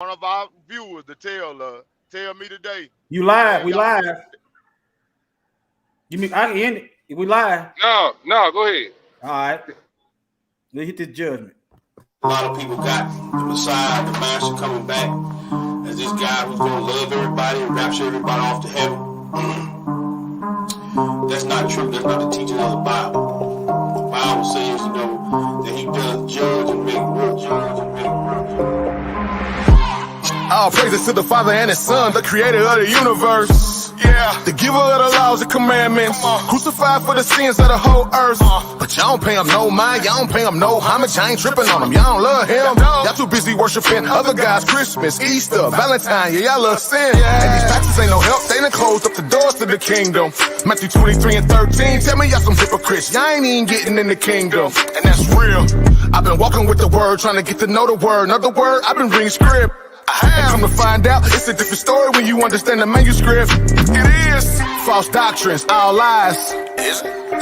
one of our viewers to tell me today. You live. Man, We live. You mean I can end it? We live. No, go ahead. All right. Let's hit this judgment. A lot of people got the Messiah, the Master coming back as this guy who's going to love everybody and rapture everybody off to heaven. That's not true. That's not the teaching of the Bible. The Bible says, that he does judge and make real. All praises to the Father and His Son, the creator of the universe. Yeah, the giver of the laws and commandments, crucified for the sins of the whole earth. But y'all don't pay him no mind, y'all don't pay him no homage, I ain't tripping on him, y'all don't love him. Y'all too busy worshiping other guys, Christmas, Easter, Valentine, yeah, y'all love sin. And these pastors ain't no help, they done closed up the doors to the kingdom. Matthew 23 and 13, tell me y'all some hypocrites, y'all ain't even getting in the kingdom. And that's real, I've been walking with the word, trying to get to know the word. Another word, I've been reading script. I come to find out, it's a different story when you understand the manuscript. It is false doctrines, all lies.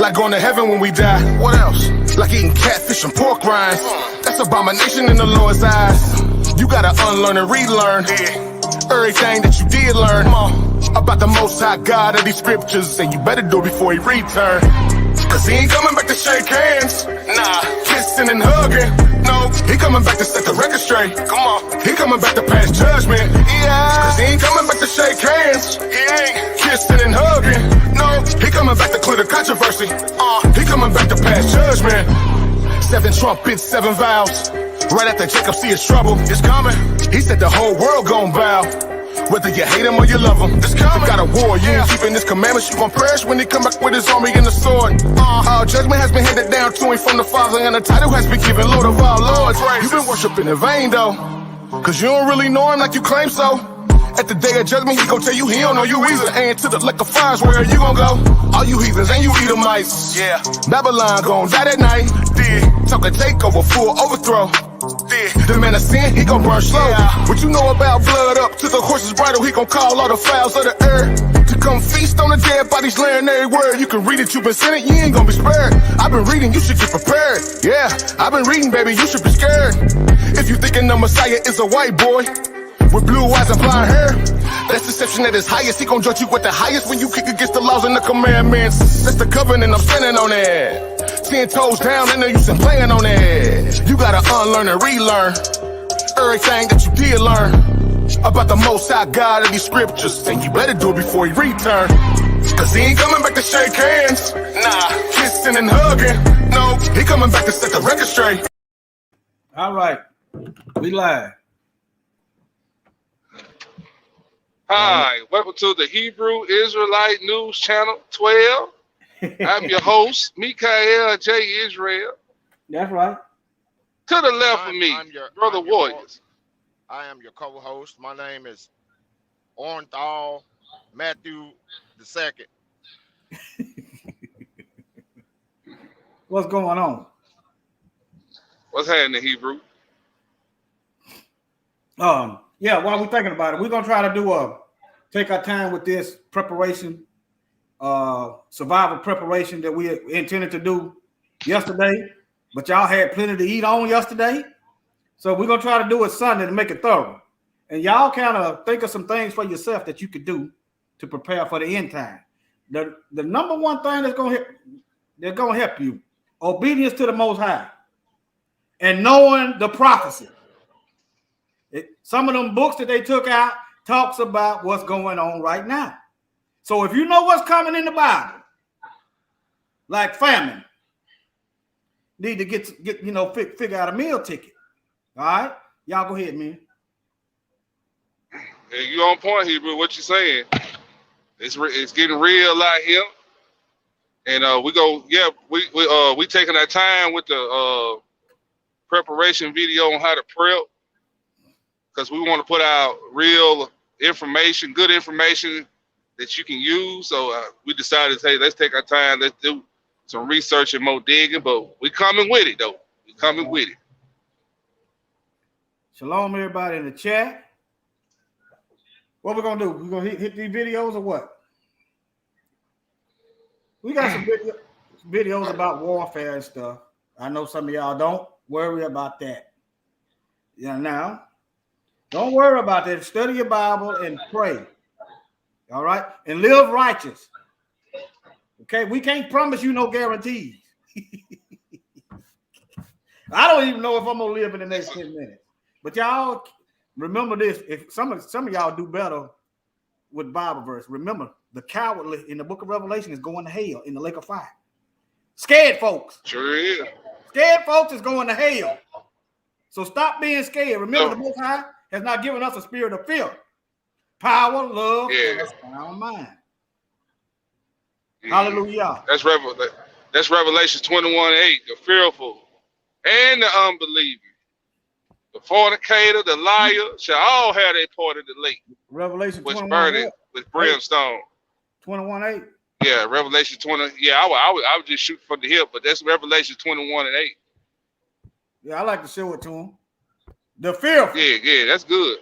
Like going to heaven when we die. What else? Like eating catfish and pork rinds. That's abomination in the Lord's eyes. You gotta unlearn and relearn everything that you did learn about the Most High God of these scriptures, and you better do it before He return. Cause He ain't coming back to shake hands. Nah, kissing and hugging. No, He coming back to set the record straight. Come on, He coming back to pass judgment. Yeah, cause He ain't coming back to shake hands. He ain't kissing and hugging. No, He coming back to clear the controversy. He coming back to pass judgment. 7 trumpets, 7 vows. Right after Jacob see his trouble, it's coming. He said the whole world gon' bow. Whether you hate him or you love him, it's coming. Got a war, you ain't keeping His commandments, you gon' perish when He come back with His army and the sword. All judgment has been handed down to Him from the Father, and the title has been given Lord of all lords. You've been worshiping in vain though, cause you don't really know Him like you claim so. At the day of judgment, He gon' tell you He don't know you either. And to the lake of fires, where you gon' go? All you heathens and you Edomites. Yeah, Babylon gon' die that night. Talking takeover, full overthrow. The man of sin, he gon' burn slow. What you know about blood up to the horse's bridle? He gon' call all the fowls of the earth to come feast on the dead bodies, laying every word. You can read it, you been sinning, you ain't gon' be spared. I've been reading, you should get prepared. Yeah, I've been reading, baby, you should be scared. If you thinking the Messiah is a white boy with blue eyes and blonde hair, that's deception at its highest. He gon' judge you with the highest when you kick against the laws and the commandments. That's the covenant, I'm standing on it. 10 toes down, and no use in playing on it. You gotta unlearn and relearn everything that you did learn about the Most High God of these scriptures, and you better do it before He return. Cause He ain't coming back to shake hands. Nah, kissing and hugging. No, He coming back to set the record straight. All right, we live. Hi, welcome to the Hebrew Israelite News Channel 12. I'm your host, Mikael J. Israel. That's right. To the left of me, Brother Warriors. I am your co-host. My name is Orenthal Matthew II. What's going on? What's happening, Hebrew? Yeah, while we're thinking about it, we're gonna try to take our time with this preparation, survival preparation that we intended to do yesterday, but y'all had plenty to eat on yesterday. So we're gonna try to do it Sunday to make it thorough. And y'all kind of think of some things for yourself that you could do to prepare for the end time. The number one thing that's gonna help you, obedience to the Most High and knowing the prophecy. Some of them books that they took out talks about what's going on right now. So if you know what's coming in the Bible, like famine, need to get figure out a meal ticket. All right, y'all go ahead, man. Yeah, you on point, Hebrew. What you saying? It's getting real out here, and we taking our time with the preparation video on how to prep, because we want to put out real information, good information that you can use. So we decided, hey, let's take our time. Let's do some research and more digging, but we coming with it, though. We coming with it. Shalom, everybody in the chat. What we're going to do? We're going to hit these videos or what? We got some videos about warfare and stuff. I know some of y'all don't worry about that. Yeah, now. Don't worry about that. Study your Bible and pray. All right? And live righteous. Okay? We can't promise you no guarantees. I don't even know if I'm going to live in the next 10 minutes. But y'all remember this. If some of y'all do better with Bible verse, remember the cowardly in the book of Revelation is going to hell in the lake of fire. Scared folks. Sure is. Scared folks is going to hell. So stop being scared. Remember, the Most High has not given us a spirit of fear, power, love, and a sound mind. Hallelujah. That's Revelation 21:8. The fearful and the unbelieving, the fornicator, the liar shall all have their part in the lake, Revelation which 21, burneth with brimstone. 21:8. Yeah, Revelation 20. Yeah, I would just shoot from the hip, but that's Revelation 21:8. Yeah, I like to show it to them. The fearful. Yeah, that's good.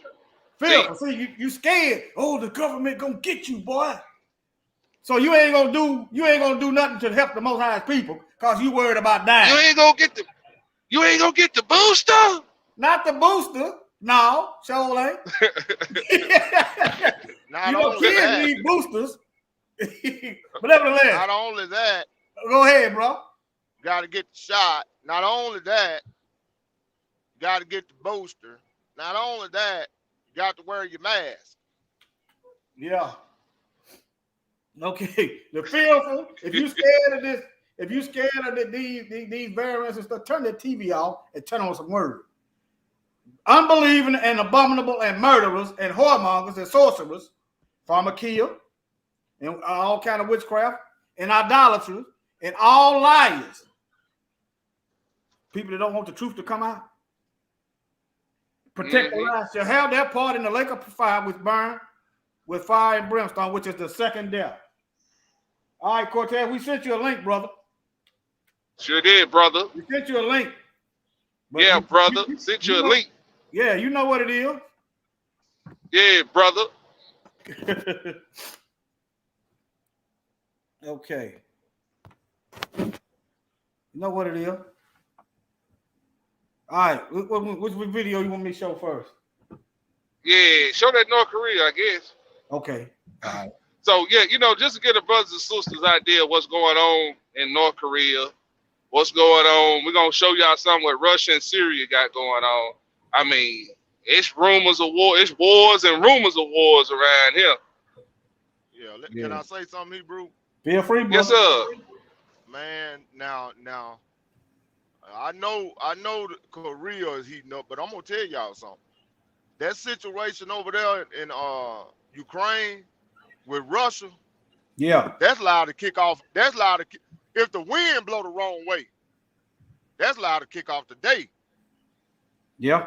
Fearful. See, you scared. Oh, the government gonna get you, boy. So you ain't gonna do nothing to help the Most High's people because you worried about dying. You ain't gonna get the booster. Not the booster. No, sure ain't. Not you know, only kids that, need boosters. But nevertheless, not only that, go ahead, bro. got to get the shot. Not only that, got to get the booster. Not only that, you got to wear your mask. Yeah. Okay. The fearful. If you scared of this, if you scared of these variants and stuff, turn that TV off and turn on some word. Unbelieving and abominable and murderers and whoremongers and sorcerers, pharmakia, and all kind of witchcraft and idolaters and all liars. People that don't want the truth to come out. Protect the lives shall have their part in the lake of fire which burn with fire and brimstone, which is the second death. All right, Cortez, we sent you a link, brother. Sure did, brother. We sent you a link. Yeah, brother. Sent you a link. Yeah, you know what it is. Yeah, brother. Okay. You know what it is. All right, which video you want me to show first? Yeah, show that North Korea, I guess. Okay. All right. So, yeah, just to get the brothers and sisters idea of what's going on in North Korea, what's going on. We're going to show y'all something what Russia and Syria got going on. I mean, it's rumors of war. It's wars and rumors of wars around here. Yeah, can I say something, Hebrew? Feel free, brother. Yes, sir. Man, now, I know that Korea is heating up, but I'm gonna tell y'all something. That situation over there in Ukraine with Russia, that's allowed to kick off. That's allowed to, if the wind blow the wrong way, that's allowed to kick off today. Yeah.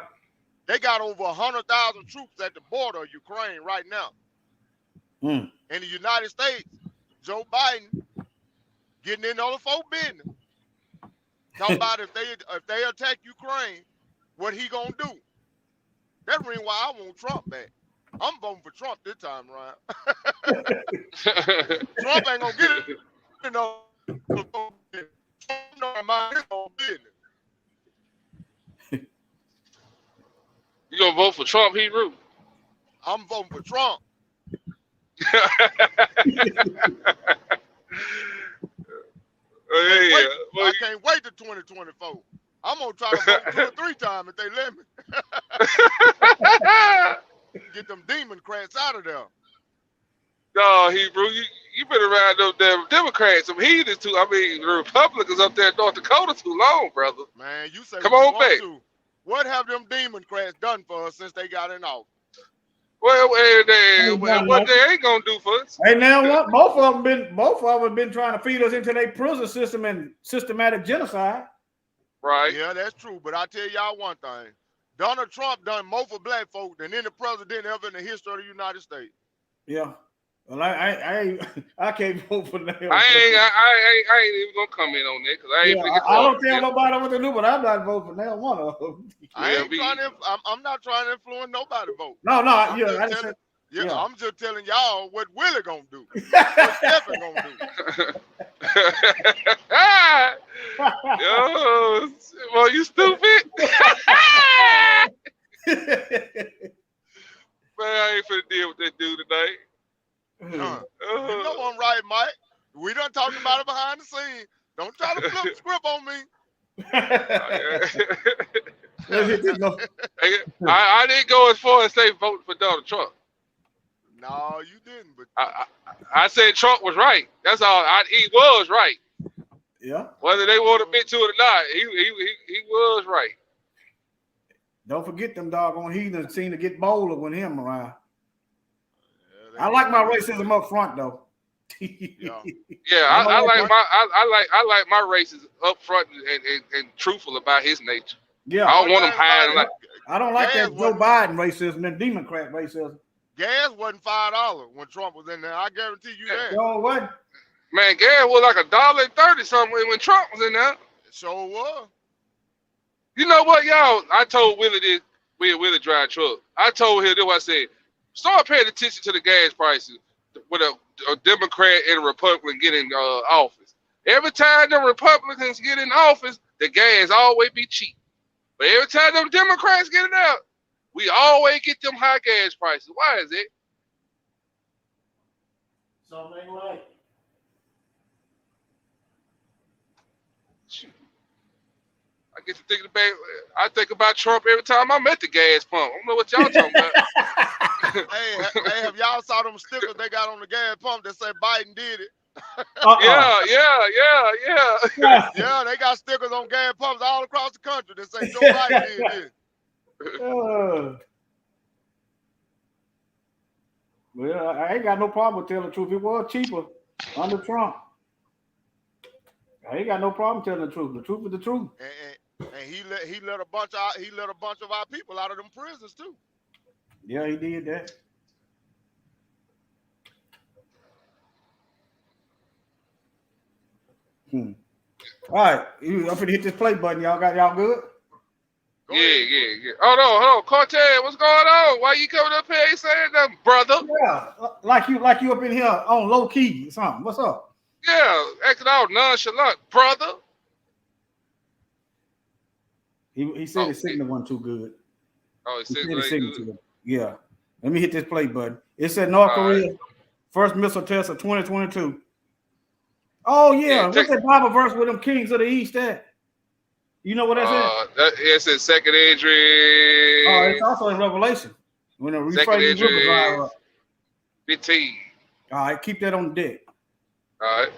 They got over 100,000 troops at the border of Ukraine right now. In the United States, Joe Biden getting in other folk business. Talking about if they attack Ukraine, what he gonna do? That's the reason why I want Trump back. I'm voting for Trump this time around. Trump ain't gonna get it. Trump don't mind his own business. You gonna vote for Trump, Hebrew? I'm voting for Trump. I can't wait to 2024. I'm gonna try to vote 2 or 3 times if they let me. Get them Democrats out of there. No, Hebrew, you been around them damn Democrats, some heathens too. I mean, the Republicans up there in North Dakota too long, brother. Man, you say come on back. What have them Democrats done for us since they got in office? Well, what they ain't gonna do for us? Hey, now what? Both of them have been trying to feed us into their prison system and systematic genocide. Right. Yeah, that's true. But I tell y'all one thing: Donald Trump done more for black folk than any president ever in the history of the United States. Yeah. Well, I can't vote for them. I ain't even gonna comment on that because I ain't. I don't tell nobody what to do, but I'm not voting for them. One of them. I'm not trying to influence nobody vote. No. I'm just telling y'all what Willie gonna do. What Stephen gonna do. Yo, well, you stupid. I ain't finna deal with that dude today. You know I'm right, Mike. We done talked about it behind the scenes. Don't try to flip the script on me. I didn't go as far as say vote for Donald Trump. No, you didn't. But I said Trump was right. That's all. He was right. Yeah. Whether they want to admit to it or not, he was right. Don't forget them doggone heathens seem to get bolder when him around. Yeah, I like my racism up front though. Yeah, I like my races up front and truthful about his nature. Yeah, I don't want him hiding. Like, I don't like that Joe Biden racism and Democrat racism. Gas wasn't $5 when Trump was in there. I guarantee you that. Yo, what? Man, gas was like $1.30 something when Trump was in there. It sure was. You know what, y'all? I told Willie this. Willie drive truck. I told him this. I said, start paying attention to the gas prices with a Democrat and a Republican get in office. Every time the Republicans get in office, the gas always be cheap. But every time them Democrats get it out, we always get them high gas prices. Why is it? Something ain't right. I get to thinking about. I think about Trump every time I'm at the gas pump. I don't know what y'all talking about. hey, have y'all saw them stickers they got on the gas pump that say Biden did it? Yeah. Yeah, they got stickers on gas pumps all across the country that say Joe Biden did this. Well, I ain't got no problem with telling the truth. It was cheaper under Trump. I ain't got no problem telling the truth. The truth is the truth. And he let a bunch of our people out of them prisons too. Yeah, he did that. All right, I'm finna hit this play button. Y'all good? Yeah. Hold on. Cortez, what's going on? Why you coming up here ain't saying nothing, brother? Yeah, like you up in here on low key or something. What's up? Yeah, acting all nonchalant, brother. He said his signal wasn't too good. Oh, he said his signal too good. Yeah. Let me hit this play button. It said North Korea first missile test of 2022. Oh yeah, what's that Bible verse with them kings of the East at? You know what that said? It says second entry. Oh, it's also in Revelation. When the Euphrates River dry up. 15. All right, keep that on the deck. All right.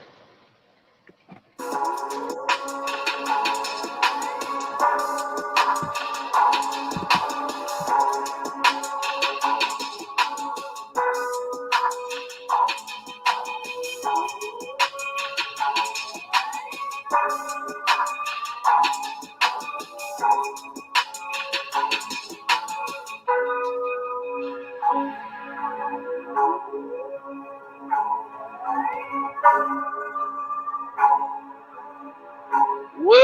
Woo!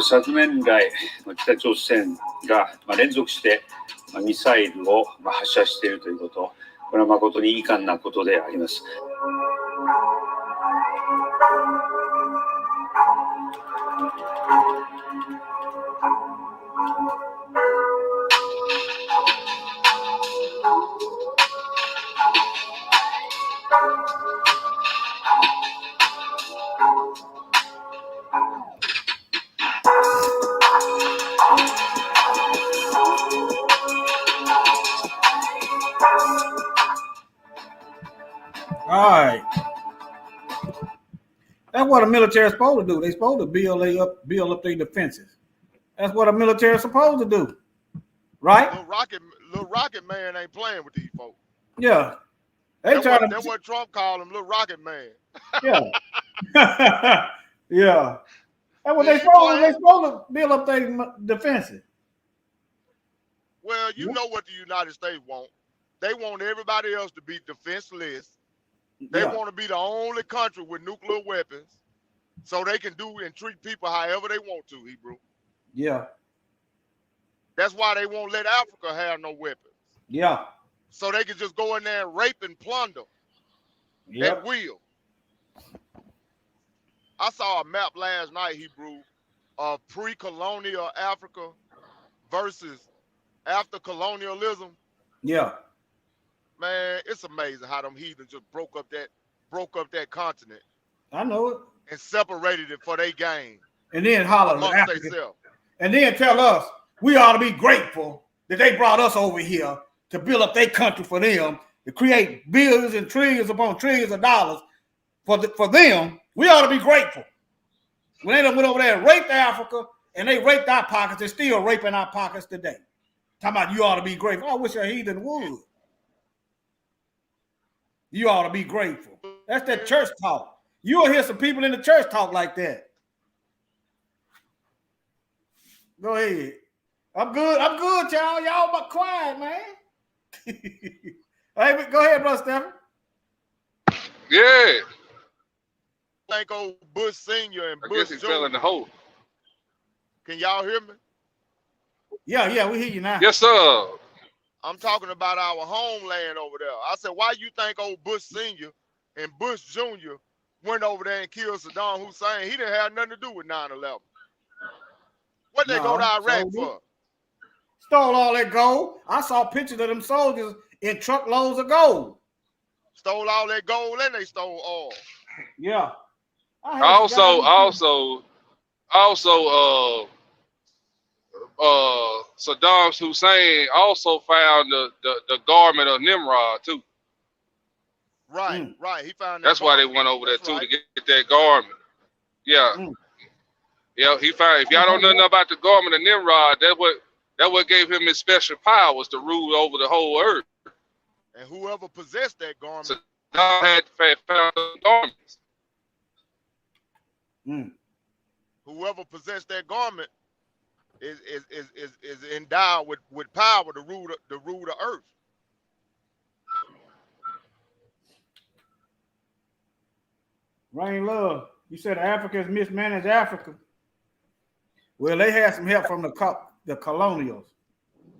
昨年来、北朝鮮が、連続して、ミサイルを、発射しているということ、これは誠に遺憾なことであります。All right. That's what a military is supposed to do. They're supposed to build up their defenses. That's what a military is supposed to do. Right? Little rocket man ain't playing with these folks. Yeah. That's what Trump called him, little rocket man. Yeah. Yeah. That's what they're supposed to build up their defenses. Well, you know what the United States want. They want everybody else to be defenseless. They want to be the only country with nuclear weapons, so they can do and treat people however they want to, Hebrew. Yeah. That's why they won't let Africa have no weapons. Yeah. So they can just go in there and rape and plunder at will. I saw a map last night, Hebrew, of pre-colonial Africa versus after colonialism. Yeah. Man, it's amazing how them heathens just broke up that continent. I know it. And separated it for their gain. And then holler amongst themselves. And then tell us we ought to be grateful that they brought us over here to build up their country for them, to create billions and trillions upon trillions of dollars for them. We ought to be grateful. When they done went over there and raped Africa and they raped our pockets, they're still raping our pockets today. Talking about you ought to be grateful. I wish a heathen would. You ought to be grateful. That's that church talk. You'll hear some people in the church talk like that. Go ahead. I'm good, y'all. Y'all but quiet, man. Hey, go ahead, brother Stephen. Yeah. Thank old Bush Senior and I Bush guess he fell in the Jr. hole. Can y'all hear me? Yeah, we hear you now. Yes, sir. I'm talking about our homeland over there. I said, why you think old Bush Senior and Bush Jr. went over there and killed Saddam Hussein? He didn't have nothing to do with 9/11. What they go to Iraq for? Stole all that gold. I saw pictures of them soldiers in truckloads of gold. Stole all that gold and they stole oil. Yeah. Also, Saddam Hussein also found the garment of Nimrod too. Right, right. He found that. That's why they went over there too, to get that garment. Yeah. Yeah, he found. If y'all don't know nothing about the garment of Nimrod, that what gave him his special powers to rule over the whole earth. And whoever possessed that garment, Saddam had found the garments. Whoever possessed that garment is endowed with power to rule the earth. Rain Love, you said Africa is mismanaged Africa. Well, they had some help from the colonials.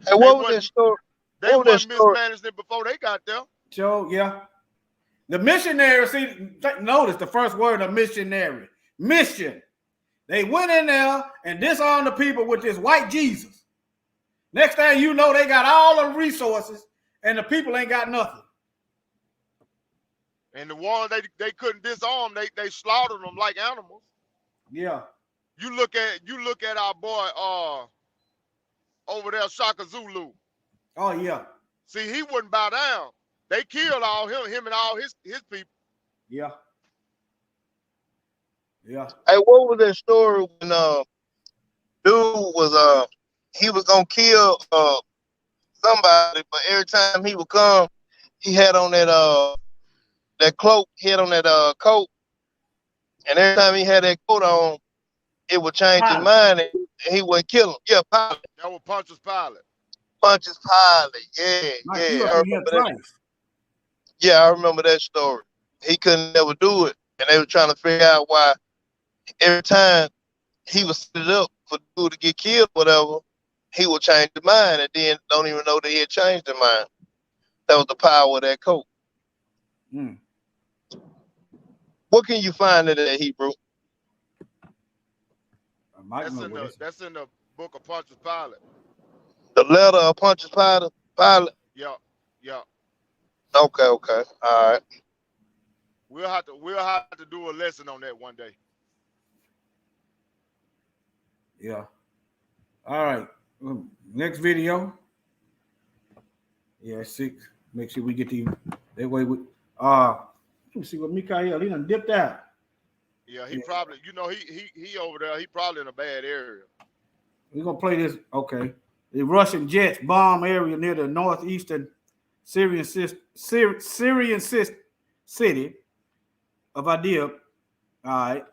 Hey, what was that story? They weren't mismanaged it before they got there. So, yeah. The missionaries, notice the first word of missionary. Mission. They went in there and disarmed the people with this white Jesus. Next thing you know, they got all the resources and the people ain't got nothing. And the ones they couldn't disarm, they slaughtered them like animals. Yeah. You look at our boy over there, Shaka Zulu. Oh yeah. See, he wouldn't bow down. They killed him and all his people. Yeah. Yeah. Hey, what was that story when dude was he was gonna kill somebody, but every time he would come, he had on that cloak, he had on that coat, and every time he had that coat on, it would change his mind and he wouldn't kill him. Yeah, Pilate. That was Pontius Pilate. Pontius Pilate. Yeah. I remember that. Yeah, I remember that story. He couldn't never do it, and they were trying to figure out why. Every time he was set up for dude to get killed, whatever, he would change his mind and then don't even know that he had changed his mind. That was the power of that coat. What can you find in that, Hebrew? That's in the book of Pontius Pilate. The letter of Pontius Pilate? Yeah. Okay. All right. We'll have to do a lesson on that one day. Yeah. All right. Next video. Yeah, 6. Make sure we get the that way. Let me see what Mikael. He done dipped out. Yeah, he probably. He over there. He probably in a bad area. We're gonna play this. Okay. The Russian jets bomb area near the northeastern Syrian city of Idlib. All right.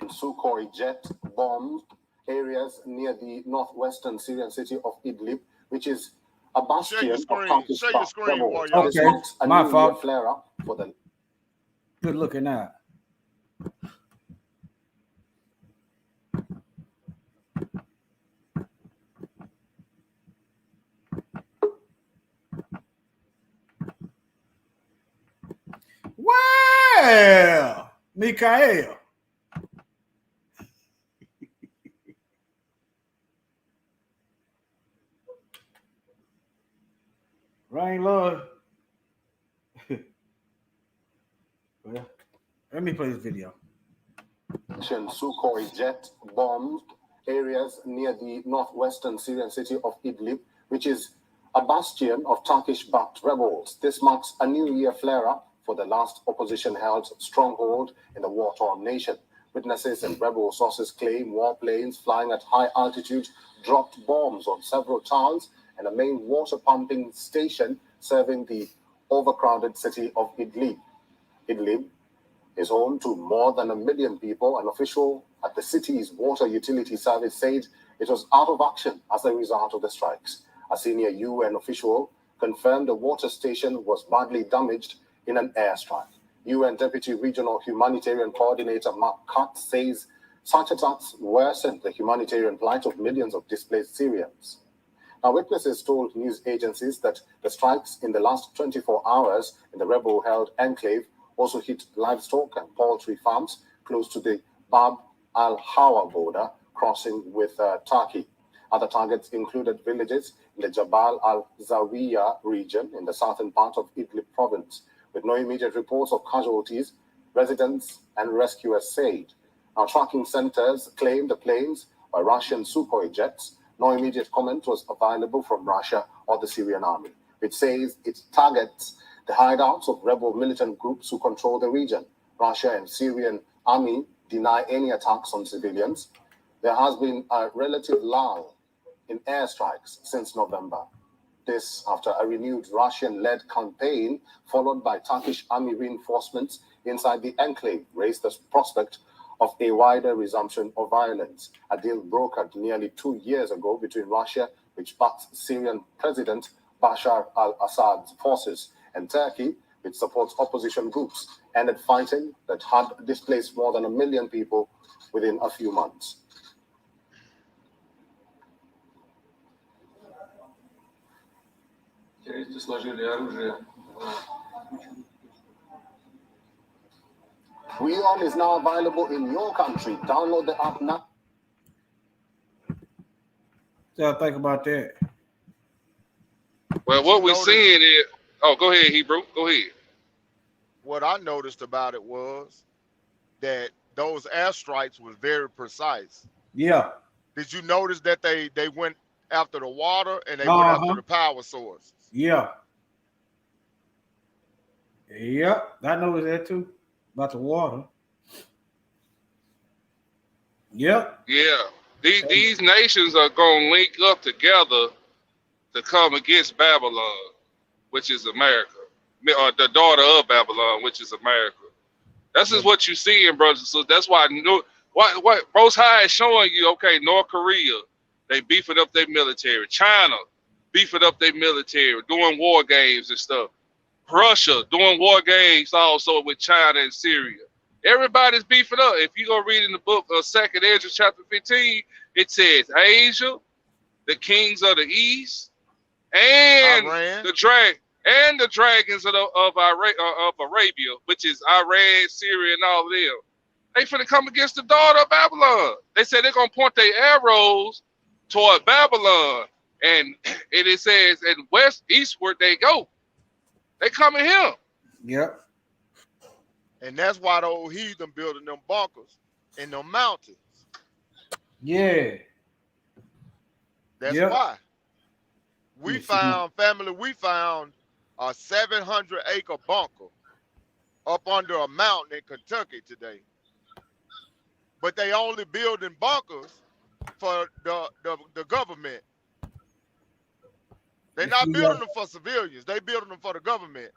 Sukhoi jet bombed areas near the northwestern Syrian city of Idlib, which is a bastion of Turkish rebels. Okay, my fault. Flare up for the good looking out. Well, Mikael. Rain, Lord. Well, let me play this video. Sukhoi jet bombed areas near the northwestern Syrian city of Idlib, which is a bastion of Turkish-backed rebels. This marks a new year flare-up for the last opposition-held stronghold in the war-torn nation. Witnesses and rebel sources claim warplanes flying at high altitude dropped bombs on several towns and a main water pumping station serving the overcrowded city of Idlib. Idlib is home to more than 1 million people. An official at the city's water utility service said it was out of action as a result of the strikes. A senior UN official confirmed the water station was badly damaged in an airstrike. UN Deputy Regional Humanitarian Coordinator Mark Cutt says such attacks worsened the humanitarian plight of millions of displaced Syrians. Now, witnesses told news agencies that the strikes in the last 24 hours in the rebel-held enclave also hit livestock and poultry farms close to the Bab al-Hawa border, crossing with Turkey. Other targets included villages in the Jabal al-Zawiya region in the southern part of Idlib province. With no immediate reports of casualties, residents and rescuers said. Now, tracking centers claimed the planes were Russian Sukhoi jets. No immediate comment was available from Russia or the Syrian army, which says it targets the hideouts of rebel militant groups who control the region. Russia and Syrian army deny any attacks on civilians. There has been a relative lull in airstrikes since November. This after a renewed Russian-led campaign followed by Turkish army reinforcements inside the enclave raised the prospect of a wider resumption of violence. A deal brokered nearly 2 years ago between Russia, which backs Syrian President Bashar al-Assad's forces, and Turkey, which supports opposition groups, ended fighting that had displaced more than 1 million people within a few months. WeOn is now available in your country. Download the app now. So I think about that. Well, what we're seeing is, go ahead, Hebrew. Go ahead. What I noticed about it was that those airstrikes was very precise. Yeah. Did you notice that they went after the water and they went after the power source? Yeah. Yep, I noticed that too. About the water. Yep. Yeah. These nations are going to link up together to come against Babylon, which is America, or the daughter of Babylon, which is America. This is what you see in brothers. So that's why what Most High is showing you. Okay, North Korea, they beefing up their military. China beefing up their military, doing war games and stuff. Russia doing war games also with China and Syria. Everybody's beefing up. If you go read in the book of 2nd Ezra chapter 15, it says Asia, the kings of the east, and Iran. the dragons of Arabia, which is Iran, Syria, and all of them. They finna come against the daughter of Babylon. They said they're gonna point their arrows toward Babylon, and it says, and eastward they go. They coming here. Yep. And that's why the old heathen building them bunkers in them mountains. Yeah. That's why. We found a 700-acre bunker up under a mountain in Kentucky today. But they only building bunkers for the government. They're not building them for civilians. They building them for the government.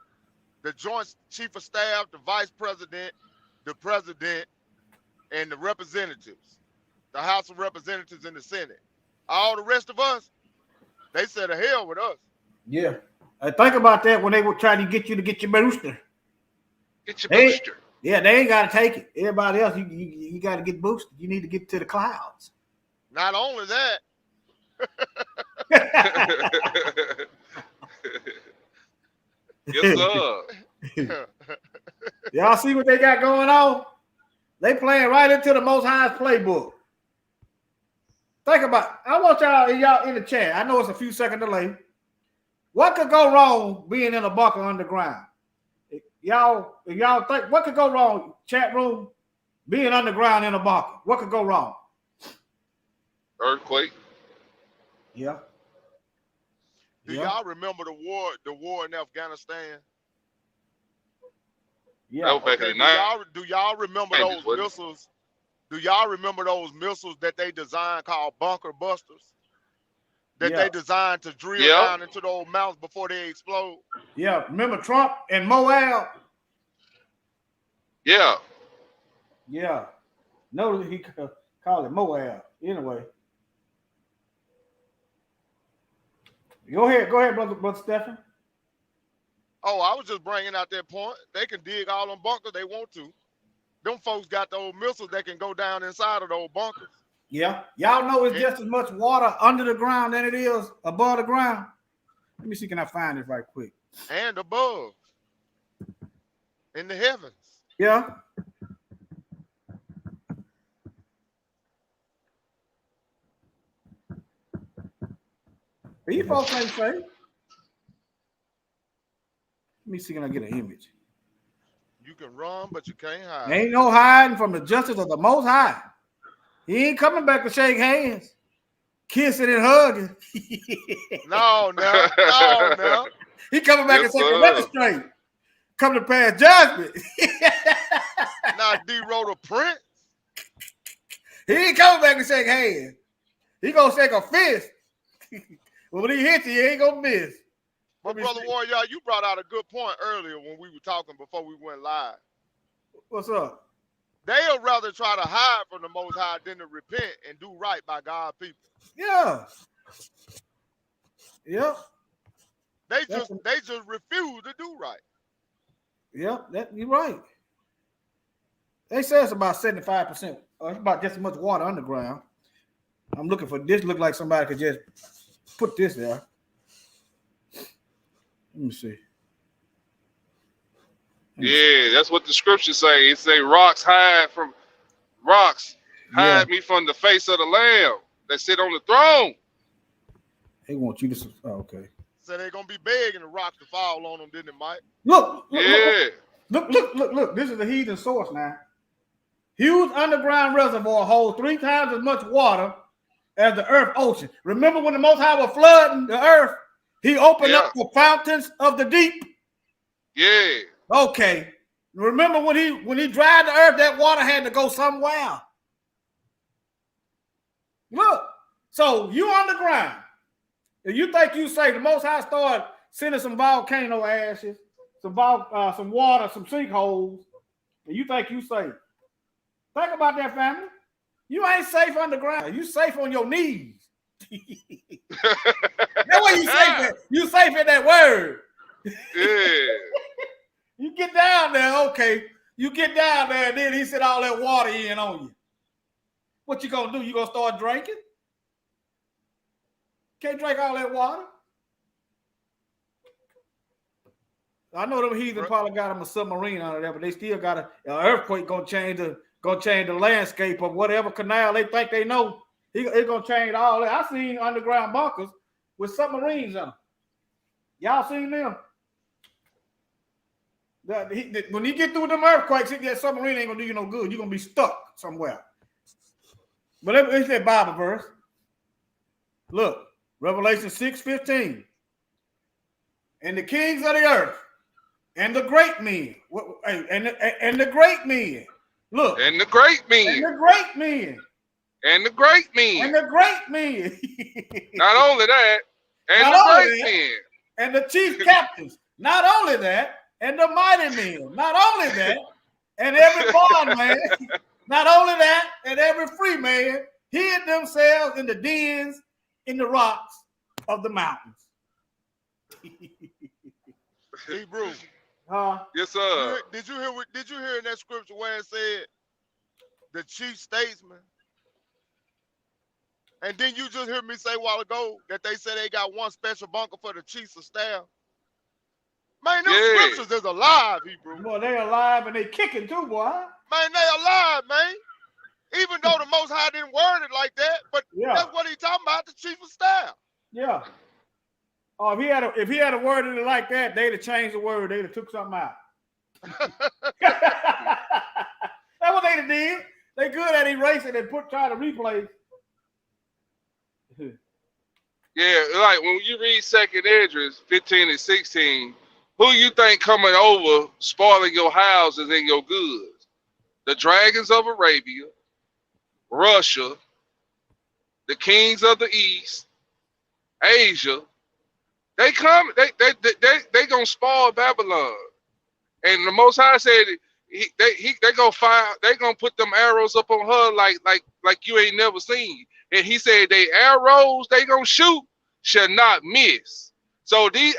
The Joint Chief of Staff, the Vice President, the President, and the representatives. the House of Representatives and the Senate. All the rest of us, they said to hell with us. Yeah. Think about that when they were trying to get you to get your booster. Get your booster. Yeah, they ain't got to take it. Everybody else, you got to get boosted. You need to get to the clouds. Not only that. Yes, sir. Y'all see what they got going on? They playing right into the Most High's playbook. Think about it. I want y'all in the chat. I know it's a few second delay. What could go wrong being in a bunker underground? Y'all think what could go wrong? Chat room, being underground in a bunker. What could go wrong? Earthquake. Yeah. Do y'all remember the war in Afghanistan? Yeah. That was back in the 90s. Do y'all remember those missiles? Do y'all remember those missiles that they designed called bunker busters? That they designed to drill down into those mountains before they explode? Yeah. Remember Trump and Moab? Yeah. Yeah. No, he called it Moab. Anyway. Go ahead, brother Stephen. Oh, I was just bringing out that point. They can dig all them bunkers they want to. Them folks got those missiles that can go down inside of those bunkers. Yeah. Y'all know it's just as much water under the ground than it is above the ground. Let me see, can I find it right quick? And above. In the heavens. Yeah. You folks ain't safe. Let me see, can I get an image? You can run, but you can't hide. Ain't no hiding from the justice of the Most High. He ain't coming back to shake hands, kissing and hugging. No. He coming back and saying, "Let it straight. Come to pass judgment." Not D. Rhoda Prince. He ain't coming back to shake hands. He gonna shake a fist. But when he hits you, he ain't gonna miss. But Brother Warrior, you brought out a good point earlier when we were talking before we went live. What's up? They'll rather try to hide from the Most High than to repent and do right by God's people. Yeah. Yep. They just refuse to do right. Yep, you're right. They say it's about 75%. It's about just as much water underground. I'm looking for this. Look like somebody could just put this there. Let me see. Yeah, that's what the scriptures say. It say rocks hide me from the face of the Lamb that sit on the throne. They want you to. Oh, okay. So they're gonna be begging the rocks to fall on them, didn't it, Mike? Look. This is the heathen source now. Huge underground reservoir holds 3 times as much water as the earth ocean. Remember when the Most High was flooding the earth? He opened up the fountains of the deep. Yeah. Okay. Remember when he dried the earth, that water had to go somewhere. Look. So you underground. If you think you safe, the Most High started sending some volcano ashes, some water, some sinkholes, and you think you safe. Think about that, family. You ain't safe underground. You safe on your knees. That's why you safe at. You safe in that word. Yeah. You get down there, okay. You get down there, and then he said all that water in on you. What you gonna do? You gonna start drinking? Can't drink all that water. I know them heathen probably got them a submarine out of there, but they still got an earthquake gonna change the landscape of whatever canal they think they know. It's gonna change all that. I seen underground bunkers with submarines in them. Y'all seen them? When you get through them earthquakes, that submarine ain't gonna do you no good. You're gonna be stuck somewhere. But it's that Bible verse. Look, Revelation 6:15. And the kings of the earth, and the great men, and the great men. Look. And the great men. And the great men. And the great men. And the great men. Not only that, and Not the only great that, men. And the chief captains. Not only that, and the mighty men. Not only that, and every bondman. Not only that, and every free man hid themselves in the dens, in the rocks of the mountains. Hebrew. Yes, sir. Did you hear in that scripture where it said the chief statesman? And then you just heard me say a while ago that they said they got one special bunker for the chiefs of staff. Man, them scriptures is alive, Hebrew. Boy, they alive and they kicking too, boy. Man, they alive, man. Even though the Most High didn't word it like that, but that's what he talking about, the chief of staff. Yeah. Oh, if he had a worded it like that, they'd have changed the word. They'd have took something out. That's what they'd have did. They good at erasing and try to replace. Yeah, like when you read 2nd Esdras 15 and 16, who you think coming over spoiling your houses and your goods? The dragons of Arabia, Russia, the kings of the East, Asia. They come. They gonna spoil Babylon, and the Most High said they gonna fire. They gonna put them arrows up on her like you ain't never seen. And he said they arrows they gonna shoot shall not miss. So these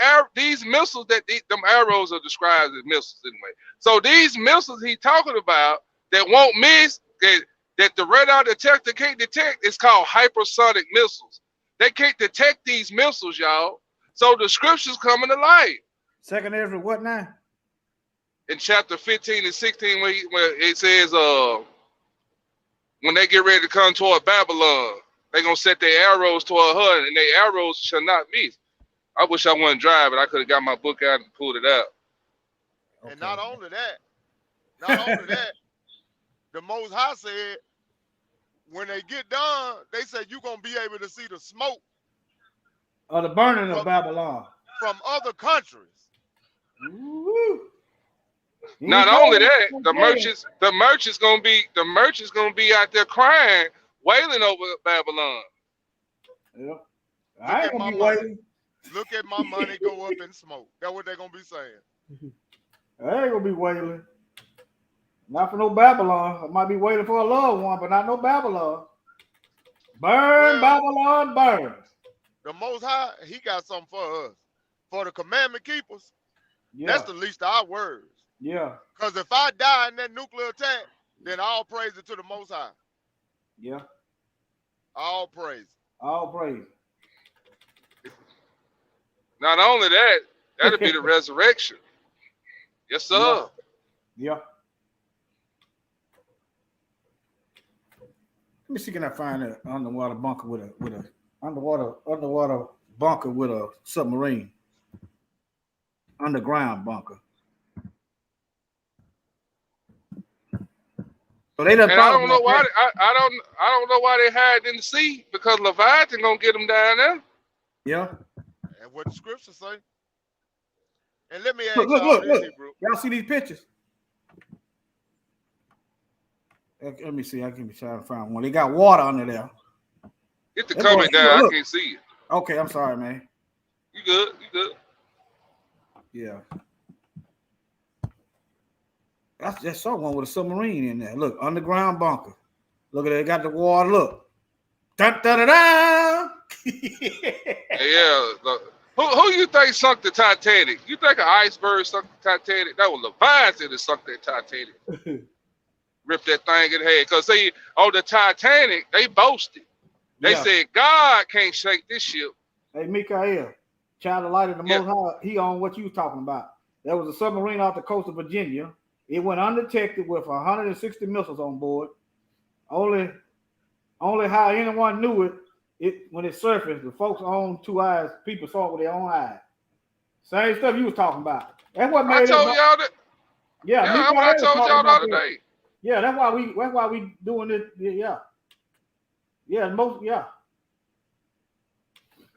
missiles them arrows are described as missiles anyway. So these missiles he talking about that won't miss, that the radar detector can't detect, it's called hypersonic missiles. They can't detect these missiles, y'all. So the scriptures coming to light. 2nd Ezra, what now? In chapter 15 and 16, where it says, when they get ready to come toward Babylon, they're going to set their arrows toward her, and their arrows shall not miss. I wish I wasn't driving. I could have got my book out and pulled it out. And not only that, the Most High said, when they get done, they said you're going to be able to see the smoke of the burning of Babylon from other countries. Not only that, the merchants gonna be out there crying, wailing over Babylon. Yep. I ain't gonna be waiting. Look at my money go up in smoke. That's what they're gonna be saying. I ain't gonna be wailing. Not for no Babylon. I might be waiting for a loved one, but not no Babylon. Burn, Babylon, burn. The Most High, he got something for us. For the commandment keepers, that's the least of our words. Yeah. Because if I die in that nuclear attack, then all praise it to the Most High. Yeah. All praise. All praise. Not only that, that'll be the resurrection. Yes, sir. Yeah. Let me see, can I find an underwater bunker with a underwater bunker with a submarine. Underground bunker. So they done. And I don't know why. I don't know why they hide in the sea, because Leviathan gonna get them down there. Yeah. And what the scriptures say. And let me ask look. Bro. Y'all see these pictures? Let me see. I can be trying to find one. They got water under there. Get the comment down. I can't see it. Okay, I'm sorry, man. You good? You good? Yeah. That's just someone with a submarine in there. Look, underground bunker. Look at it. Got the water. Look. Dun, dun, dun, dun. Yeah. Look. Who you think sunk the Titanic? You think an iceberg sunk the Titanic? That was Leviathan that sunk that Titanic. Ripped that thing in half. Because see, on the Titanic, they boasted. They said, God can't shake this ship. Hey, Mikael, child of light of the Most High, he on what you was talking about. There was a submarine off the coast of Virginia. It went undetected with 160 missiles on board. Only how anyone knew it when it surfaced, the folks on two eyes, people saw it with their own eyes. Same stuff you was talking about. That's what made I told y'all that. Yeah, that's what I told y'all the other day. Yeah, that's why we doing this. Yeah.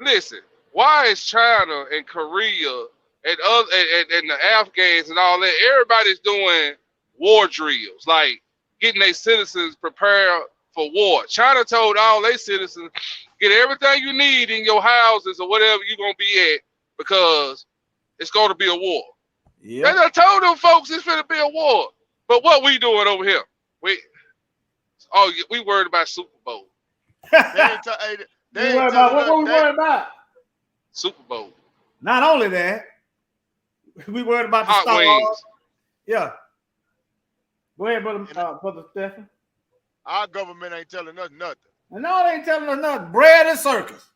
Listen, why is China and Korea and the Afghans and all that, everybody's doing war drills, like getting their citizens prepared for war? China told all their citizens, get everything you need in your houses or whatever you're going to be at, because it's going to be a war. Yeah. They done told them folks it's going to be a war. But what we doing over here? We worried about Super Bowl. They ain't what we worried about? Super Bowl. Not only that, we worried about the Hot Star wings. Wars. Yeah. Go ahead, brother Stephen. Our government ain't telling us nothing. No, they ain't telling us nothing. Bread and circus.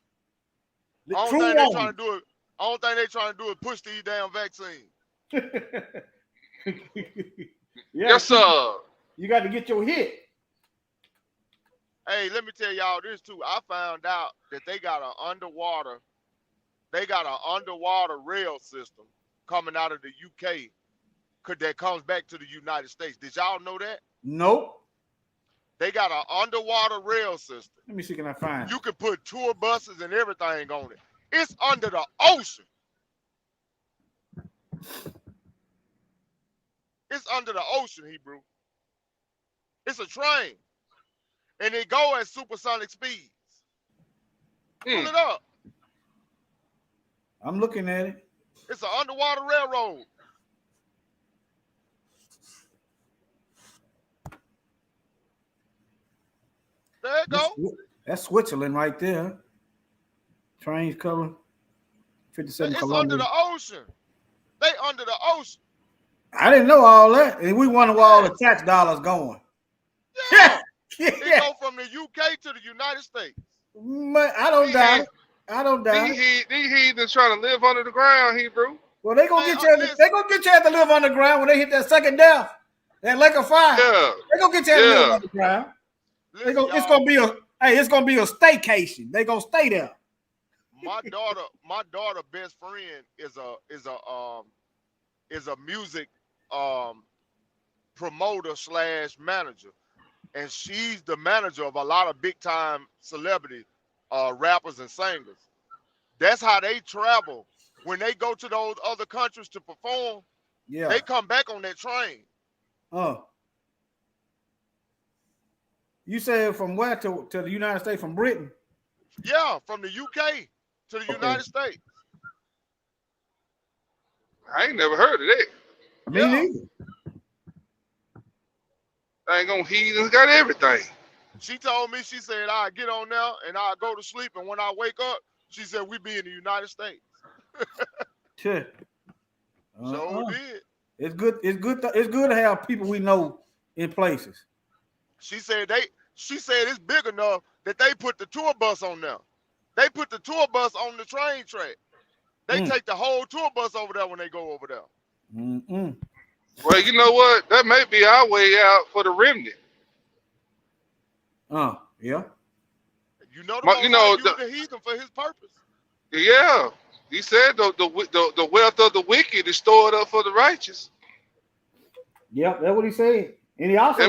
Only thing they trying to do is push these damn vaccines. Yes, sir. You got to get your hit. Hey, let me tell y'all this too. I found out that they got an underwater rail system coming out of the UK that comes back to the United States. Did y'all know that? Nope. They got an underwater rail system. Let me see, can I find it? You can put tour buses and everything on it. It's under the ocean. It's under the ocean, Hebrew. It's a train. And it go at supersonic speeds. Pull it up. I'm looking at it. It's an underwater railroad. There it go. That's Switzerland right there. Trains cover 57 It's kilometers. under the ocean. They under the ocean. I didn't know all that. And we wonder where all the tax dollars going. Yeah. It go from the UK to the United States. I don't doubt it. I don't doubt it. These heathens trying to live under the ground, Hebrew. Well, they gonna get you. They gonna get you to live underground when they hit that second death, that lake of fire. Yeah. They gonna get you to live underground. It's gonna be a staycation. They gonna stay there. My daughter best friend is a music promoter / manager, and she's the manager of a lot of big time celebrity rappers and singers. That's how they travel when they go to those other countries to perform. Yeah, they come back on that train. Oh, you said from where to the United States? From Britain? Yeah, from the UK to the United States. I ain't never heard of that. Me neither. I ain't gonna heathens got everything. She told me, she said, I'll get on now and I'll go to sleep. And when I wake up, she said, we be in the United States. Sure. So did. It's good to have people we know in places. She said it's big enough that they put the tour bus on there. They put the tour bus on the train track. They take the whole tour bus over there when they go over there. Mm-mm. Well, you know what? That may be our way out for the remnant. Yeah. You know the heathen for his purpose. Yeah. He said the wealth of the wicked is stored up for the righteous. Yep, that's what he said. And he also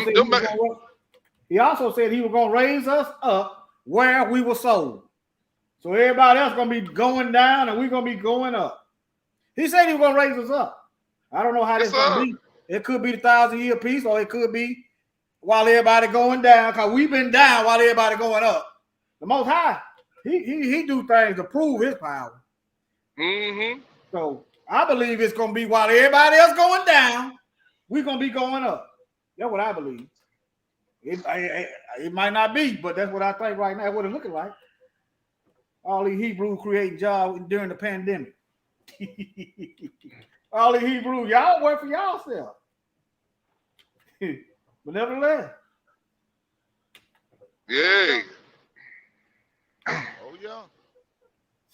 said he was going to raise us up where we were sold. So everybody else going to be going down and we're going to be going up. He said he was going to raise us up. I don't know how that's going to be. It could be the 1,000-year peace, or it could be while everybody going down, because we've been down while everybody going up. The Most High, he do things to prove his power. Mm-hmm. So I believe it's going to be while everybody else going down, we're going to be going up. That's what I believe. It might not be, but that's what I think right now, what it's looking like. All these Hebrews creating jobs during the pandemic. All the Hebrews, y'all work for y'allself. But nevertheless. Yeah. Oh yeah.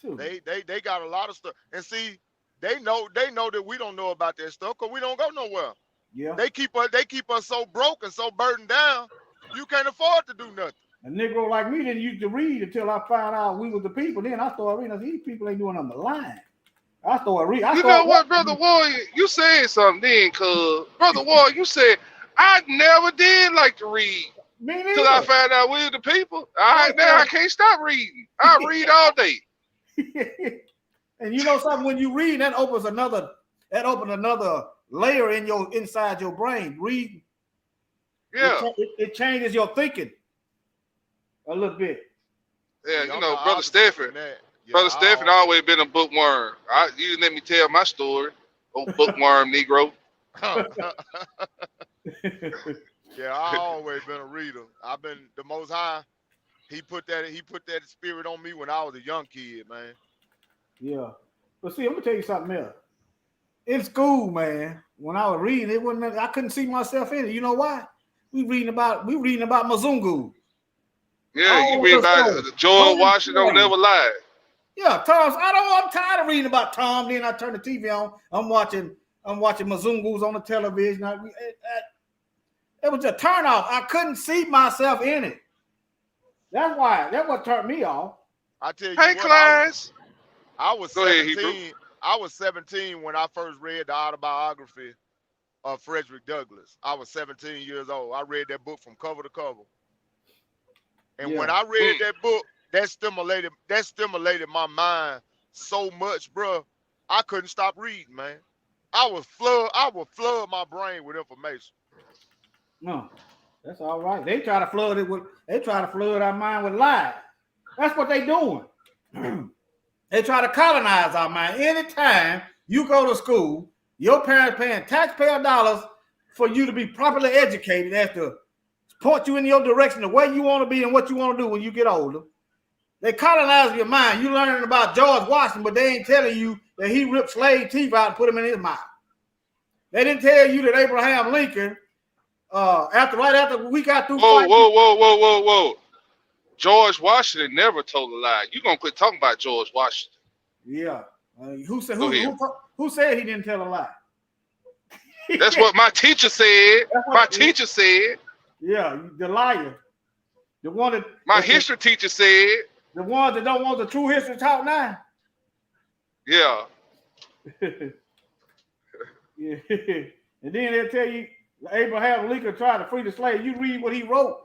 Sure. They got a lot of stuff. And see, they know that we don't know about that stuff because we don't go nowhere. Yeah. They keep us so broke and so burdened down, you can't afford to do nothing. A Negro like me didn't used to read until I found out we was the people. Then I started reading. These people ain't doing on the line. I started reading. You know what, Brother Warrior? You said something then, cuz. Brother Warrior, you said, I never did like to read. Me neither. Till I found out we were the people. All right, now I can't stop reading. I read all day. And you know something? When you read, that opens another layer inside your brain. Reading. Yeah. It changes your thinking a little bit. Yeah, you know, Brother Stephen. Brother Stephen always been a bookworm. You let me tell my story. Old bookworm Negro. Yeah, I always been a reader. I've been the Most High. He put that spirit on me when I was a young kid, man. Yeah. But see, I'm gonna tell you something else. In school, man, when I was reading, I couldn't see myself in it. You know why? We reading about Mzungu. Yeah, you read about George Washington don't never lie. Yeah, I'm tired of reading about Tom. Then I turn the TV on. I'm watching Mzungus on the television. It was a turnoff. I couldn't see myself in it. That's what turned me off. I tell you hey, what, class. I was Go 17. ahead, I was 17 when I first read the autobiography of Frederick Douglass. I was 17 years old. I read that book from cover to cover. And when I read that book, that stimulated my mind so much, bro. I couldn't stop reading, man. I would flood my brain with information. No, that's all right. They try to flood our mind with lies. That's what they doing. They try to colonize our mind. Anytime you go to school, your parents paying taxpayer dollars for you to be properly educated as to point you in your direction, the way you want to be and what you want to do when you get older. They colonize your mind. You learning about George Washington, but they ain't telling you that he ripped slave teeth out and put them in his mouth. They didn't tell you that Abraham Lincoln, right after we got through fighting. Whoa. George Washington never told a lie. You gonna quit talking about George Washington? Yeah. Who said he didn't tell a lie? That's what my teacher said. Teacher said. Yeah, the liar. The one that my history teacher said. The ones that don't want the true history taught now. Yeah. Yeah. And then they'll tell you Abraham Lincoln tried to free the slave. You read what he wrote.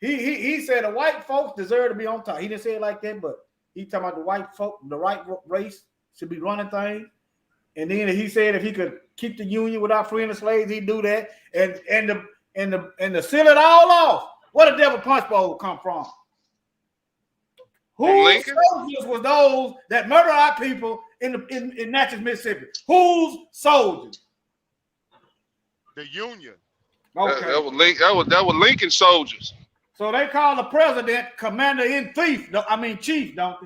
He said the white folks deserve to be on top. He didn't say it like that, but he talking about the white folk, the white race should be running things. And then he said if he could keep the Union without freeing the slaves, he'd do that. And to seal it all off, where the devil punch bowl come from? Whose soldiers was those that murdered our people in Natchez, Mississippi? Whose soldiers? The Union. Okay. That was Lincoln soldiers. So they call the president commander-in-chief, chief, don't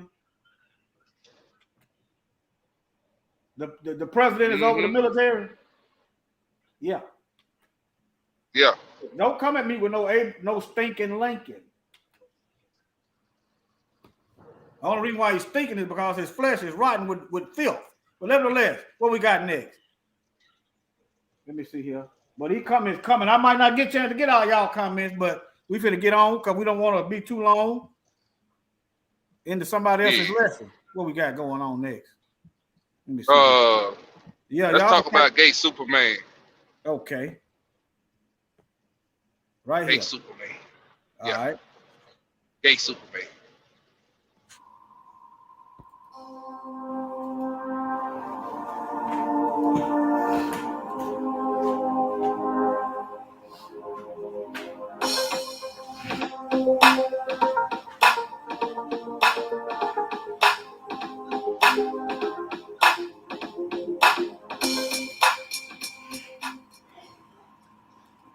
they? The president is over the military? Yeah. Yeah. Don't come at me with no stinking Lincoln. The only reason why he's stinking is because his flesh is rotten with filth. But nevertheless, what we got next? Let me see here. But he coming. I might not get a chance to get all y'all comments, but we finna get on because we don't want to be too long into somebody else's lesson. What we got going on next? Let me see. Let's talk about gay Superman. Okay. Right gay here. Superman. All right. Gay Superman.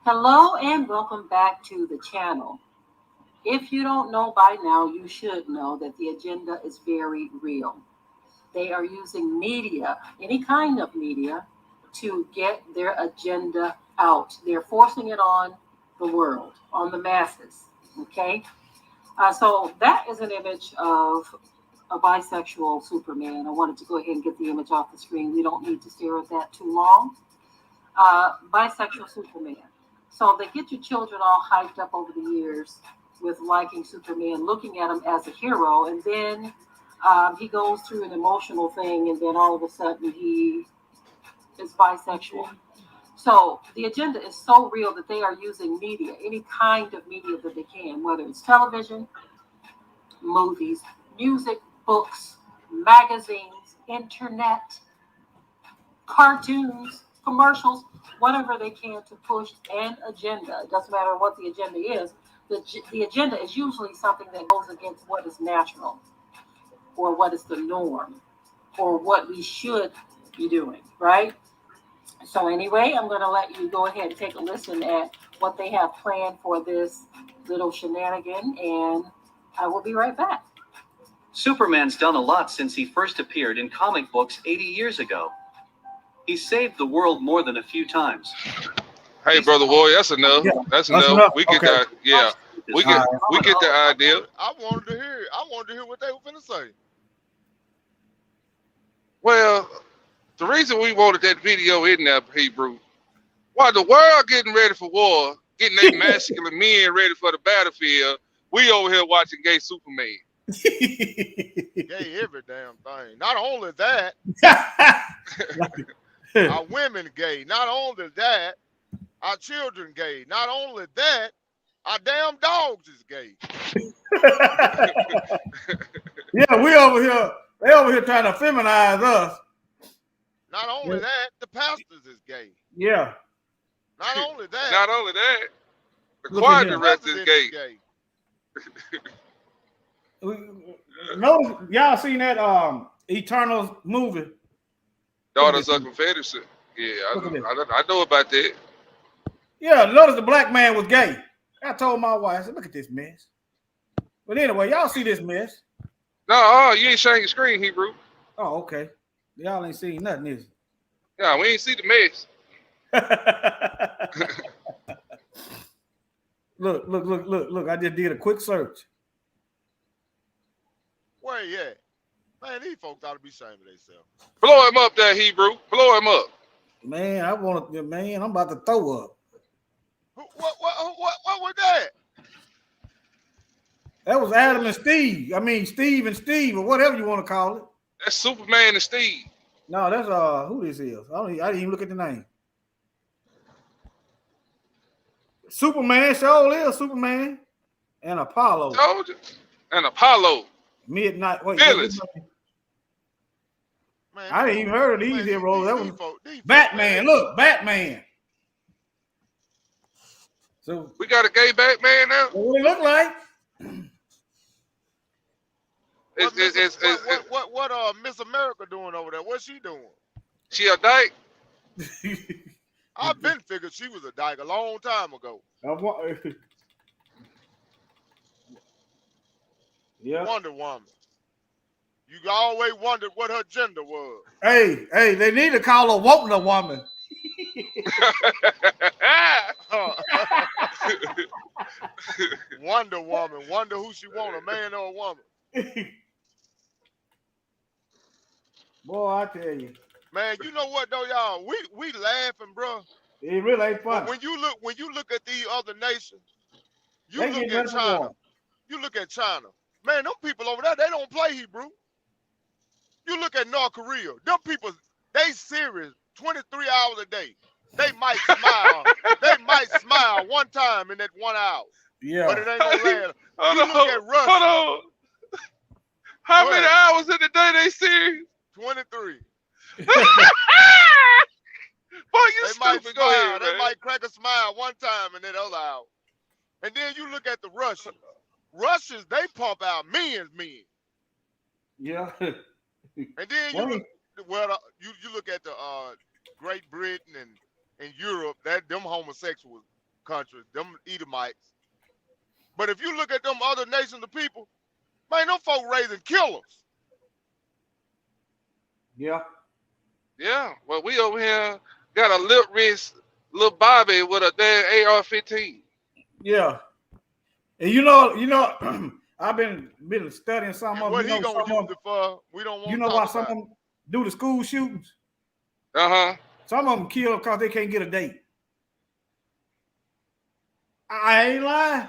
Hello and welcome back to the channel. If you don't know by now, you should know that the agenda is very real. They are using media, any kind of media, to get their agenda out. They're forcing it on the world, on the masses, okay? So that is an image of a bisexual Superman. I wanted to go ahead and get the image off the screen. We don't need to stare at that too long. Bisexual Superman. So they get your children all hyped up over the years with liking Superman, looking at him as a hero, and then he goes through an emotional thing, and then all of a sudden he is bisexual. So the agenda is so real that they are using media, any kind of media that they can, whether it's television, movies, music, books, magazines, internet, cartoons, commercials, whatever they can to push an agenda. It doesn't matter what the agenda is. The agenda is usually something that goes against what is natural or what is the norm or what we should be doing, right? So anyway, I'm going to let you go ahead and take a listen at what they have planned for this little shenanigan, and I will be right back. Superman's done a lot since he first appeared in comic books 80 years ago. He's saved the world more than a few times. Hey, Brother Warrior, that's enough. Yeah, that's enough. We get that. Yeah, we get the idea. I wanted to hear what they were finna say. Well, the reason we wanted that video in there, Hebrew, while the world getting ready for war, getting their masculine men ready for the battlefield, we over here watching gay Superman. Gay every damn thing. Not only that, our women gay. Not only that, our children gay. Not only that, our damn dogs is gay. Yeah, we over here. They over here trying to feminize us. Not only that, the pastors is gay. Yeah. Not only that. Not only that, the choir director is gay. No, y'all seen that Eternals movie? Daughters of Confederacy. Yeah, I know about that. Yeah, notice the black man was gay. I told my wife, I said, look at this mess. But anyway, y'all see this mess. No, you ain't sharing your screen, Hebrew. Oh, okay. Y'all ain't seen nothing, is it? Yeah, we ain't see the mess. Look. I just did a quick search. Where you at? Man, these folks ought to be ashamed of themselves. Blow him up there, Hebrew. Blow him up. Man, I'm about to throw up. What was that? That was Adam and Steve. I mean, Steve and Steve, or whatever you want to call it. That's Superman and Steve. No, that's who this is. I didn't even look at the name. Superman, sure is Superman, and Apollo. Told you. And Apollo. Midnight. Wait, Village. Man, I didn't even heard of these heroes. That was Batman. Look, Batman. So we got a gay Batman now. What it look like? What Miss America doing over there? What's she doing? She a dyke? I've been figured she was a dyke a long time ago. Yeah. Wonder Woman. You always wondered what her gender was. Hey, they need to call her Wonder Woman. Wonder Woman. Wonder who she want, a man or a woman. Boy, I tell you. Man, you know what though, y'all? We laughing, bro. It really ain't fun. But when you look at these other nations, you look at China. You look at China. Man, them people over there, they don't play Hebrew. You look at North Korea. Them people, they serious 23 hours a day. They might smile. They might smile one time in that 1 hour. Yeah. But it ain't gonna last. You look at Russia. Hold on. How many hours in the day they serious? 23. Boy, you stupid. Go ahead, they might crack a smile one time in that other hour. And then you look at the Russians. Russians, they pump out men. Yeah. And then you look at the Great Britain and Europe, them homosexual countries, them Edomites. But if you look at them other nations of people, man, them folk raising killers. Yeah. Yeah. Well, we over here got a lip wrist little Bobby with a damn AR-15. Yeah. And you know, I've been studying some of them. What he gonna use it for? We don't want. You know why some of them do the school shootings? Some of them kill because they can't get a date. I ain't lying.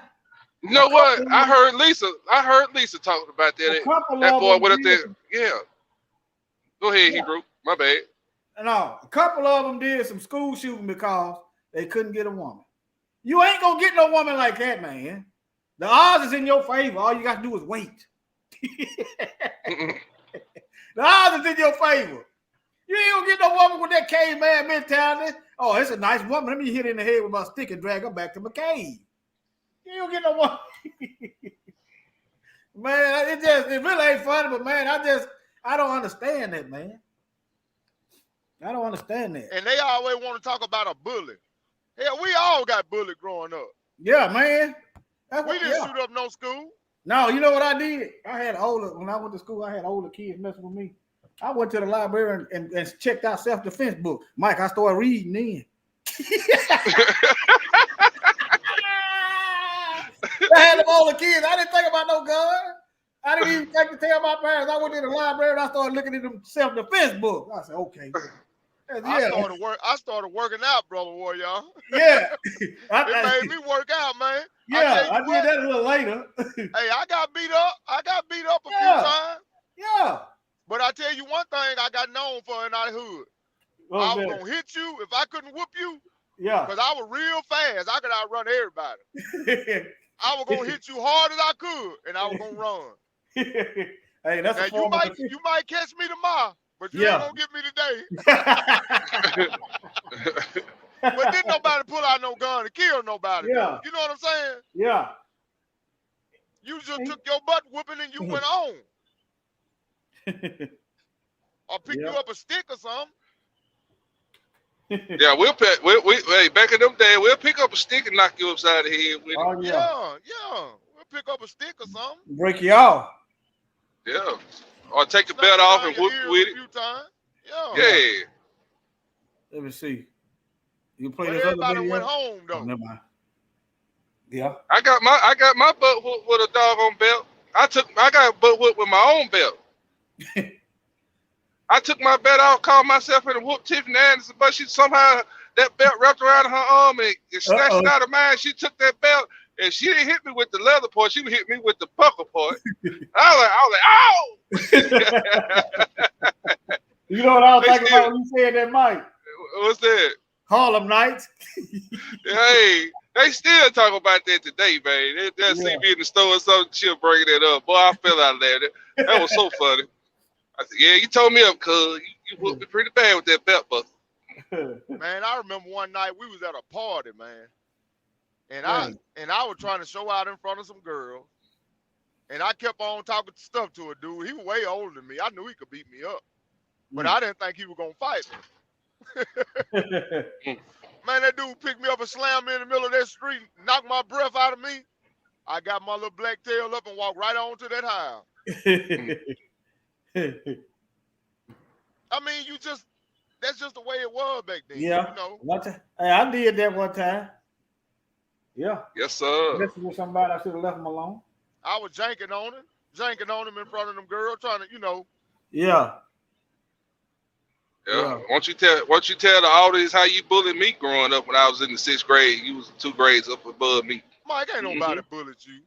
You know what? I heard Lisa talking about that. That boy went up there. Yeah. Go ahead, Hebrew. My bad. No, a couple of them did some school shooting because they couldn't get a woman. You ain't gonna get no woman like that, man. The odds is in your favor. All you got to do is wait. The odds is in your favor. You ain't gonna get no woman with that caveman mentality. Oh, it's a nice woman. Let me hit her in the head with my stick and drag her back to my cave. You ain't gonna get no woman. Man, it really ain't funny, but man, I don't understand that, man. I don't understand that. And they always want to talk about a bully. Hell, we all got bullied growing up. Yeah, man. We didn't shoot up no school. No, you know what I did? When I went to school, I had older kids messing with me. I went to the library and checked out self-defense book. Mike, I started reading then. I had them older kids. I didn't think about no gun. I didn't even think to tell my parents. I went to the library and I started looking at them self-defense books. I said, okay. I started working out, brother Warrior. Yeah. It made me work out, man. Yeah, I did that a little later. Hey, I got beat up. A few times. Yeah. But I tell you one thing I got known for in our hood. I was gonna hit you if I couldn't whoop you. Yeah. Because I was real fast. I could outrun everybody. I was gonna hit you hard as I could, and I was gonna run. Hey, that's now you might catch me tomorrow, but you ain't gonna get me today. But didn't nobody pull out no gun to kill nobody. Yeah. You know what I'm saying? Yeah. You just took your butt whooping and you went on. Or pick you up a stick or something. Yeah, hey, back in them days, we'll pick up a stick and knock you upside the head with it. Yeah. We'll pick up a stick or something. Break you off. Yeah. Or take the belt off and whoop you with it. A few times. Yeah. Let me see. You play but this everybody other video? went home though. Oh, never mind. Yeah. I got my butt whooped with a doggone belt. I got butt whooped with my own belt. I took my belt out, called myself in and whooped Tiffany Anderson, but she somehow that belt wrapped around her arm and snatched it out of mine. She took that belt and she didn't hit me with the leather part. She hit me with the pucker part. I was like, ow! You know what I was thinking about when you said that, Mike? What's that? Harlem Nights. Hey, they still talk about that today, man. They'll see me in the store or something, she'll bring that up. Boy, I fell out of there. That was so funny. I said, yeah, you told me up, cuz you whooped me pretty bad with that belt buckle. Man, I remember one night we was at a party, man. And I was trying to show out in front of some girls. And I kept on talking stuff to a dude. He was way older than me. I knew he could beat me up. But I didn't think he was gonna fight me. Man, that dude picked me up and slammed me in the middle of that street, knocked my breath out of me. I got my little black tail up and walked right on to that house. I mean, that's just the way it was back then. Yeah. You know? Hey, I did that one time. Yeah. Yes, sir. Messing with somebody, I should have left him alone. I was janking on him in front of them girls, trying to, Yeah. Yeah. Won't you tell the audience how you bullied me growing up when I was in the 6th grade? You was 2 grades up above me. Mike, ain't nobody bullied you.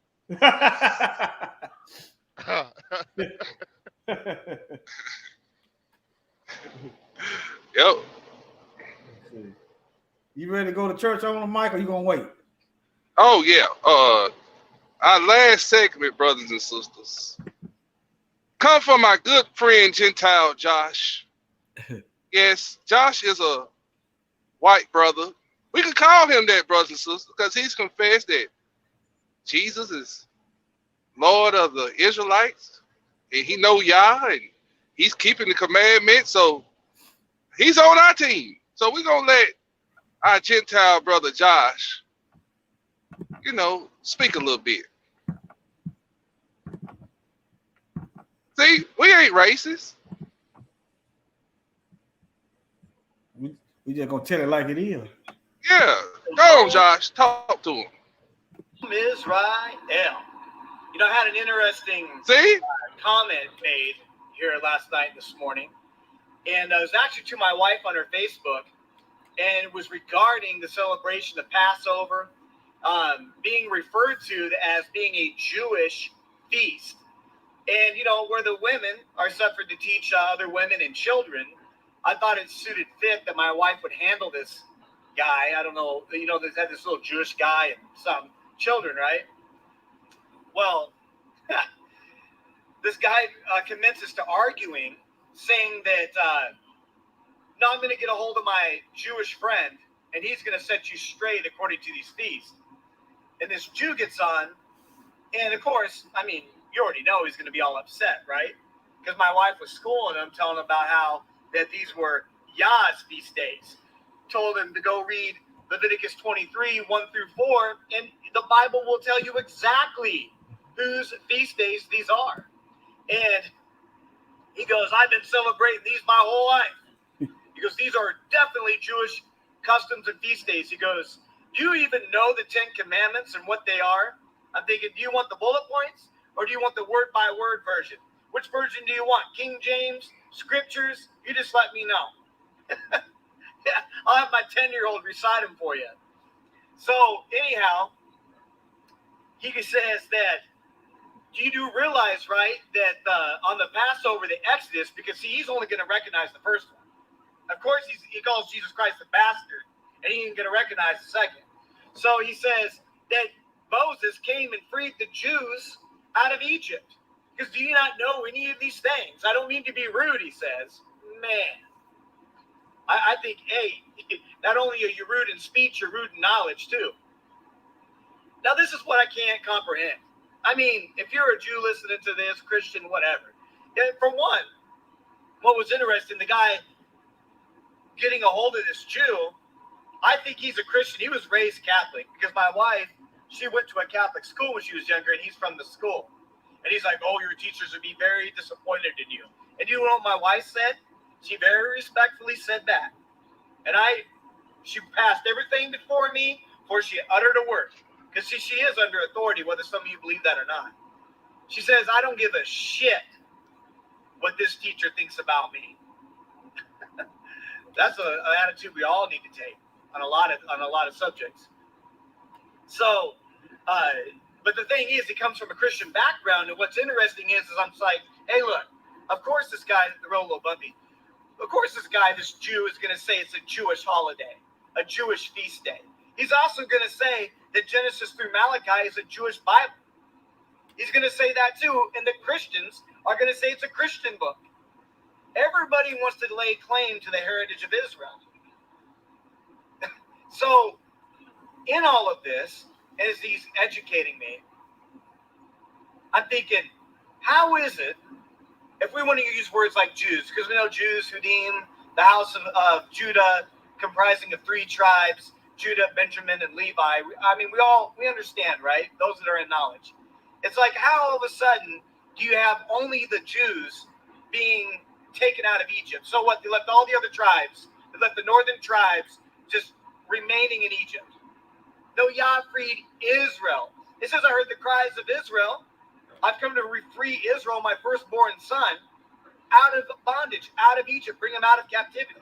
Yep. You ready to go to church on them, Mike, or you gonna wait? Oh yeah. Our last segment, brothers and sisters, come from my good friend Gentile Josh. Yes, Josh is a white brother. We can call him that, brothers and sisters, because he's confessed that Jesus is Lord of the Israelites, and he know Yah, and he's keeping the commandments, so he's on our team. So we're going to let our Gentile brother Josh, speak a little bit. See, we ain't racist. We just going to tell it like it is. Yeah. Go on, Josh. Talk to him. Israel. I had an interesting comment made here last night and this morning. And it was actually to my wife on her Facebook. And it was regarding the celebration of Passover being referred to as being a Jewish feast. And, where the women are suffered to teach other women and children, I thought it suited fit that my wife would handle this guy. I don't know, they had this little Jewish guy and some children, right? Well, this guy commences to arguing, saying that, no, I'm going to get a hold of my Jewish friend, and he's going to set you straight according to these feasts. And this Jew gets on, and of course, you already know he's going to be all upset, right? Because my wife was schooling him, telling him about how that these were Yah's feast days. Told him to go read Leviticus 23, 1 through 4, and the Bible will tell you exactly whose feast days these are. And he goes, I've been celebrating these my whole life. He goes, these are definitely Jewish customs and feast days. He goes, do you even know the 10 Commandments and what they are? I'm thinking, do you want the bullet points or do you want the word-by-word version? Which version do you want? King James, scriptures? You just let me know. Yeah, I'll have my 10-year-old recite them for you. So anyhow, he says that, you do realize, right, that on the Passover, the Exodus, because see, he's only going to recognize the first one. Of course, he calls Jesus Christ the bastard, and he ain't going to recognize the second. So he says that Moses came and freed the Jews out of Egypt. Because do you not know any of these things? I don't mean to be rude, he says. Man, I think, hey, not only are you rude in speech, you're rude in knowledge, too. Now, this is what I can't comprehend. I mean, if you're a Jew listening to this, Christian, whatever. For one, what was interesting, the guy getting a hold of this Jew, I think he's a Christian. He was raised Catholic because my wife, she went to a Catholic school when she was younger, and he's from the school. And he's like, oh, your teachers would be very disappointed in you. And you know what my wife said? She very respectfully said that. And she passed everything before me before she uttered a word. Because she is under authority, whether some of you believe that or not. She says, I don't give a shit what this teacher thinks about me. That's an attitude we all need to take on a lot of subjects. So, but the thing is, it comes from a Christian background, and what's interesting is I'm like, hey, look, of course this guy, the Rolo Bumpy, of course this Jew is going to say it's a Jewish holiday, a Jewish feast day. He's also going to say that Genesis through Malachi is a Jewish Bible. He's going to say that too, and the Christians are going to say it's a Christian book. Everybody wants to lay claim to the heritage of Israel. So, in all of this, as he's educating me, I'm thinking, how is it, if we want to use words like Jews, because we know Jews, Hudim, the house of Judah, comprising of 3 tribes, Judah, Benjamin, and Levi. I mean, we understand, right? Those that are in knowledge. It's like, how all of a sudden do you have only the Jews being taken out of Egypt? So what? They left all the other tribes. They left the northern tribes just remaining in Egypt. No, Yah freed Israel. It says, I heard the cries of Israel. I've come to free Israel, my firstborn son, out of bondage, out of Egypt, bring him out of captivity.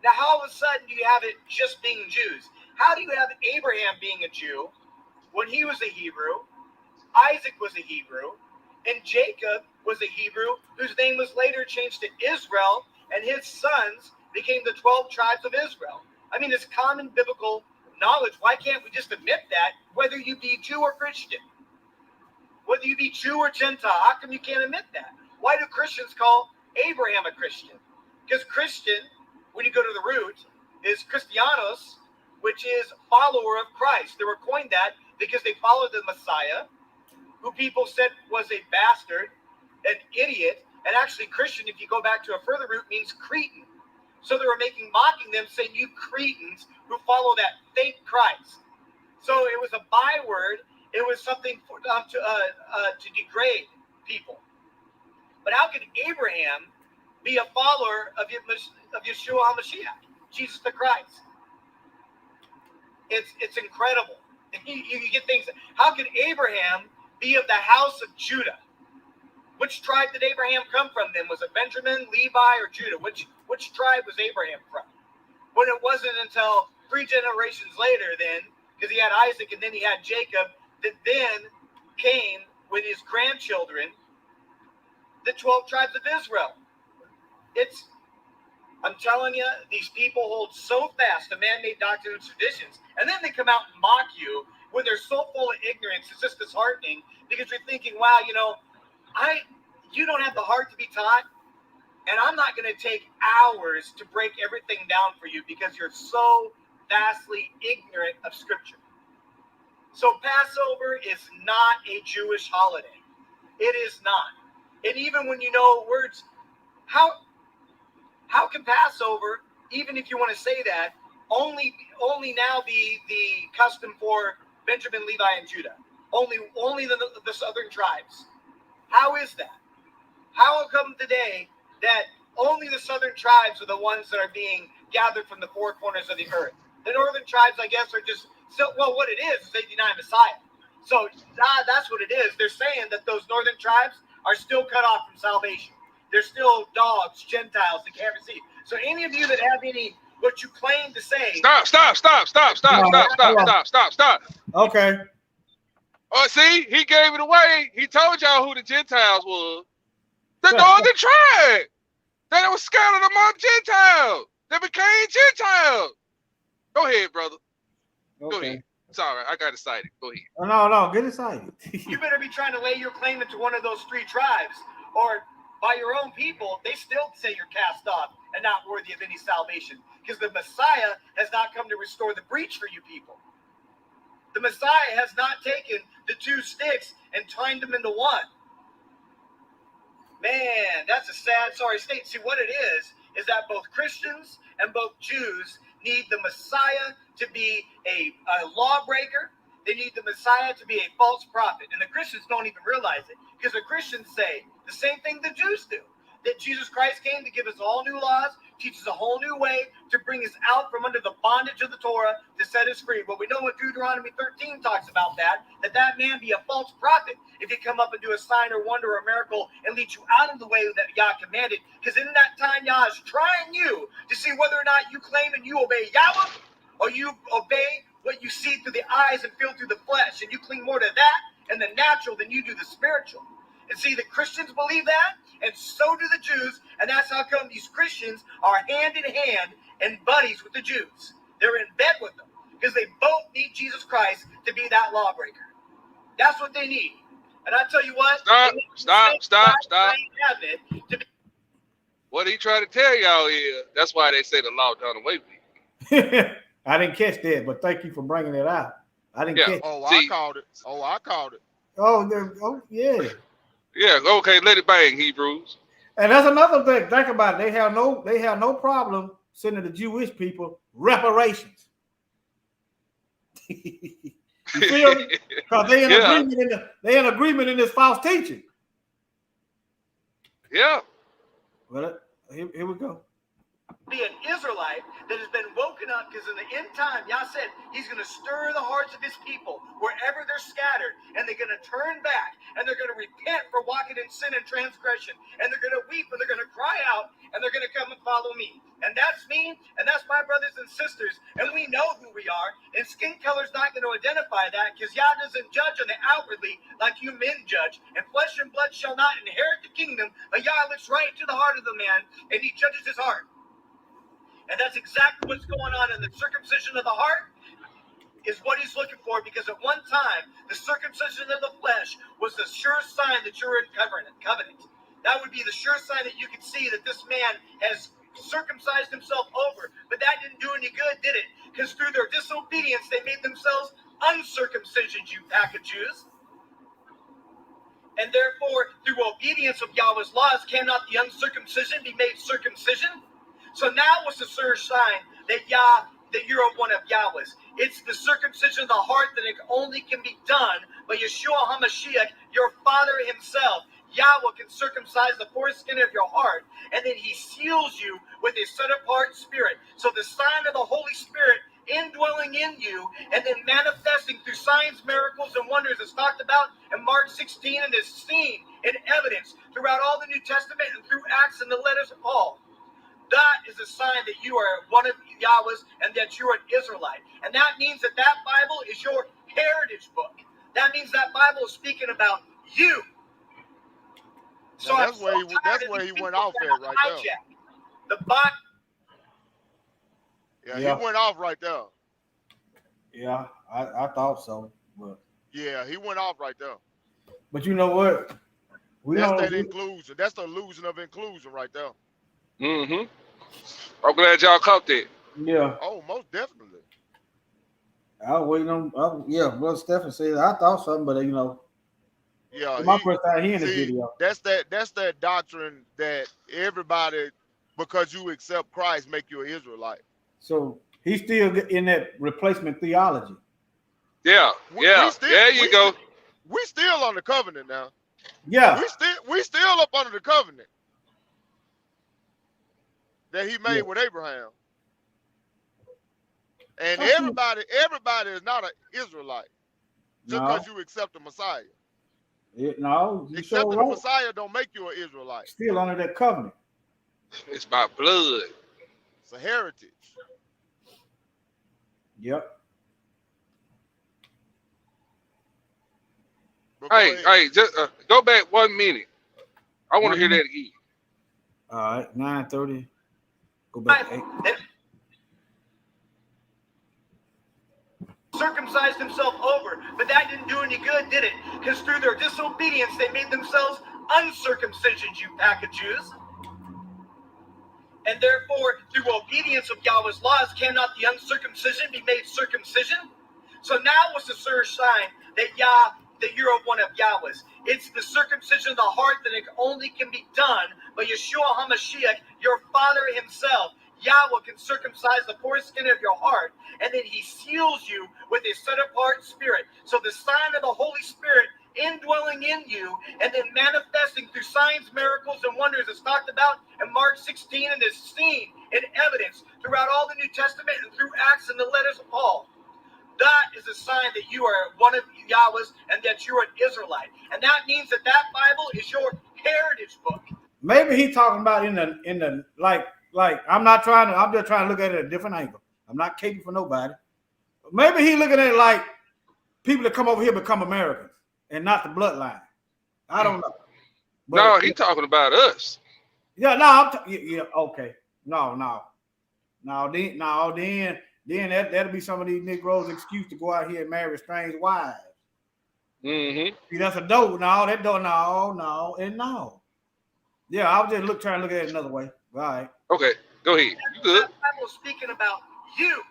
Now, how all of a sudden do you have it just being Jews? How do you have Abraham being a Jew when he was a Hebrew, Isaac was a Hebrew, and Jacob was a Hebrew whose name was later changed to Israel, and his sons became the 12 tribes of Israel? I mean, it's common biblical knowledge. Why can't we just admit that, whether you be Jew or Christian? Whether you be Jew or Gentile, how come you can't admit that? Why do Christians call Abraham a Christian? Because Christian, when you go to the root, is Christianos, which is follower of Christ. They were coined that because they followed the Messiah, who people said was a bastard, an idiot, and actually Christian, if you go back to a further root, means Cretan. So they were mocking them, saying, you Cretans who follow that fake Christ. So it was a byword. It was something to degrade people. But how could Abraham be a follower of Yeshua HaMashiach, Jesus the Christ? It's incredible. You get things. How could Abraham be of the house of Judah? Which tribe did Abraham come from then? Was it Benjamin, Levi, or Judah? Which tribe was Abraham from? When it wasn't until 3 generations later then, because he had Isaac and then he had Jacob, that then came with his grandchildren, the 12 tribes of Israel. I'm telling you, these people hold so fast to man-made doctrines and traditions, and then they come out and mock you when they're so full of ignorance. It's just disheartening because you're thinking, wow, you don't have the heart to be taught, and I'm not going to take hours to break everything down for you because you're so vastly ignorant of Scripture. So Passover is not a Jewish holiday. It is not. And even when you know words, how can Passover, even if you want to say that, only now be the custom for Benjamin, Levi, and Judah? only the southern tribes. How is that? How come today that only the southern tribes are the ones that are being gathered from the four corners of the earth? The northern tribes, I guess, are just what it is they deny Messiah. So that's what it is. They're saying that those northern tribes are still cut off from salvation. They're still dogs, Gentiles that can't receive. So any of you that have any what you claim to say. Stop. Okay. Oh, see, he gave it away. He told y'all who the Gentiles was. The northern tribe. That was scattered among Gentiles. They became Gentiles. Go ahead, brother. Okay. Go ahead. Sorry, I got excited. Go ahead. No, get excited. You better be trying to lay your claim into one of those three tribes, or by your own people, they still say you're cast off and not worthy of any salvation, because the Messiah has not come to restore the breach for you people. The Messiah has not taken the two sticks and twined them into one. Man, that's a sad, sorry state. See, what it is that both Christians and both Jews need the Messiah to be a lawbreaker. They need the Messiah to be a false prophet. And the Christians don't even realize it, because the Christians say the same thing the Jews do, that Jesus Christ came to give us all new laws, teach us a whole new way to bring us out from under the bondage of the Torah, to set us free. But we know what Deuteronomy 13 talks about, that man be a false prophet if he come up and do a sign or wonder or a miracle and lead you out of the way that Yah commanded. Because in that time, Yah is trying you to see whether or not you claim and you obey Yahweh, or you obey what you see through the eyes and feel through the flesh, and you cling more to that and the natural than you do the spiritual. And see, the Christians believe that, and so do the Jews, and that's how come these Christians are hand in hand and buddies with the Jews. They're in bed with them, because they both need Jesus Christ to be that lawbreaker. That's what they need. And I tell you what, stop. What he trying to tell y'all is, that's why they say the law done away with. I didn't catch that, but thank you for bringing it out. I didn't catch it. I called it. Oh, yeah. Yeah, okay, let it bang, Hebrews. And that's another thing. Think about it. They have no problem sending the Jewish people reparations. You feel me? Because they in agreement in this false teaching. Yeah. Well, here we go. Be an Israelite that has been woken up, because in the end time, Yah said he's going to stir the hearts of his people wherever they're scattered, and they're going to turn back, and they're going to repent for walking in sin and transgression, and they're going to weep, and they're going to cry out, and they're going to come and follow me. And that's me, and that's my brothers and sisters, and we know who we are, and skin color's not going to identify that, because Yah doesn't judge on the outwardly like you men judge, and flesh and blood shall not inherit the kingdom, but Yah looks right to the heart of the man, and he judges his heart. And that's exactly what's going on in the circumcision of the heart, is what he's looking for, because at one time, the circumcision of the flesh was the sure sign that you're in covenant. That would be the sure sign that you could see that this man has circumcised himself over. But that didn't do any good, did it? Because through their disobedience, they made themselves uncircumcision, you pack of Jews. And therefore, through obedience of Yahweh's laws, cannot the uncircumcision be made circumcision? So now what's the sure sign that you're one of Yahweh's? It's the circumcision of the heart that it only can be done by Yeshua HaMashiach, your Father himself. Yahweh can circumcise the foreskin of your heart, and then he seals you with a set-apart spirit. So the sign of the Holy Spirit indwelling in you, and then manifesting through signs, miracles, and wonders is talked about in Mark 16, and is seen in evidence throughout all the New Testament and through Acts and the letters of Paul. That is a sign that you are one of Yahweh's and that you're an Israelite. And that means that Bible is your heritage book. That means that Bible is speaking about you. So that's where he went off at right there. The Bible. Yeah, he went off right there. Yeah, I thought so. But yeah, he went off right there. But you know what? That's that inclusion. That's the illusion of inclusion right there. Mm-hmm. I'm glad y'all caught that. Yeah. Oh, most definitely. I was waiting on. Brother Stephen said I thought something, but yeah, my first time hearing this video. That's that doctrine that everybody, because you accept Christ, make you an Israelite. So he's still in that replacement theology. Yeah, there you go. We still on the covenant now. Yeah. We still up under the covenant that he made with Abraham. And everybody is not an Israelite just because you accept the Messiah. Accepting the Messiah don't make you an Israelite. Still under that covenant. It's by blood. It's a heritage. Yep. Hey, just go back 1 minute. I want to hear that again. All right, 9:30. Go back to 8. Circumcised himself over, but that didn't do any good, did it? Because through their disobedience, they made themselves uncircumcision, you pack of Jews. And therefore, through obedience of Yahweh's laws, cannot the uncircumcision be made circumcision? So now what's the sure sign that you're one of Yahweh's? It's the circumcision of the heart that it only can be done by Yeshua HaMashiach, your Father himself. Yahweh can circumcise the foreskin of your heart, and then he seals you with a set-apart spirit. So the sign of the Holy Spirit indwelling in you and then manifesting through signs, miracles, and wonders is talked about in Mark 16 and is seen in evidence throughout all the New Testament and through Acts and the letters of Paul. That is a sign that you are one of Yahweh's and that you're an Israelite. And that means that Bible is your heritage book. Maybe he's talking about in the like I'm just trying to look at it at a different angle. I'm not caping for nobody. Maybe he's looking at it like people that come over here become Americans and not the bloodline. I don't know. But, no, he's talking about us. Yeah, no, okay. No. Then that'll be some of these Negroes' excuse to go out here and marry strange wives. Mm-hmm. See, that's a dope. No. Yeah, I was just trying to look at it another way. All right. Okay, go ahead. You good? The Bible is speaking about you.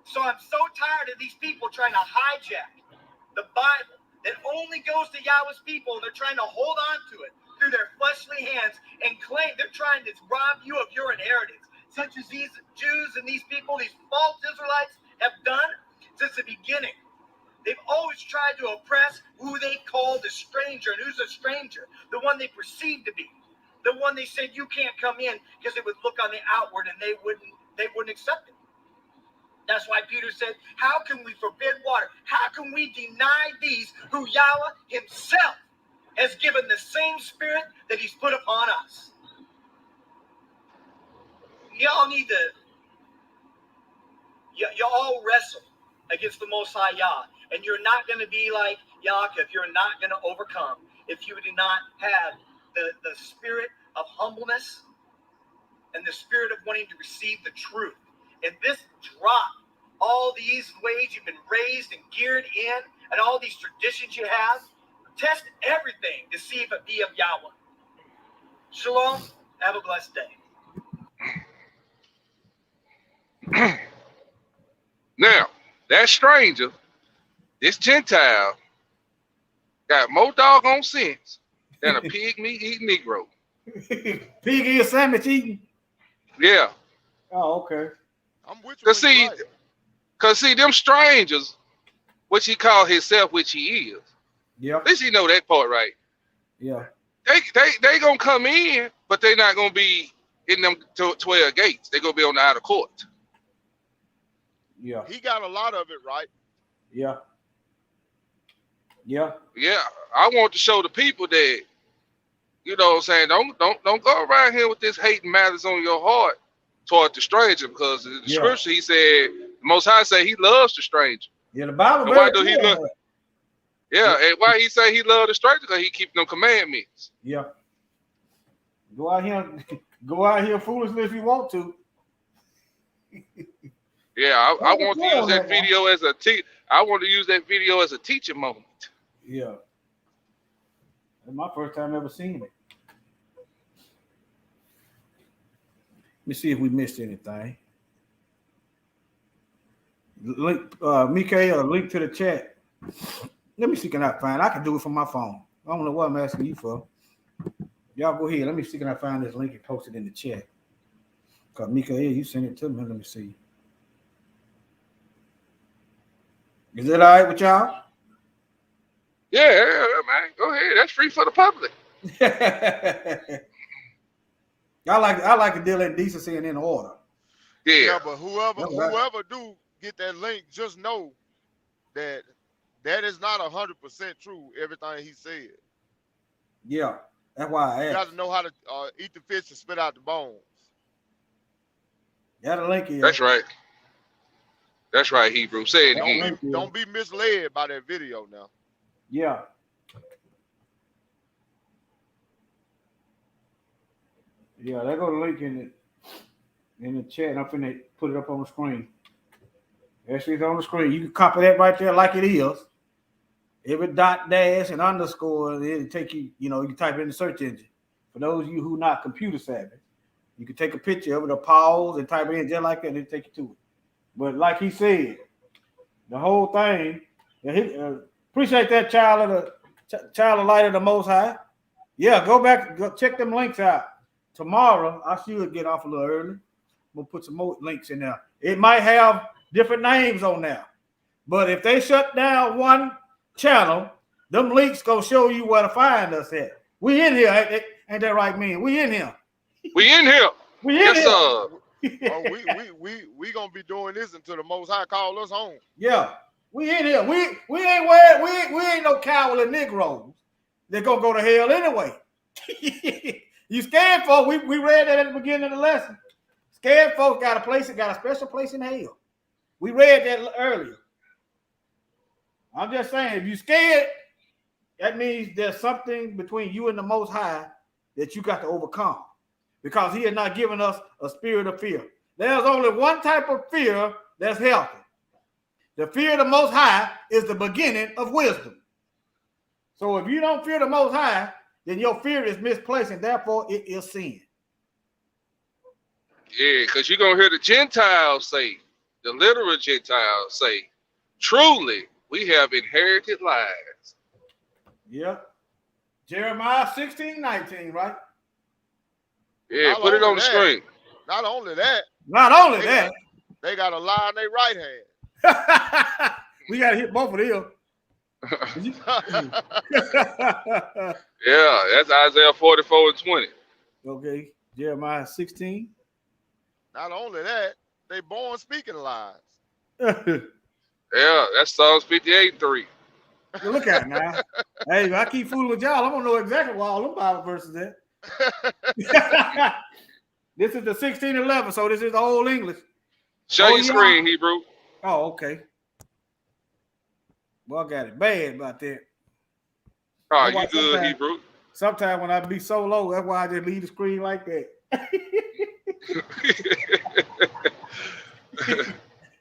So I'm so tired of these people trying to hijack the Bible that only goes to Yahweh's people, and they're trying to hold on to it through their fleshly hands and claim they're trying to rob you of your inheritance, such as these Jews and these people, these false Israelites have done since the beginning. They've always tried to oppress who they call the stranger. And who's a stranger? The one they perceive to be. The one they said you can't come in because it would look on the outward and they wouldn't accept it. That's why Peter said, how can we forbid water? How can we deny these who Yahweh himself has given the same spirit that he's put upon us? Y'all need to, y'all wrestle against the Most High Yah. And you're not going to be like Yaakov. You're not going to overcome if you do not have the spirit of humbleness and the spirit of wanting to receive the truth. And this drop all these ways you've been raised and geared in and all these traditions you have. Test everything to see if it be of Yahweh. Shalom. Have a blessed day. Now, that stranger, this Gentile, got more doggone sense than a pig meat eating Negro. Pig eat a sandwich eating? Yeah. Oh, okay. I'm with you. Because see, them strangers, which he called himself, which he is. Yeah. At least he know that part, right? Yeah. They gonna come in, but they not gonna be in them 12 gates. They gonna be on the outer court. Yeah. He got a lot of it, right? Yeah. Yeah. Yeah. I want to show the people that, you know what I'm saying, don't go around here with this hate and malice on your heart toward the stranger, because in the scripture he said, the Most High say he loves the stranger. Yeah, the Bible. And why do he love? Yeah, and why he say he loves the stranger? Because he keep them commandments. Yeah. Go out here foolishly if you want to. Yeah, I want to use that video as a I want to use that video as a teaching moment. Yeah. That's my first time ever seeing it. Let me see if we missed anything. Link, Mikael, link to the chat. Let me see, can I find? I can do it from my phone. I don't know what I'm asking you for. Y'all go ahead. Let me see, can I find this link and post it in the chat? Because Mikael, you sent it to me. Let me see. Is that all right with y'all? Yeah, man. Go ahead. That's free for the public. I like to deal in decency and in order. Yeah, but whoever do get that link, just know that is not 100% true. Everything he said. Yeah, that's why I asked. You got to know how to eat the fish and spit out the bones. Got a link here. That's right. That's right, Hebrew. Say it again. Don't be misled by that video now. Yeah. Yeah, there go the link in the chat, and I'm finna put it up on the screen. Actually, it's on the screen. You can copy that right there like it is. Every dot, dash, and underscore, it'll take you, you can type it in the search engine. For those of you who not computer savvy, you can take a picture of it, a pause, and type it in just like that, and it'll take you to it. But like he said, the whole thing, appreciate that child of light of the Most High. Yeah, go back, go check them links out. Tomorrow, I should get off a little early. We'll put some more links in there. It might have different names on there. But if they shut down one channel, them links gonna show you where to find us at. We in here, ain't that right, man? We in here. We in here. We in here. Oh, we gonna be doing this until the Most High call us home. Yeah, we in here. We ain't worried. We ain't no cowardly Negroes. They're gonna go to hell anyway. You scared folks? We read that at the beginning of the lesson. Scared folks got a special place in hell. We read that earlier. I'm just saying, if you scared, that means there's something between you and the Most High that you got to overcome, because He has not given us a spirit of fear. There's only one type of fear that's healthy. The fear of the Most High is the beginning of wisdom. So if you don't fear the Most High, then your fear is misplaced, and therefore it is sin. Yeah, because you're going to hear the Gentiles say, the literal Gentiles say, truly, we have inherited lives. Yep. Jeremiah 16:19, right? Yeah, put it on the screen. Not only that. They got a lie in their right hand. We got to hit both of them. Yeah, that's Isaiah 44:20. Okay, Jeremiah 16. Not only that, they born speaking lies. Yeah, that's Psalms 58:3. Well, look at it now. Hey, I keep fooling with y'all. I'm gonna know exactly where all them Bible verses at. This is the 16:11, so this is the Old English. Show your screen, Hebrew. Oh, okay. Well, I got it bad about that. Oh, you good, Hebrew? Sometimes when I be so low, that's why I just leave the screen like that.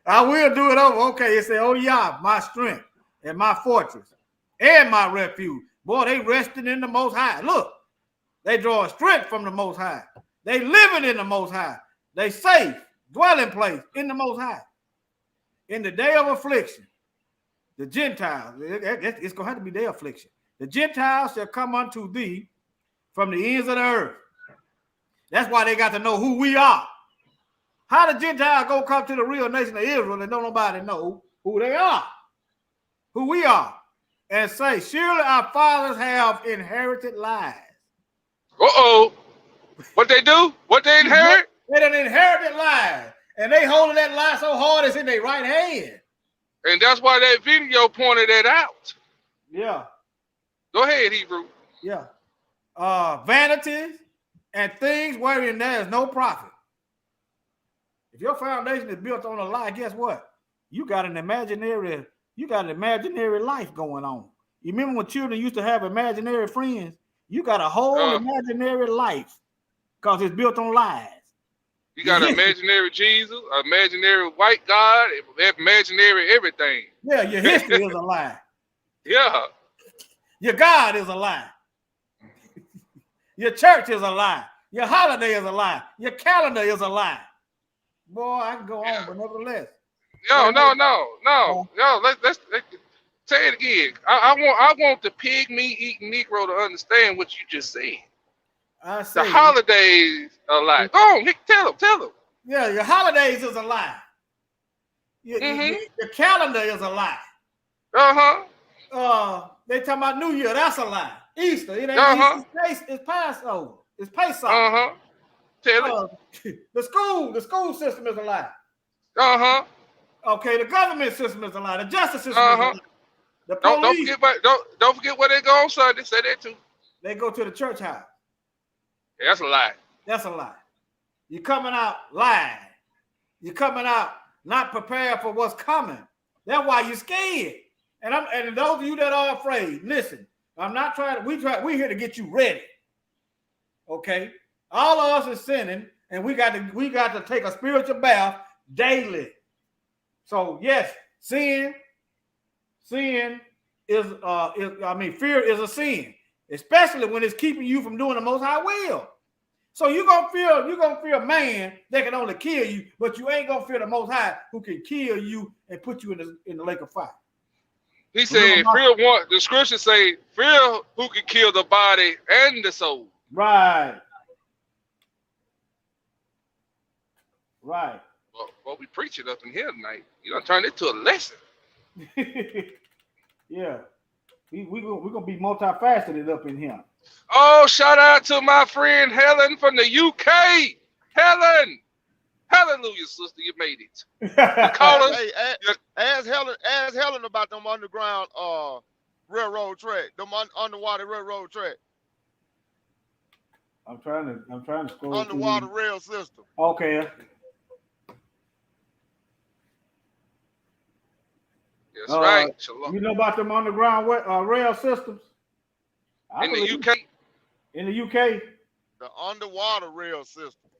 I will do it over. Okay, it said, "Oh yeah, my strength and my fortress and my refuge." Boy, they resting in the Most High. Look, they draw strength from the Most High. They living in the Most High. They safe, dwelling place in the Most High. In the day of affliction, the Gentiles, it's going to have to be their affliction. The Gentiles shall come unto thee from the ends of the earth. That's why they got to know who we are. How the Gentiles go come to the real nation of Israel and don't nobody know who they are, who we are, and say, surely our fathers have inherited lives. Uh-oh. What they do? What they inherit? They done inherited lives. And they holding that lie so hard it's in their right hand. And that's why that video pointed that out. Yeah. Go ahead, Hebrew. Yeah. Vanities and things wherein there is no profit. If your foundation is built on a lie, guess what? You got an imaginary life going on. You remember when children used to have imaginary friends? You got a whole imaginary life because it's built on lies. You got an imaginary Jesus, imaginary white God, imaginary everything. Yeah, your history is a lie. Yeah. Your God is a lie. Your church is a lie. Your holiday is a lie. Your calendar is a lie. Boy, I can go on, but nevertheless. No. Let's say it again. I want the pig meat eating Negro to understand what you just said. The holidays are a lie. Go on, Nick, tell him. Yeah, your holidays is a lie. Your calendar is a lie. They talking about New Year. That's a lie. Easter. It ain't Easter. It's Passover. It's Pesach. Tell it. The school system is a lie. Okay, the government system is a lie. The justice system is a lie. The police. Don't forget where they go on Sunday. Say that too. They go to the church house. Yeah, that's a lie. That's a lie. You're coming out lying. You're coming out not prepared for what's coming. That's why you're scared. And those of you that are afraid, listen. I'm not trying. We're here to get you ready. Okay. All of us is sinning, and we got to take a spiritual bath daily. So yes, sin is fear is a sin, especially when it's keeping you from doing the Most High will. So you're gonna fear a man that can only kill you, but you ain't gonna fear the Most High who can kill you and put you in the lake of fire. He said, the scriptures say, fear who can kill the body and the soul. Right. Well, we preach it up in here tonight. You done turn it to a lesson. Yeah. We're gonna be multifaceted up in here. Oh, shout out to my friend Helen from the UK. Helen. Hallelujah, sister, you made it. Call us. Hey, ask Helen about them underground railroad track, them underwater railroad track. I'm trying to scroll underwater rail system. Okay. That's right. You know about them underground rail systems? In the UK? In the UK? The underwater rail system.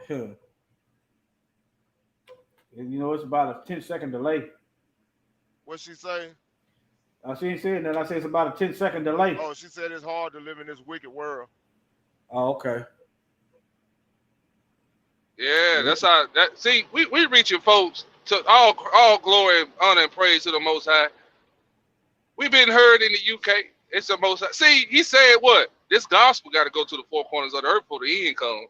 You know, it's about a 10-second delay. What's she say? She ain't saying that. I say it's about a 10-second delay. Oh, she said it's hard to live in this wicked world. Oh, okay. Yeah, that's how. See, we reaching folks to all glory, honor, and praise to the Most High. We've been heard in the UK. It's the Most High. See, he said what? This gospel got to go to the four corners of the earth for the end come.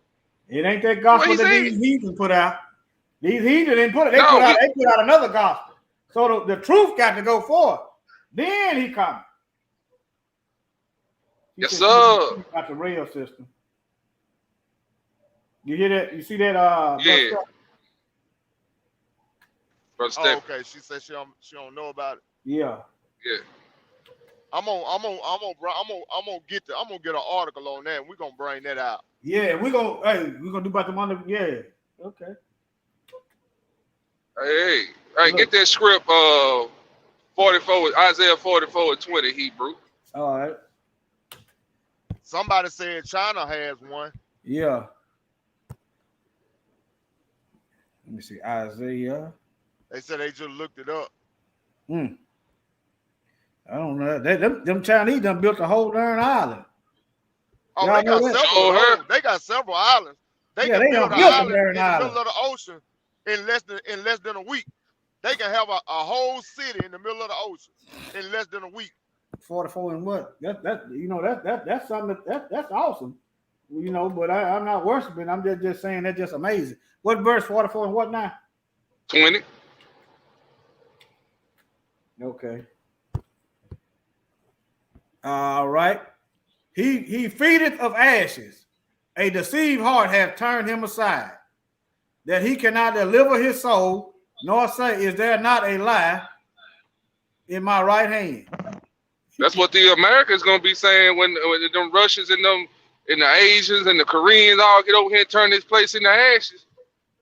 It ain't that gospel that these heathens put out. These heathens didn't put it. They put out another gospel. So the truth got to go forth. Then he comes. Yes, sir. About the rail system. You hear that? You see that? Yeah. Oh, okay. She said she don't know about it. Yeah. Yeah. I'm gonna get an article on that. And we're gonna bring that out. Yeah, we're gonna do about the money. Yeah. Okay. Hey, get that script 44, Isaiah 44:20, Hebrew. All right. Somebody said China has one. Yeah. Let me see. Isaiah. They said they just looked it up. I don't know. Them Chinese done built a whole darn island. Oh, they got several islands. They can build an island in the middle of the ocean in less than a week. They can have a whole city in the middle of the ocean in less than a week. 44 and what? That's something that's awesome. You know, but I'm not worshiping. I'm just saying that's just amazing. What verse 44 and what now? 20. Okay. All right. He feedeth of ashes. A deceived heart hath turned him aside, that he cannot deliver his soul, nor say, is there not a lie in my right hand? That's what the Americans gonna be saying when them Russians and them and the Asians and the Koreans all get over here and turn this place into ashes.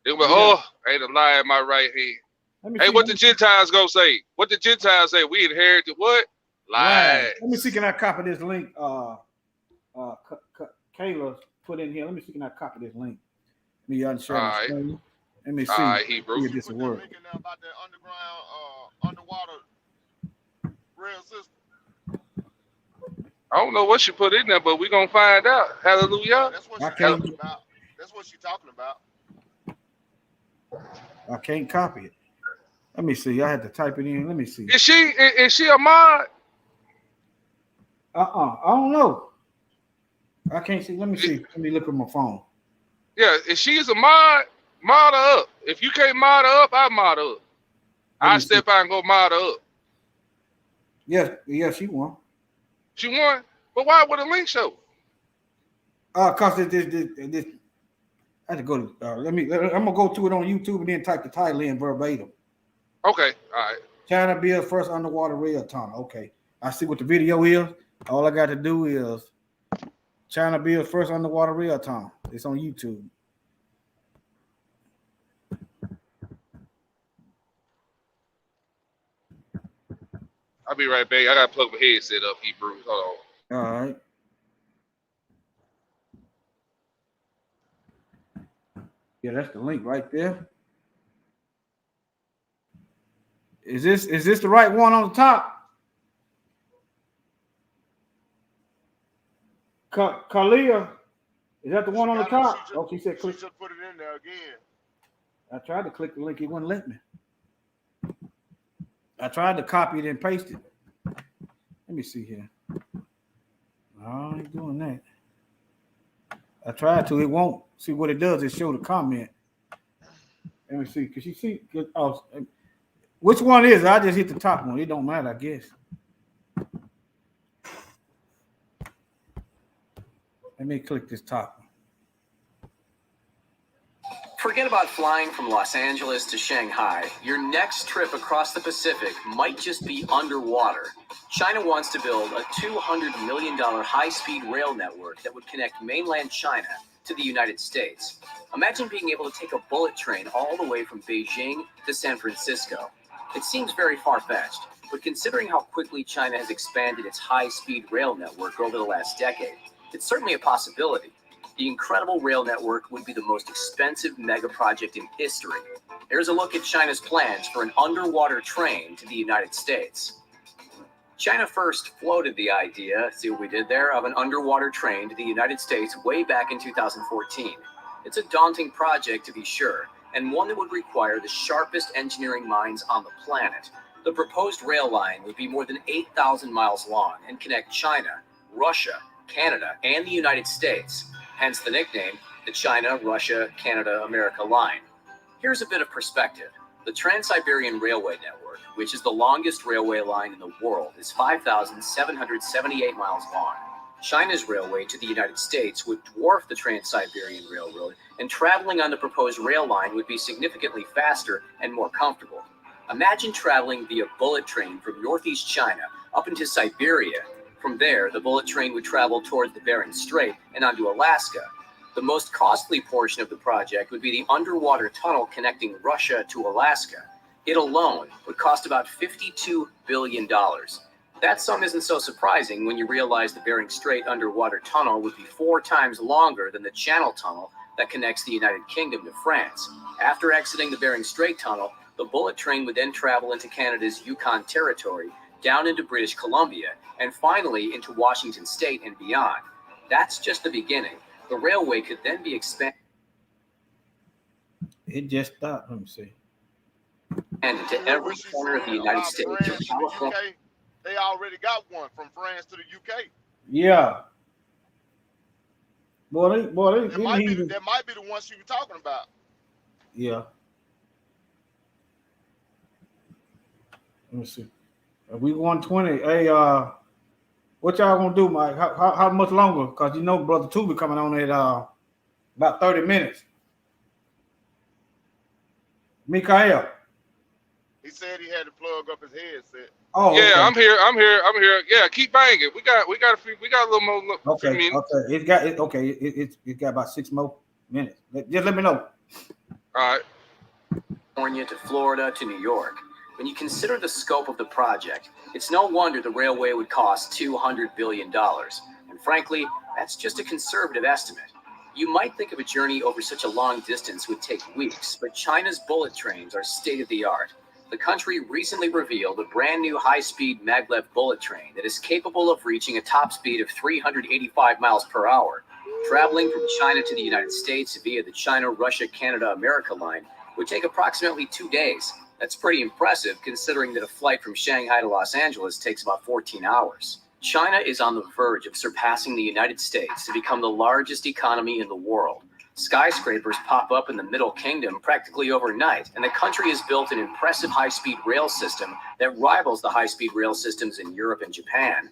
They'll be, ain't a lie in my right hand. Hey, what the Gentiles gonna say? What the Gentiles say? We inherited what? Lies. Let me see, can I copy this link? Kayla put in here. Let me see, can I copy this link? Let me unshare the screen. Let me see. All right, Hebrew. This word. About the underwater rail system. I don't know what she put in there, but we're gonna find out. Hallelujah. That's what she's talking about. That's what she's talking about. I can't copy it. Let me see. I had to type it in. Let me see. Is she a mod? I don't know. I can't see. Let me see. Let me look at my phone. Yeah, if she is a mod her up. If you can't mod her up, I mod her up. I step out and go mod her up. Yeah, she won. She won? But why would a link show? Cause this I had to go to I'm gonna go to it on YouTube and then type the title in verbatim. Okay, all right. China builds first underwater rail tunnel. Okay. I see what the video is. All I got to do is China builds first underwater rail tunnel. It's on YouTube. I'll be right back. I gotta plug my headset up, Hebrew. Hold on. All right. Yeah, that's the link right there. Is this the right one on the top? Kalia, is that the one on the top? She said click. She just put it in there again. I tried to click the link, it wouldn't let me. I tried to copy it and paste it. Let me see here. I ain't doing that. I tried to, it won't. See what it does is show the comment. Let me see. Cause you see, which one is it? I just hit the top one. It don't matter, I guess. Let me click this top one. Forget about flying from Los Angeles to Shanghai. Your next trip across the Pacific might just be underwater. China wants to build a $200 million high-speed rail network that would connect mainland China to the United States. Imagine being able to take a bullet train all the way from Beijing to San Francisco. It seems very far-fetched, but considering how quickly China has expanded its high-speed rail network over the last decade, it's certainly a possibility. The incredible rail network would be the most expensive mega project in history. Here's a look at China's plans for an underwater train to the United States. China first floated the idea, see what we did there, of an underwater train to the United States way back in 2014. It's a daunting project to be sure, and one that would require the sharpest engineering minds on the planet. The proposed rail line would be more than 8,000 miles long and connect China, Russia, Canada, and the United States. Hence the nickname, the China, Russia, Canada, America line. Here's a bit of perspective. The Trans-Siberian Railway Network, which is the longest railway line in the world, is 5,778 miles long. China's railway to the United States would dwarf the Trans-Siberian Railroad, and traveling on the proposed rail line would be significantly faster and more comfortable. Imagine traveling via bullet train from northeast China up into Siberia. From there, the bullet train would travel towards the Bering Strait and onto Alaska. The most costly portion of the project would be the underwater tunnel connecting Russia to Alaska. It alone would cost about $52 billion. That sum isn't so surprising when you realize the Bering Strait underwater tunnel would be 4 times longer than the Channel Tunnel that connects the United Kingdom to France. After exiting the Bering Strait tunnel, the bullet train would then travel into Canada's Yukon Territory, down into British Columbia, and finally into Washington State and beyond. That's just the beginning. The railway could then be expanded. It just stopped. Let me see. And to every corner of the United States. They already got one from France to the UK. Yeah. Boy, that might be the one she was talking about. Yeah. Let me see. We 120. Hey, what y'all gonna do, Mike? How much longer? Because you know, Brother Two be coming on at about 30 minutes. Mikael. He said he had to plug up his headset. Oh, yeah, okay. I'm here. Yeah, keep banging. We got a little more. Okay, minutes. Okay. It's got about 6 more minutes. Just let me know. All right. California to Florida to New York. When you consider the scope of the project, it's no wonder the railway would cost $200 billion. And frankly, that's just a conservative estimate. You might think of a journey over such a long distance would take weeks, but China's bullet trains are state-of-the-art. The country recently revealed a brand new high-speed maglev bullet train that is capable of reaching a top speed of 385 miles per hour. Traveling from China to the United States via the China, Russia, Canada, America line would take approximately 2 days. That's pretty impressive considering that a flight from Shanghai to Los Angeles takes about 14 hours. China is on the verge of surpassing the United States to become the largest economy in the world. Skyscrapers pop up in the Middle Kingdom practically overnight, and the country has built an impressive high-speed rail system that rivals the high-speed rail systems in Europe and Japan.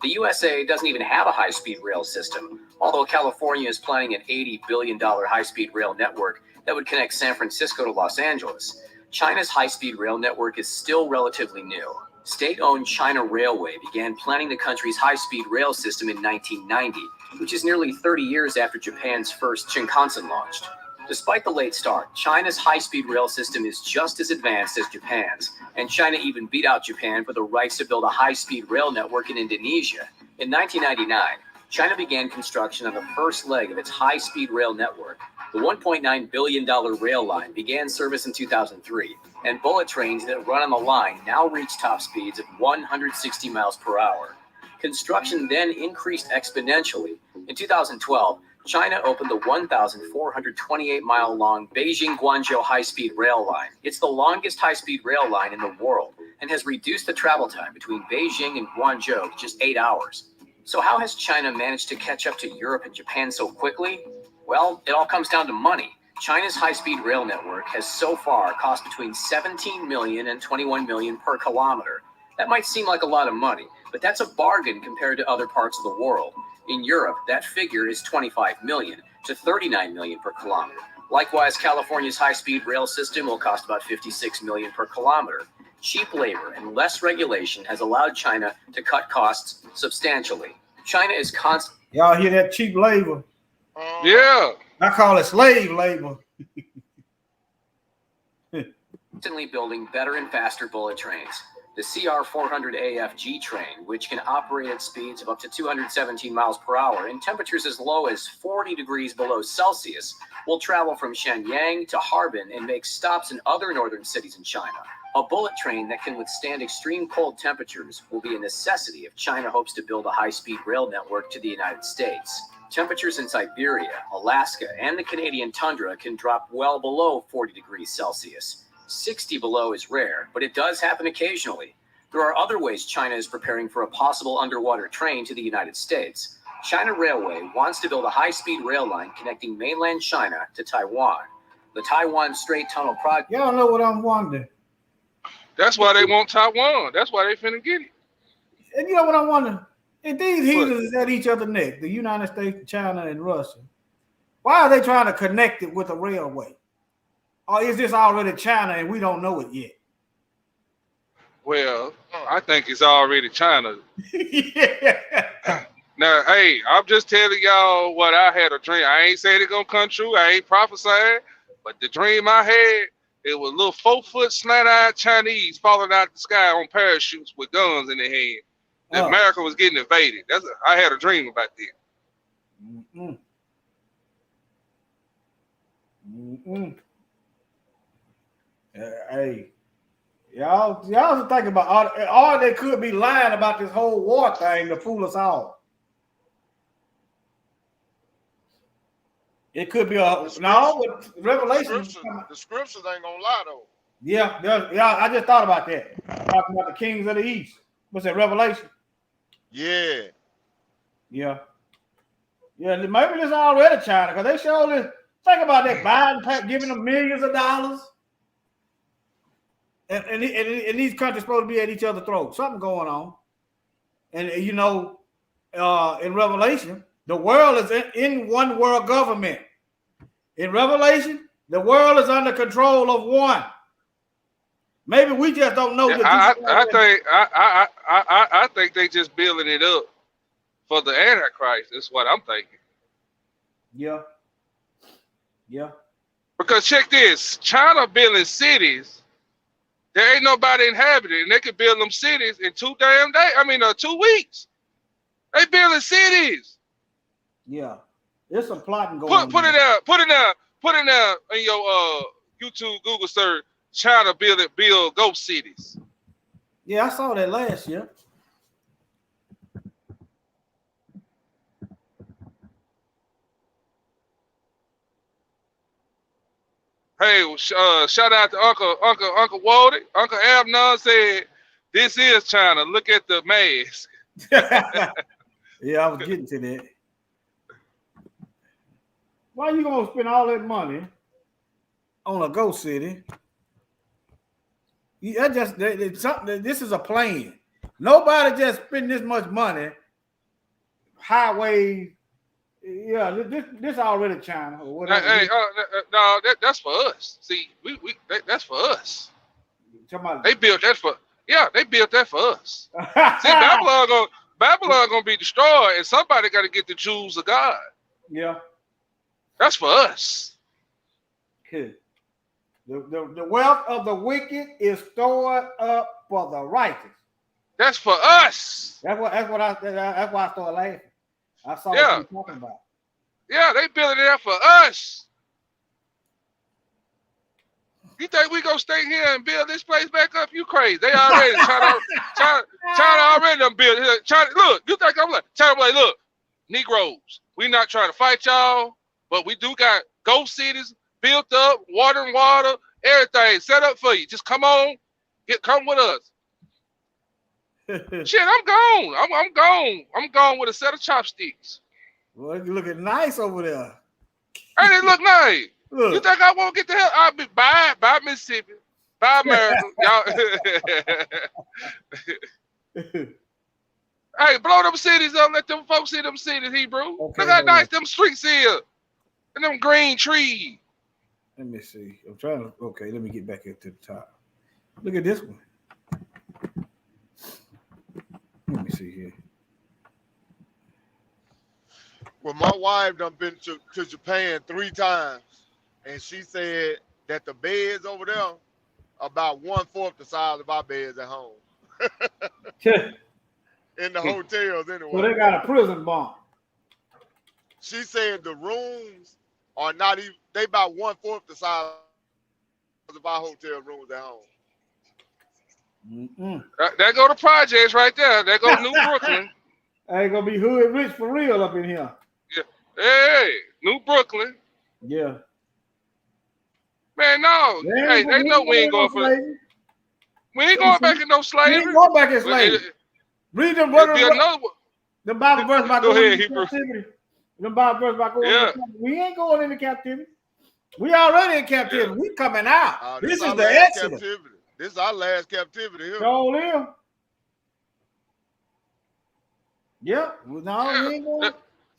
The USA doesn't even have a high-speed rail system, although California is planning an $80 billion high-speed rail network that would connect San Francisco to Los Angeles. China's high-speed rail network is still relatively new. State-owned China Railway began planning the country's high-speed rail system in 1990, which is nearly 30 years after Japan's first Shinkansen launched. Despite the late start, China's high-speed rail system is just as advanced as Japan's, and China even beat out Japan for the rights to build a high-speed rail network in Indonesia. In 1999, China began construction on the first leg of its high-speed rail network. The $1.9 billion rail line began service in 2003, and bullet trains that run on the line now reach top speeds of 160 miles per hour. Construction then increased exponentially. In 2012, China opened the 1,428-mile-long Beijing-Guangzhou high-speed rail line. It's the longest high-speed rail line in the world and has reduced the travel time between Beijing and Guangzhou to just 8 hours. So how has China managed to catch up to Europe and Japan so quickly? Well, it all comes down to money. China's high-speed rail network has so far cost between $17 million and $21 million per kilometer. That might seem like a lot of money, but that's a bargain compared to other parts of the world. In Europe, that figure is $25 million to $39 million per kilometer. Likewise, California's high-speed rail system will cost about $56 million per kilometer. Cheap labor and less regulation has allowed China to cut costs substantially. China is constantly... Y'all hear that cheap labor? Yeah. I call it slave labor. Constantly building better and faster bullet trains. The CR-400AFG train, which can operate at speeds of up to 217 miles per hour in temperatures as low as 40 degrees below Celsius, will travel from Shenyang to Harbin and make stops in other northern cities in China. A bullet train that can withstand extreme cold temperatures will be a necessity if China hopes to build a high-speed rail network to the United States. Temperatures in Siberia, Alaska, and the Canadian tundra can drop well below 40 degrees Celsius. 60 below is rare, but it does happen occasionally. There are other ways China is preparing for a possible underwater train to the United States. China Railway wants to build a high-speed rail line connecting mainland China to Taiwan. The Taiwan Strait Tunnel project... Y'all know what I'm wondering. That's why they want Taiwan. That's why they finna get it. And you know what I'm wondering? If these heathens is at each other's neck, the United States, China, and Russia, why are they trying to connect it with a railway? Or is this already China and we don't know it yet? Well, I think it's already China. Yeah. Now, hey, I'm just telling y'all what I had a dream. I ain't saying it's gonna come true. I ain't prophesying, but the dream I had, it was little 4-foot slant-eyed Chinese falling out the sky on parachutes with guns in their hand. America was getting invaded. I had a dream about that. Hey, y'all think about all they could be lying about this whole war thing to fool us all. It could be Revelation. The scriptures ain't gonna lie though. Yeah. I just thought about that. Talking about the kings of the east. What's that? Revelation. Yeah. Maybe this already China because they showed this. Think about that Biden giving them millions of dollars, and these countries supposed to be at each other's throats. Something going on, and you know, in Revelation, the world is in one world government. In Revelation, the world is under control of one. Maybe we just don't know. I think they just building it up for the Antichrist. That's what I'm thinking. Yeah. Because check this, China building cities. There ain't nobody inhabited, and they could build them cities in 2 weeks. They building cities. Yeah, there's some plotting going on. Put it out in your YouTube, Google search. China build ghost cities. Yeah, I saw that last year. Hey, shout out to Uncle Waldy. Uncle Abnon said, "This is China. Look at the mask." Yeah, I was getting to that. Why you gonna spend all that money on a Go City? It's something. This is a plan. Nobody just spend this much money. Highway, yeah. This already China or whatever. Hey, no, that's for us. See, that's for us. They built that for. Yeah, they built that for us. See, Babylon gonna be destroyed, and somebody got to get the jewels of God. Yeah, that's for us. Good. The wealth of the wicked is stored up for the righteous. That's for us. That's why I started laughing. I saw what you were talking about. Yeah, they building it up for us. You think we gonna stay here and build this place back up? You crazy? They already China already done built it. China, look, you think I'm like China? Like, look, Negroes, we not trying to fight y'all, but we do got ghost cities built up, water, everything set up for you. Just come on, come with us. Shit, I'm gone. I'm gone. I'm gone with a set of chopsticks. Well, you looking nice over there. And it look nice. Look. You think I won't get the hell? I'll be bye Mississippi, bye America, y'all. Hey, blow them cities up. Let them folks see them cities, Hebrew. Okay, look how nice them streets here, and them green trees. Let me see. I'm trying to. Okay, let me get back up to the top. Look at this one. Let me see here. Well, my wife done been to Japan 3 times, and she said that the beds over there about 1/4 the size of our beds at home. In the hotels, anyway. So they got a prison bunk. She said the rooms are not even. They about 1/4 the size of our hotel rooms at home. There go the projects right there. There go New Brooklyn. Ain't gonna be hood rich for real up in here. Yeah. Hey, New Brooklyn. Yeah. Man, no. Hey, they know we ain't going for that. We ain't going back in no slavery. We ain't going back in slavery. Read them the Bible verse about going into captivity. The Bible verse about going into captivity. We ain't going into captivity. We already in captivity. Yeah. We coming out. This is the Exodus. Captivity. This is our last captivity here. So live. Yep. We ain't going.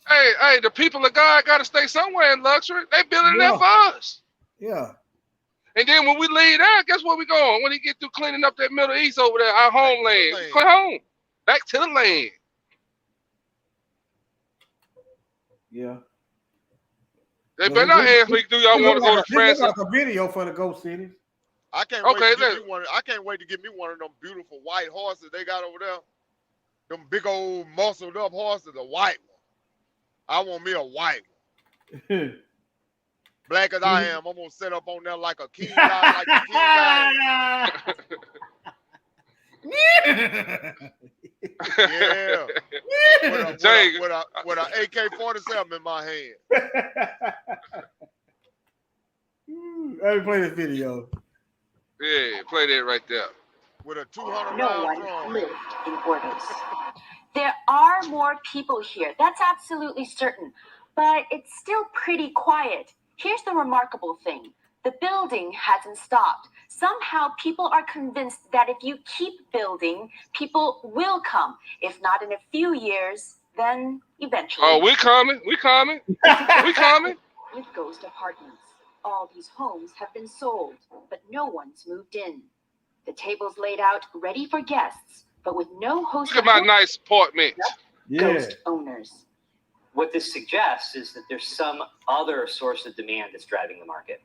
Hey, the people of God got to stay somewhere in luxury. They building that for us. Yeah. And then when we leave there, guess where we going? When he get through cleaning up that Middle East over there, our homeland. Come home. Back to the land. Yeah. They better not ask me, do y'all want to go to France? This is like a video for the Ghost Cities. I can't wait to get me one. I can't wait to get me one of them beautiful white horses they got over there. Them big old muscled up horses, a white one. I want me a white one. Black as I am, I'm gonna set up on there like a king, like a king. Yeah. With an AK-47 in my hand. Let me play this video. Yeah, play that right there. With a 200 No one lived in Bordeaux. There are more people here. That's absolutely certain. But it's still pretty quiet. Here's the remarkable thing. The building hasn't stopped. Somehow people are convinced that if you keep building, people will come. If not in a few years, then eventually. Oh, we coming. We coming. We coming. With ghost apartments. All these homes have been sold, but no one's moved in. The tables laid out ready for guests, but with no host. Look at my nice apartment. Ghost owners. What this suggests is that there's some other source of demand that's driving the market.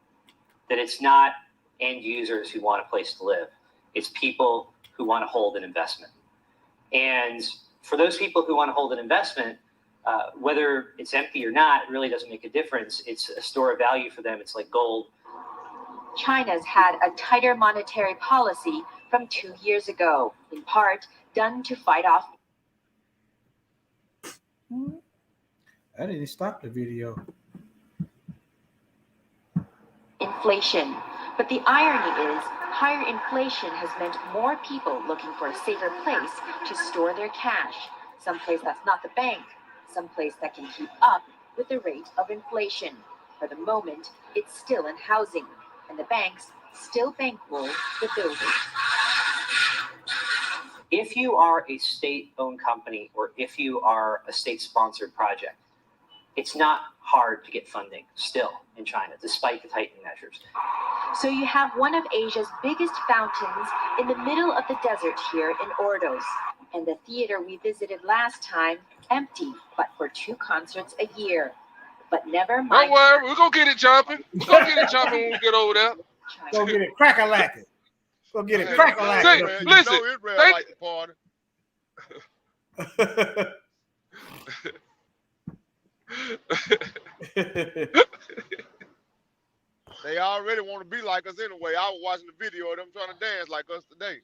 That it's not end users who want a place to live. It's people who want to hold an investment. And for those people who want to hold an investment, whether it's empty or not, it really doesn't make a difference. It's a store of value for them. It's like gold. China's had a tighter monetary policy from 2 years ago, in part done to fight off. I didn't stop the video. Inflation. But the irony is, higher inflation has meant more people looking for a safer place to store their cash. Someplace that's not the bank. Someplace that can keep up with the rate of inflation. For the moment, it's still in housing, and the banks still bankroll the building. If you are a state-owned company or if you are a state-sponsored project, it's not hard to get funding still in China, despite the tightening measures. So you have one of Asia's biggest fountains in the middle of the desert here in Ordos. And the theater we visited last time, empty, but for 2 concerts a year. But never mind. Don't worry, we're going to get it jumping. We're going to get it jumping when we get over there. Go get it crack-a-lacking. Go get it crack-a-lacking. Listen, Israel like the party. They already want to be like us anyway. I was watching the video of them trying to dance like us today.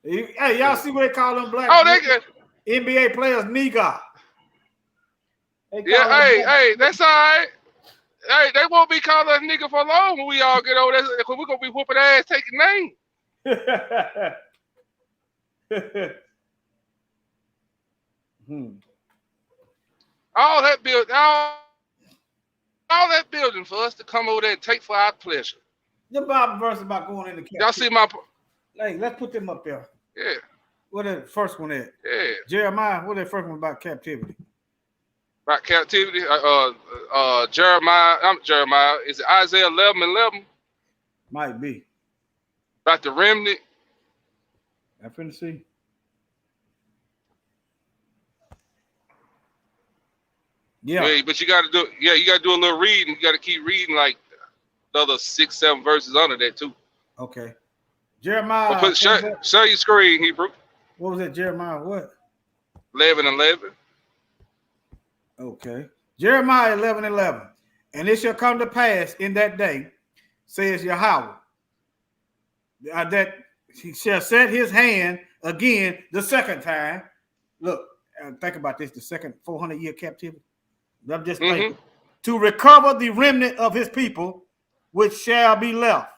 Hey, y'all see what they call them black NBA players, nigga. Yeah, hey, that's all right. Hey, they won't be calling us nigga for long when we all get over there. Because we're going to be whooping ass taking names. All that building for us to come over there and take for our pleasure. The Bible verse about going into captivity. Y'all see my... Hey, let's put them up there. Yeah. What is the first one at? Yeah. Jeremiah, what is the first one about captivity? About captivity? Jeremiah. Is it Isaiah 11:11? Might be. About the remnant? I'm finna see. Yeah, but you gotta do a little reading. You gotta keep reading like the other 6-7 verses under that too. Okay. Jeremiah. Show your screen, Hebrew. What was that? Jeremiah what? 11:11. Okay. Jeremiah 11:11. And it shall come to pass in that day, says Yahweh, that he shall set his hand again the second time. Look, think about this, the second 400-year captivity. I'm just thinking. To recover the remnant of his people, which shall be left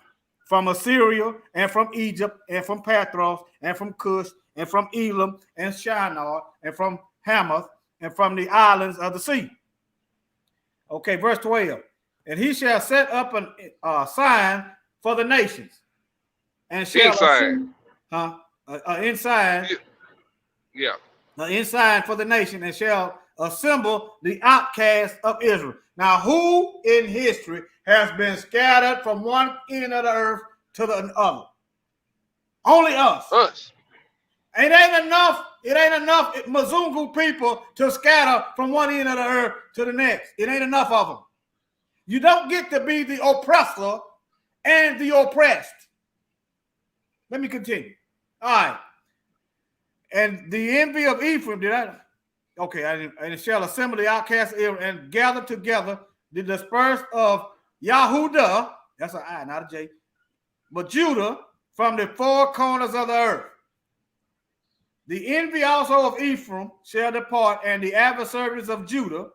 from Assyria and from Egypt and from Pathros and from Cush and from Elam and Shinar and from Hamath and from the islands of the sea. Okay, verse 12. And he shall set up a sign for the nations. And shall ensign. Ensign. Yeah. An ensign for the nation, and shall assemble the outcasts of Israel. Now, who in history has been scattered from one end of the earth to the other? Only us. It ain't enough, Mzungu people to scatter from one end of the earth to the next. It ain't enough of them. You don't get to be the oppressor and the oppressed. Let me continue. All right. And the envy of Ephraim, and it shall assemble the outcasts of Israel and gather together the dispersed of Yahudah, that's an I, not a J, but Judah from the 4 corners of the earth. The envy also of Ephraim shall depart, and the adversaries of Judah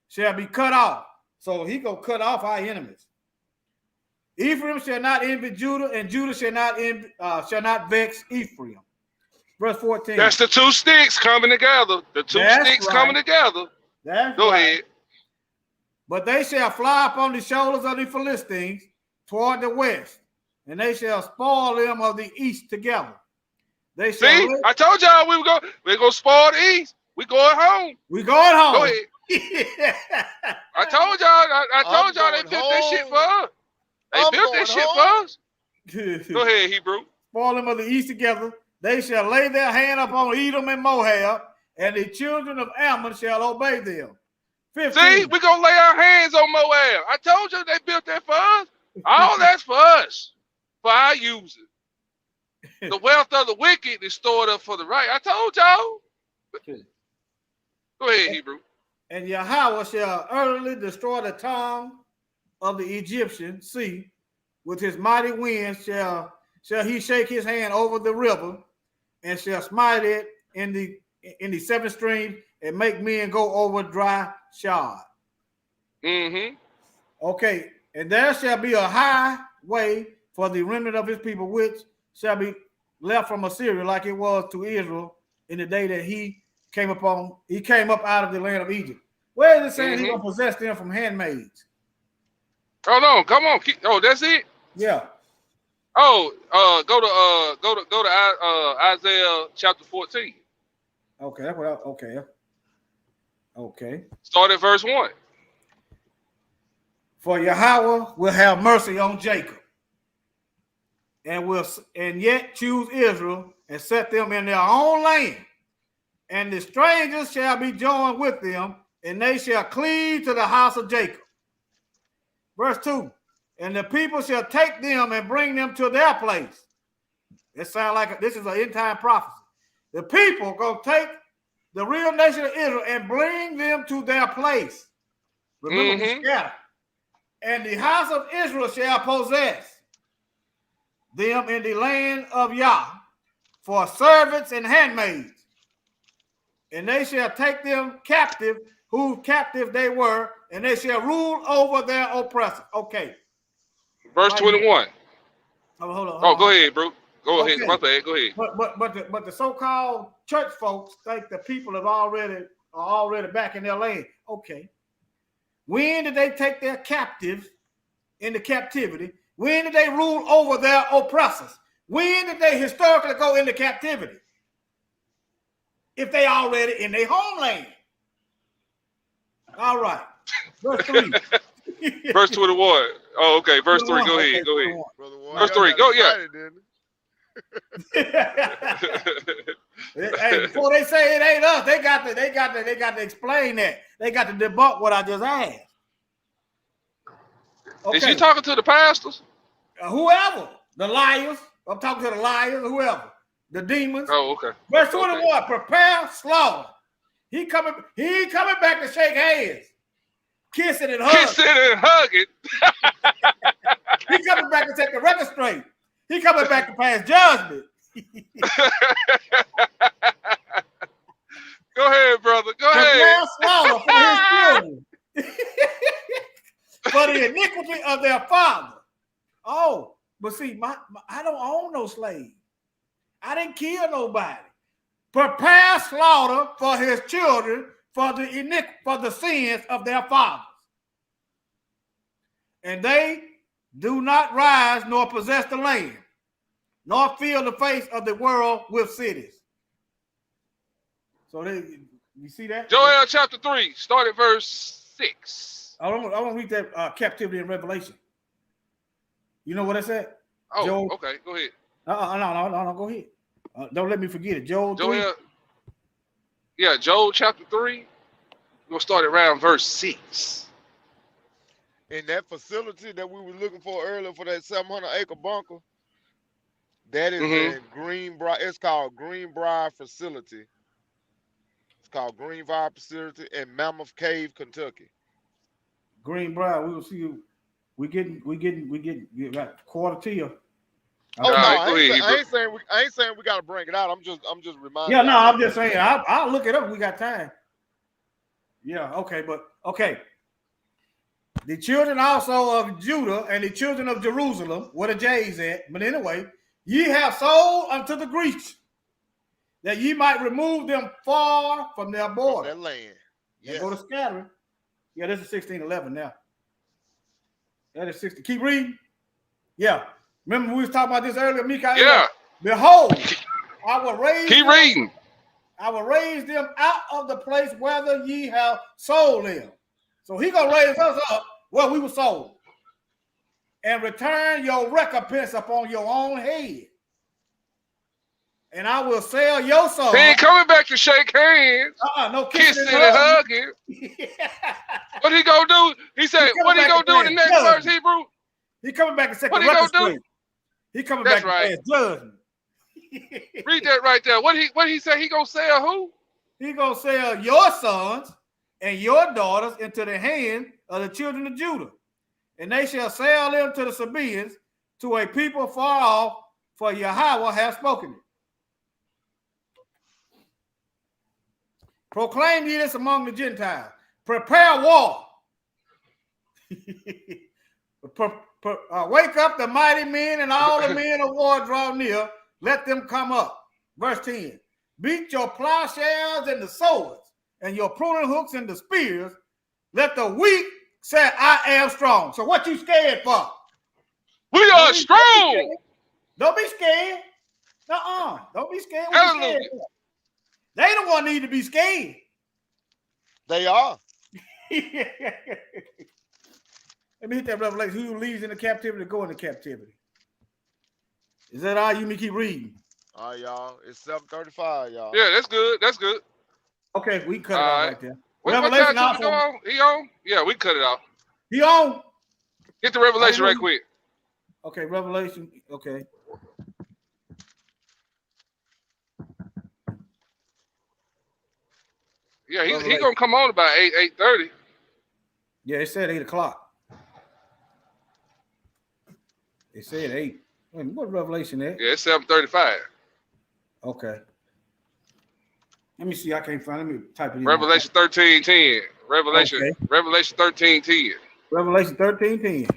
shall be cut off. So he gonna cut off our enemies. Ephraim shall not envy Judah, and Judah shall not vex Ephraim. Verse 14. That's the 2 sticks coming together. The 2 sticks coming together. Go ahead. But they shall fly upon the shoulders of the Philistines toward the west, and they shall spoil them of the east together. They shall I told y'all we're gonna spoil the east. We going home. We going home. Go ahead. I told y'all they built that shit for us. They built that shit for us. Go ahead, Hebrew. Spoil them of the east together. They shall lay their hand upon Edom and Moab, and the children of Ammon shall obey them. 15. See, we're going to lay our hands on Moab. I told you they built that for us. All that's for us, for our users. The wealth of the wicked is stored up for the right. I told y'all. Go ahead, Hebrew. And Yahweh shall utterly destroy the tongue of the Egyptian sea. With his mighty winds shall he shake his hand over the river, and shall smite it in the 7 streams, and make men go over dry shod. Okay, and there shall be a highway for the remnant of his people, which shall be left from Assyria, like it was to Israel in the day that he came up out of the land of Egypt. Where is it saying he's going to possess them from handmaids? Hold on, come on. That's it. Yeah. Oh, go to Isaiah chapter 14. Okay, that's what okay. Start at verse 1. For Yahweh will have mercy on Jacob, and yet choose Israel and set them in their own land. And the strangers shall be joined with them, and they shall cleave to the house of Jacob. Verse 2. And the people shall take them and bring them to their place. It sounds like this is an end time prophecy. The people gonna take the real nation of Israel and bring them to their place. Remember, we scattered. And the house of Israel shall possess them in the land of Yah for servants and handmaids. And they shall take them captive, whose captive they were, and they shall rule over their oppressors. Okay. Verse 21. Hold on. Oh, go ahead, bro. Go ahead. My bad. Go ahead. But the so-called church folks think the people are already back in their land. Okay. When did they take their captives into captivity? When did they rule over their oppressors? When did they historically go into captivity? If they already in their homeland. All right. Verse 3. Verse 21. Oh, okay. Verse 3. Go ahead. Go ahead. Verse 3. Go, yeah. Hey, before they say it ain't us, they got to explain that. They got to debunk what I just asked. Okay. Is she talking to the pastors? Whoever. The liars. I'm talking to the liars, whoever. The demons. Oh, okay. Verse 21, prepare slaughter. He coming back to shake hands. Kissing and hugging. Kissing and hugging. He coming back to take the record straight. He coming back to pass judgment. Go ahead, brother. Go ahead. Prepare slaughter for his children. For the iniquity of their father. Oh, but see, I don't own no slave. I didn't kill nobody. Prepare slaughter for his children for the sins of their fathers. And they do not rise nor possess the land, nor fill the face of the world with cities. So you see that? Joel chapter 3, start at verse 6. I want to read that captivity in Revelation. You know what I said? Oh, Joel, okay. Go ahead. No, go ahead. Don't let me forget it. Joel 3. Yeah, Joel chapter 3. We're going to start around verse 6. In that facility that we were looking for earlier for that 700-acre bunker, that is in Greenbrier. It's called Greenbrier Facility. It's called Greenbrier Facility in Mammoth Cave, Kentucky. Greenbrier, we will see you. We getting about quarter to you. Oh no, I ain't saying we gotta bring it out. I'm just reminding. Yeah, no, I'm just saying I'll look it up if we got time. Yeah, okay, but okay. The children also of Judah and the children of Jerusalem, where the J's at, but anyway, ye have sold unto the Greeks, that ye might remove them far from their border. From their land. Yes. Go to scattering. Yeah, this is 16:11 now. That is 60. Keep reading. Yeah. Remember we was talking about this earlier, Mikael? Yeah. Behold, I will raise Keep reading. I will raise them out of the place whether ye have sold them. So he gonna raise us up where we were sold. And return your recompense upon your own head. And I will sell your soul. He ain't coming back to shake hands. No kissing and hugging. What he gonna do? He said, what he gonna do in the next verse, Hebrew? He coming back and say, what he gonna do? He coming back to pass judgment. Read that right there. What he say? He gonna sell who? He gonna sell your sons and your daughters into the hand of the children of Judah, and they shall sell them to the Sabaeans, to a people far off, for Yahweh hath spoken it. Proclaim ye this among the Gentiles. Prepare war. Wake up the mighty men, and all the men of war draw near. Let them come up. Verse 10. Beat your plowshares and the swords, and your pruning hooks and the spears. Let the weak said, I am strong. So what you scared for? We are strong. Don't be scared. Don't be scared. What you scared for? They the one need to be scared. They are. Let me hit that revelation. Who leaves into captivity, go into captivity. Is that all? You need to keep reading. All right, y'all. It's 7:35, y'all. Yeah, that's good. That's good. Okay, we cut it off right there. What time also, go on? He on? Yeah, we cut it off. He on? Get the revelation right quick. Okay, revelation. Okay. Yeah, he gonna come on about 8:30. Yeah, it said 8 o'clock. It said 8. What revelation is? Yeah, it's 7:35. Okay. Let me see. I can't find. Let me type it in. Revelation 13:10. Revelation 13:10. Revelation 13:10.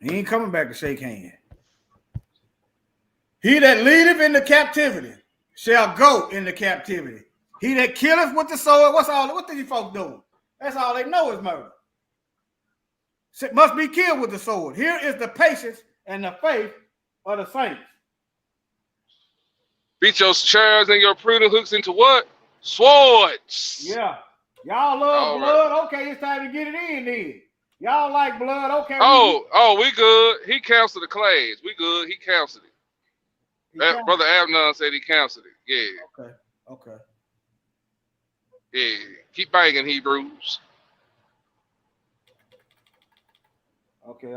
He ain't coming back to shake hands. He that leadeth into captivity shall go into captivity. He that killeth with the sword, what these folks do? That's all they know is murder. Must be killed with the sword. Here is the patience and the faith of the saints. Beat your shards and your pruning hooks into what? Swords. Yeah. Y'all love blood. Right. Okay, it's time to get it in then. Y'all like blood. Okay. We good. He canceled the claims. We good. He canceled it. Brother Abner said he canceled it. Yeah. Okay. Yeah. Keep banging, Hebrews. Okay.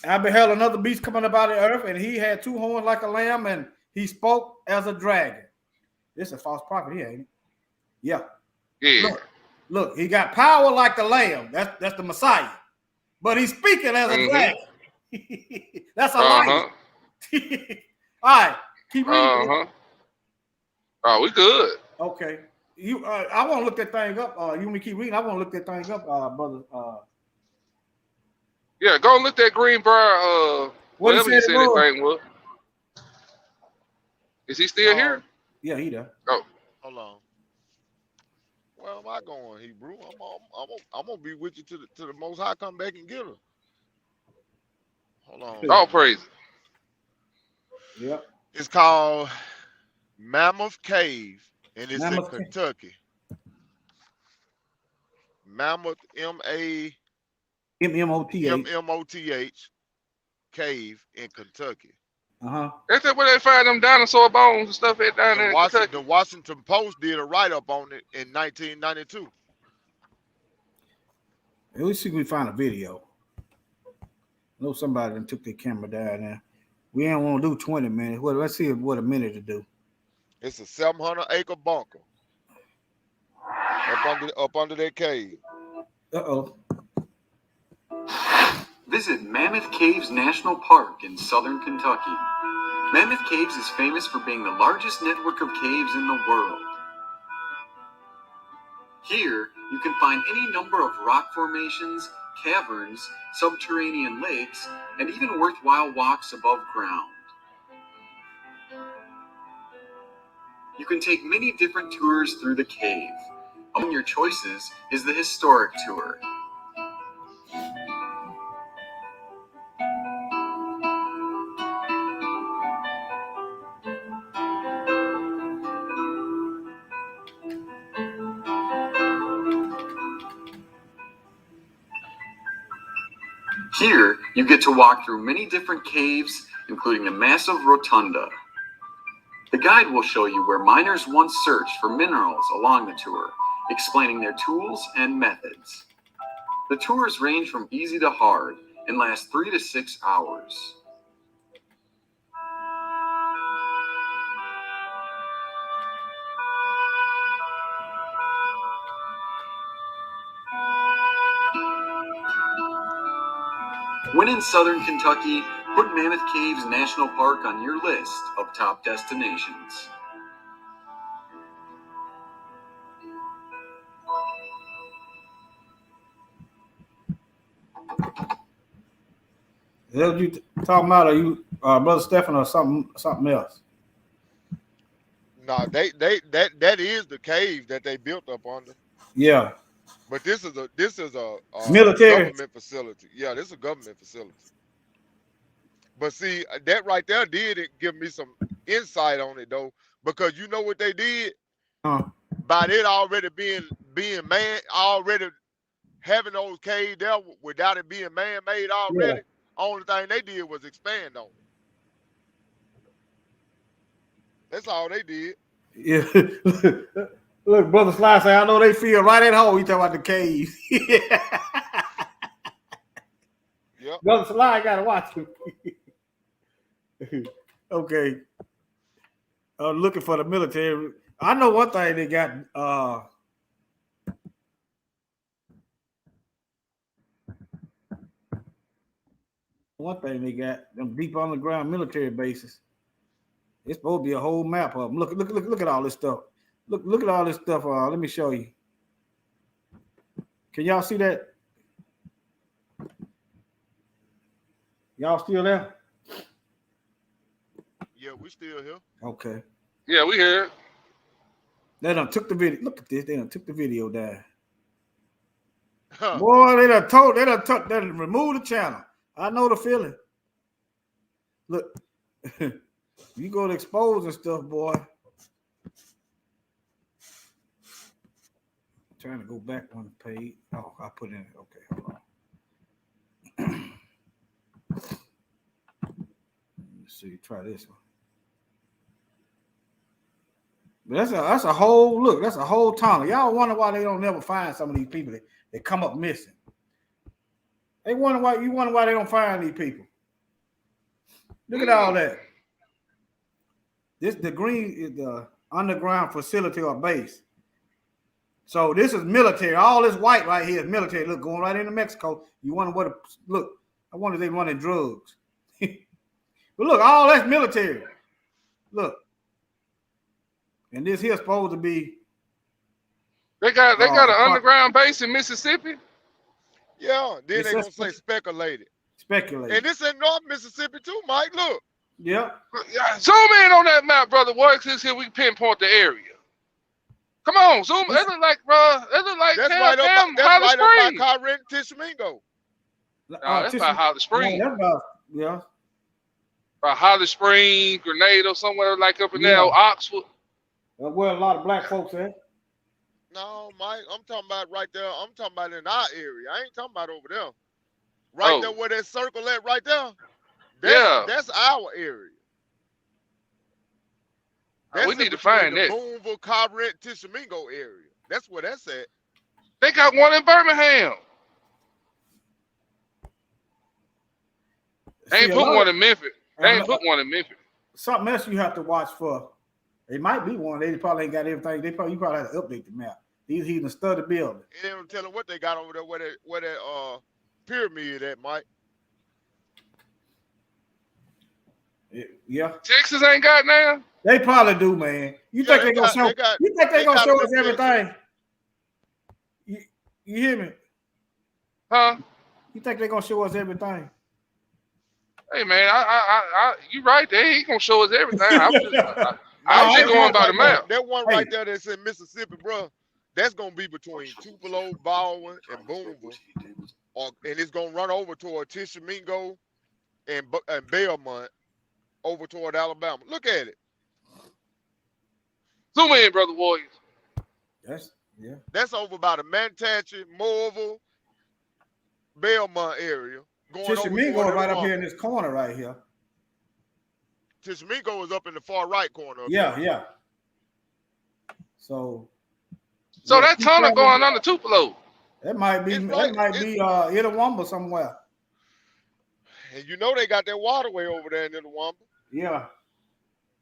I beheld another beast coming up out of the earth, and he had 2 horns like a lamb, and he spoke as a dragon. This is a false prophet here, ain't it? Yeah. Yeah. Look, he got power like the lamb. That's the Messiah. But he's speaking as a dragon. That's a lion. All right. Keep reading. Oh, we good. Okay. I want to look that thing up. You want me to keep reading? I want to look that thing up, brother. Yeah, go and look that Greenbrier, whatever he said that thing was. Is he still here? Yeah, he there. Oh. Hold on. Where am I going, Hebrew? I'm gonna be with you to the Most High come back and get her. Hold on. All praise. Yep. It's called Mammoth Cave, and it's in Kentucky. Mammoth, MMOTH Cave in Kentucky. That's where they find them dinosaur bones and stuff at down there in Kentucky. The Washington Post did a write-up on it in 1992. Let's see if we find a video. I know somebody done took their camera down there. We ain't want to do 20 minutes. Let's see what a minute to do. It's a 700-acre bunker up under that cave. Visit Mammoth Caves National Park in southern Kentucky. Mammoth Caves is famous for being the largest network of caves in the world. Here, you can find any number of rock formations, caverns, subterranean lakes, and even worthwhile walks above ground. You can take many different tours through the cave. Among your choices is the historic tour. Here, you get to walk through many different caves, including the massive rotunda. The guide will show you where miners once searched for minerals along the tour, explaining their tools and methods. The tours range from easy to hard and last 3 to 6 hours. When in southern Kentucky, put Mammoth Caves National Park on your list of top destinations. Is that what you talking about? Are you Brother Stephen or something else? No, that is the cave that they built up under. Yeah. But this is a military government facility. Yeah, this is a government facility. But see, that right there did give me some insight on it though, because you know what they did? By it already being man, already having those caves there without it being man-made already, only thing they did was expand on it. That's all they did. Yeah. Look, Brother Sly say, I know they feel right at home. You talking about the cave. Yep. Brother Sly gotta watch him. Okay. Looking for the military. I know one thing they got. One thing they got them deep underground military bases. It's supposed to be a whole map of them. Look at all this stuff. Look at all this stuff. Let me show you. Can y'all see that? Y'all still there? Yeah, we still here. Okay. Yeah, we here. They done took the video. Look at this. They done took the video down. Huh. Boy, they done removed the channel. I know the feeling. Look, you go to expose and stuff, boy. I'm trying to go back on the page. Oh, I put in it. Okay, hold on. Let's see. Try this one. But that's a whole look. That's a whole tunnel. Y'all wonder why they don't never find some of these people that come up missing. They wonder why they don't find these people. Look at all that. The green is the underground facility or base. So this is military. All this white right here is military. Look, going right into Mexico. You wonder what? Look, I wonder if they running drugs. But look, all that's military. Look. And this here supposed to be. They got an underground base in Mississippi. Yeah, then they gonna say speculated. Speculated. And this in North Mississippi too, Mike. Look. Yeah. Zoom in on that map, brother. What is here? We can pinpoint the area. Come on, zoom. It look like, bro. It look like that's right up by Corinth, Tishomingo. No, that's by Holly Springs. Yeah. By Holly Springs, Grenada, somewhere like up in there, Oxford. Where a lot of black folks at? No, Mike, I'm talking about right there. I'm talking about in our area. I ain't talking about over there. Right there where that circle at right there. That's our area. We need to find that. Boonville, Corinth, Tishomingo area. That's where that's at. They got one in Birmingham. They ain't put one in Memphis. They ain't put one in Memphis. Something else you have to watch for. It might be one. They probably ain't got everything. You probably have to update the map. These heathen study building. They don't tell them what they got over there. Where that pyramid at, Mike? Yeah. Texas ain't got now. They probably do, man. You think they gonna show? You think they gonna show us everything? You hear me? Huh? You think they gonna show us everything? Hey man, you right. They ain't gonna show us everything. I'm just going by the map. That one right there that's in Mississippi, bro. That's gonna be between Tupelo, Baldwin, and Boonville, and it's gonna run over toward Tishomingo and Belmont, over toward Alabama. Look at it. Zoom in, brother Warriors. That's over by the Manatee, Morville, Belmont area. Tishomingo right up here in this corner right here. Tishomingo is up in the far right corner. Yeah. So that tunnel going under Tupelo. That might be Itawamba somewhere. And you know they got that waterway over there in Itawamba. Yeah.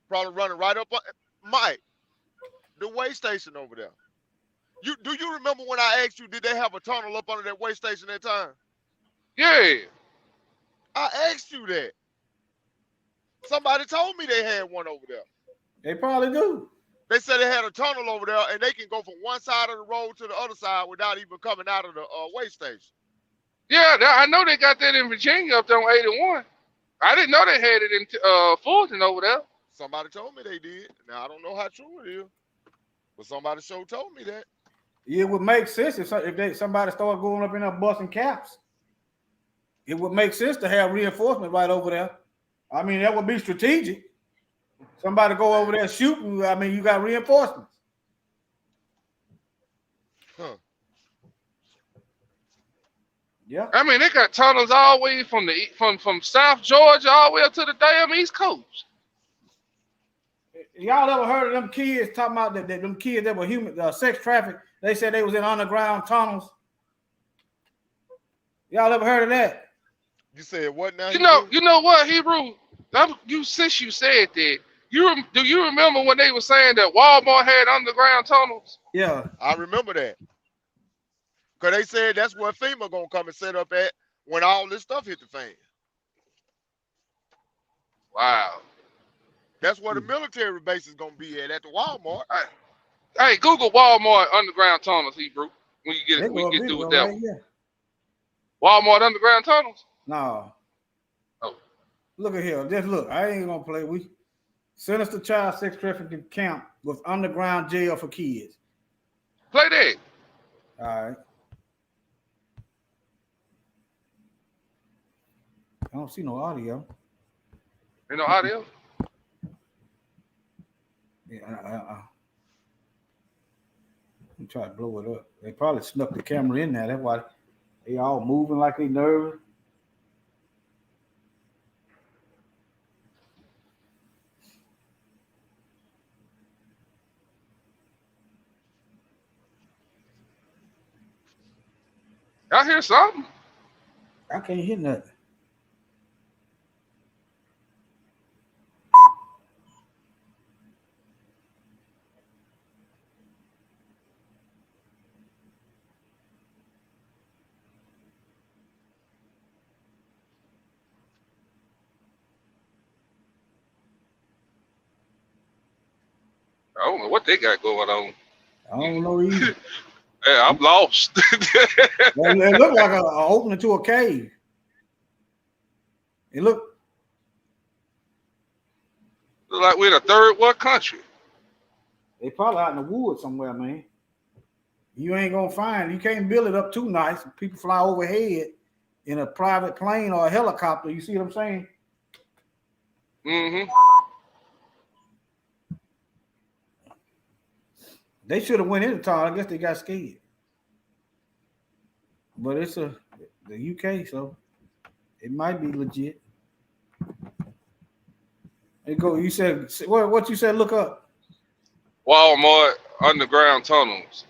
Probably running right up on Mike. The way station over there. Do you remember when I asked you, did they have a tunnel up under that way station that time? Yeah. I asked you that. Somebody told me they had one over there. They probably do. They said they had a tunnel over there, and they can go from one side of the road to the other side without even coming out of the way station. Yeah, I know they got that in Virginia up there on 81. I didn't know they had it in Fulton over there. Somebody told me they did. Now I don't know how true it is, but somebody sure told me that. It would make sense if somebody started going up in there busting caps. It would make sense to have reinforcement right over there. I mean, that would be strategic. Somebody go over there shooting. I mean, you got reinforcements. Huh. Yeah. I mean, they got tunnels all the way from South Georgia all the way up to the damn East Coast. Y'all ever heard of them kids talking about that them kids that were human sex trafficked? They said they was in underground tunnels. Y'all ever heard of that? You said what now? You know what, Hebrew? Since you said that, do you remember when they were saying that Walmart had underground tunnels? Yeah, I remember that. Cause they said that's where FEMA gonna come and set up at when all this stuff hit the fan. Wow. That's where the military base is gonna be at the Walmart. Hey, Google Walmart underground tunnels, Hebrew. When you get through with that right one. here. Walmart underground tunnels? No. Oh. Look at here. Just look. I ain't gonna play. We sinister child sex trafficking camp with underground jail for kids. Play that. All right. I don't see no audio. Ain't no audio? Yeah, I'm trying to blow it up. They probably snuck the camera in there. That's why they all moving like they nervous. I hear something. I can't hear nothing. I don't know what they got going on. I don't know either. Yeah, I'm lost. It looked like an opening to a cave. It looked like we're in a third world country. They probably out in the woods somewhere, man. You ain't gonna find. You can't build it up too nice. People fly overhead in a private plane or a helicopter. You see what I'm saying? Mm-hmm. They should have went in the tunnel. I guess they got scared. But it's the UK, so it might be legit. Hey, go. You said what you said? Look up. Walmart underground tunnels.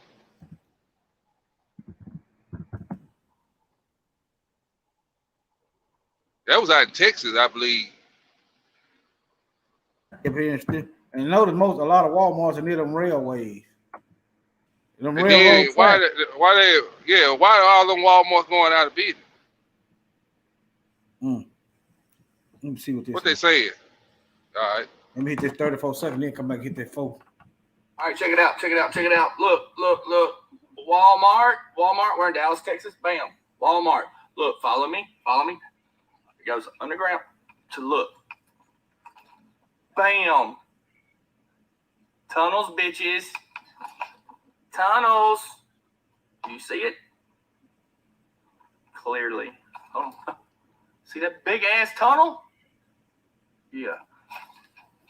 That was out in Texas, I believe. And notice a lot of Walmarts are near them railways. Them and then why are all them Walmarts going out of business? Let me see what they saying. All right. Let me hit this 34 seconds, then come back and hit that 4. All right, check it out. Look. Walmart. We're in Dallas, Texas. Bam. Walmart. Look, follow me. It goes underground to look. Bam. Tunnels, bitches. Tunnels. Do you see it? Clearly. Oh. See that big ass tunnel? Yeah.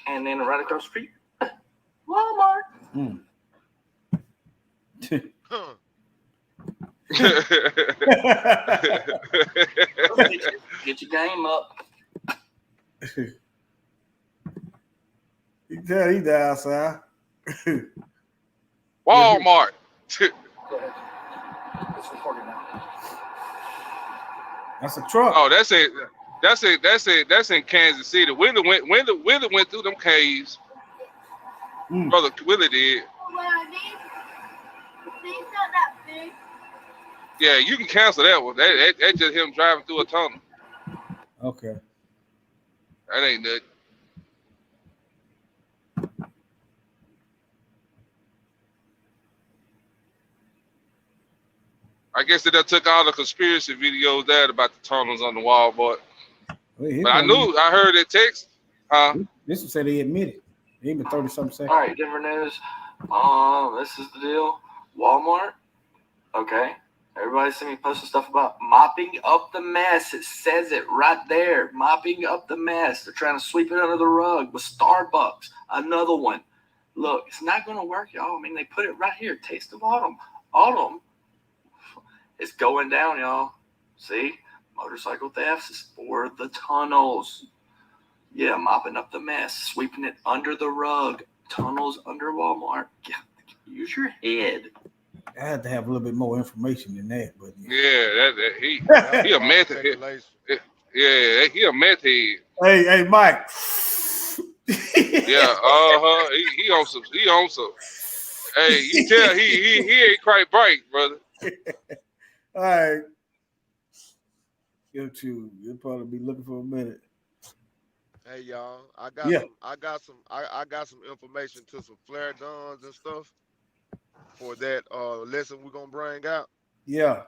And then right across the street, Walmart. Get your game up. He died outside. Walmart. Go ahead. It's recording now. That's a truck. Oh, that's it. That's in Kansas City. Willie went through them caves. Brother Willie did. Yeah, you can cancel that one. That's just him driving through a tunnel. Okay. That ain't nothing. I guess they done took all the conspiracy videos there about the tunnels on the wall, but I heard it text. This one said they admitted. They even 30-something seconds. All right, Denver News. This is the deal. Walmart. Okay. Everybody see me posting stuff about mopping up the mess. It says it right there. Mopping up the mess. They're trying to sweep it under the rug with Starbucks. Another one. Look, it's not going to work, y'all. I mean, they put it right here. Taste of autumn. Autumn. It's going down, y'all. See? Motorcycle thefts is for the tunnels. Yeah, mopping up the mess. Sweeping it under the rug. Tunnels under Walmart. Use your head. I had to have a little bit more information than that, but he a meth head. Yeah, he a meth head. Hey, Mike. Yeah, he on some. Hey, you tell he ain't quite bright, brother. All right. You'll probably be looking for a minute. Hey y'all, I got some information to some flare guns and stuff for that lesson we're gonna bring out. Yeah.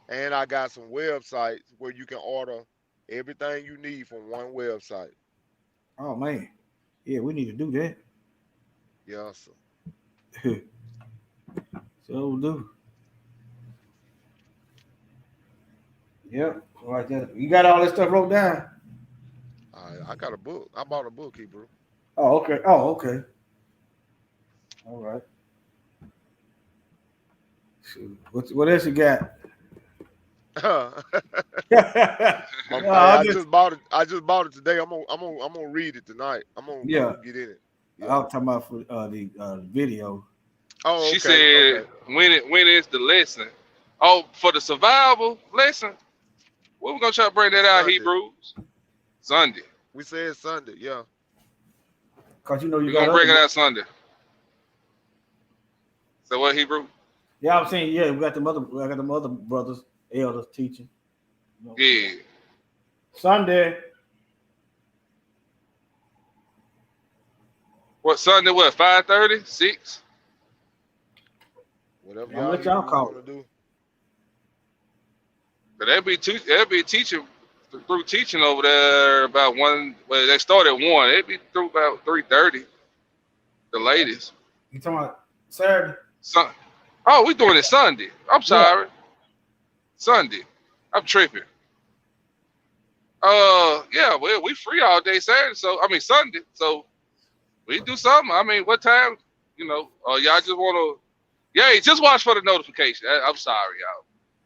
And I got some websites where you can order everything you need from one website. Oh man. Yeah, we need to do that. Yes, sir. So do. Yep, right there. You got all this stuff wrote down? I got a book. I bought a book, Hebrew. Oh, okay. All right. What else you got? I just bought it. I just bought it today. I'm gonna read it tonight. I'm gonna get in it. Yeah. I was talking about for the video. Oh, okay, she said when is the lesson? Oh, for the survival lesson. We're gonna try to bring that out, Hebrews. Sunday. We said Sunday, yeah. Cause you know we're gonna bring it out Sunday. So what, Hebrew? Yeah, I'm saying I got the other brothers, elders teaching. Yeah. Sunday. What Sunday? What 5:30? 6? Whatever y'all call it. Do. But they'll be teaching through teaching over there about 1. Well, they start at 1. They'll be through about 3:30. The latest. You talking about Saturday? Oh, we doing it Sunday. I'm sorry. Sunday. I'm tripping. Yeah, well, we free all day Saturday. Sunday. So we do something. I mean, what time? Y'all just want to? Yeah, just watch for the notification. I'm sorry, y'all.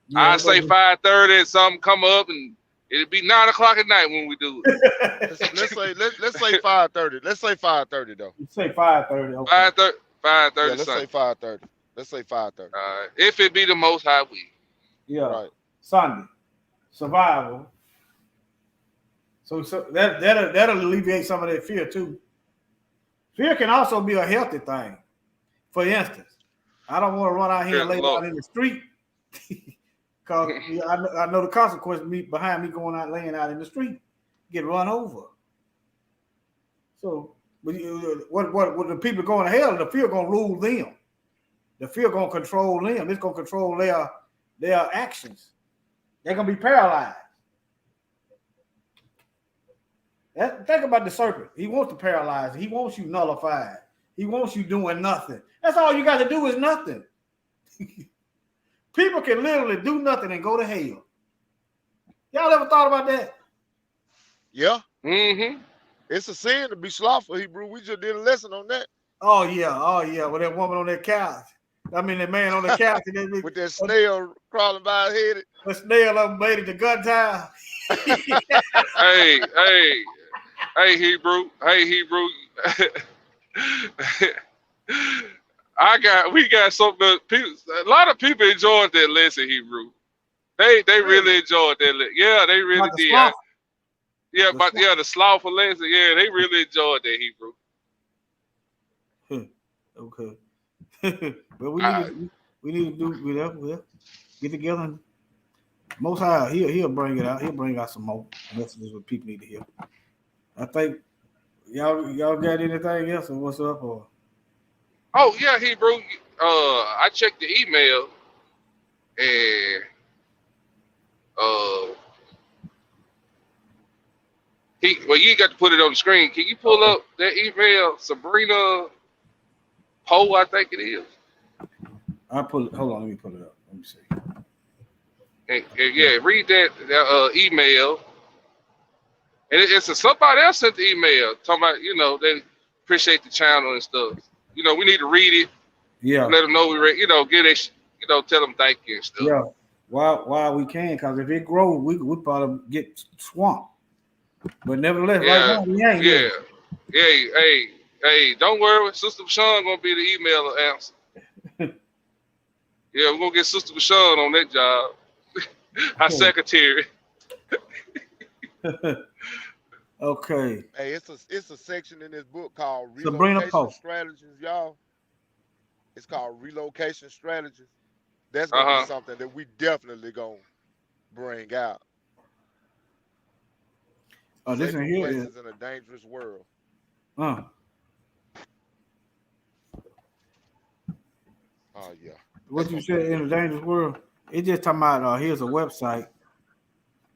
Yeah, I say 5:30 and something come up and it'll be 9 o'clock at night when we do it. let's say 5:30. Let's say 5:30 though. You say 5:30. Okay. 5:30. Yeah, let's Sunday. say 5:30. Let's say 5:30. If it be the Most High will. Yeah. Right. Sunday. Survival. So that'll alleviate some of that fear too. Fear can also be a healthy thing. For instance, I don't want to run out here and lay down in the street because I know the consequence behind me going out laying out in the street, get run over. So what the people going to hell? The fear gonna rule them. The fear gonna control them. It's gonna control their actions. They're gonna be paralyzed. Think about the serpent. He wants to paralyze. He wants you nullified. He wants you doing nothing. That's all you got to do is nothing. People can literally do nothing and go to hell. Y'all ever thought about that? Yeah. Mm-hmm. It's a sin to be slothful, Hebrew. We just did a lesson on that. Oh yeah. With that woman on that couch. I mean, that man on the couch with that snail crawling by his head. The snail made it to gun time. Hey, Hebrew. We got something. A lot of people enjoyed that lesson, Hebrew. They really enjoyed that lesson. Yeah, they really did. The slothful lesson. Yeah, they really enjoyed that, Hebrew. Okay. But we need to do whatever. Get together. And Most High, he'll bring it out. He'll bring out some more messages that people need to hear. I think y'all got anything else or what's up? Or oh yeah, Hebrew. I checked the email And you ain't got to put it on the screen. Can you pull up that email, Sabrina Poe, I think it is? Hold on, let me pull it up. Let me see. And yeah, read that email. And it's somebody else sent the email talking about, they appreciate the channel and stuff. We need to read it. Yeah. Let them know we read, get it, tell them thank you and stuff. Yeah. While we can, because if it grows, we probably get swamped. But nevertheless, right now we ain't. Yeah. Hey, don't worry. Sister Bashan gonna be the email answer. Yeah, we're gonna get Sister Bashan on that job. Our secretary. Okay. Hey, it's a section in this book called Relocation Strategies, y'all. It's called Relocation Strategies. That's gonna be something that we definitely gonna bring out. Oh, this in here is in a dangerous world. Oh yeah. What you said in a dangerous world? It just talking about here's a website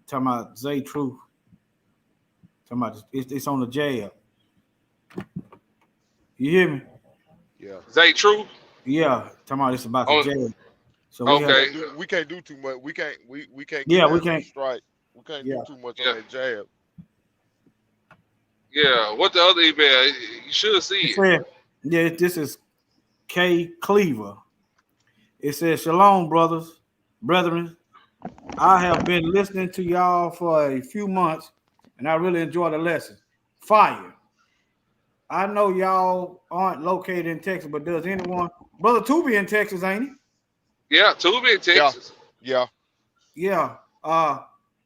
talking about Zay Truth. Talking about it's on the jail. You hear me? Yeah. Zay Truth? Yeah, talking about it's about the jail. So we can't do too much. We can't. We can't. Yeah, we can't strike. We can't do too much on that jab. Yeah. What the other email? You should see it. Yeah, this is K. Cleaver. It says, "Shalom, brethren. I have been listening to y'all for a few months, and I really enjoy the lesson. Fire. I know y'all aren't located in Texas, but does anyone, Brother Tubi in Texas, ain't he? Yeah, Tubi in Texas. Yeah.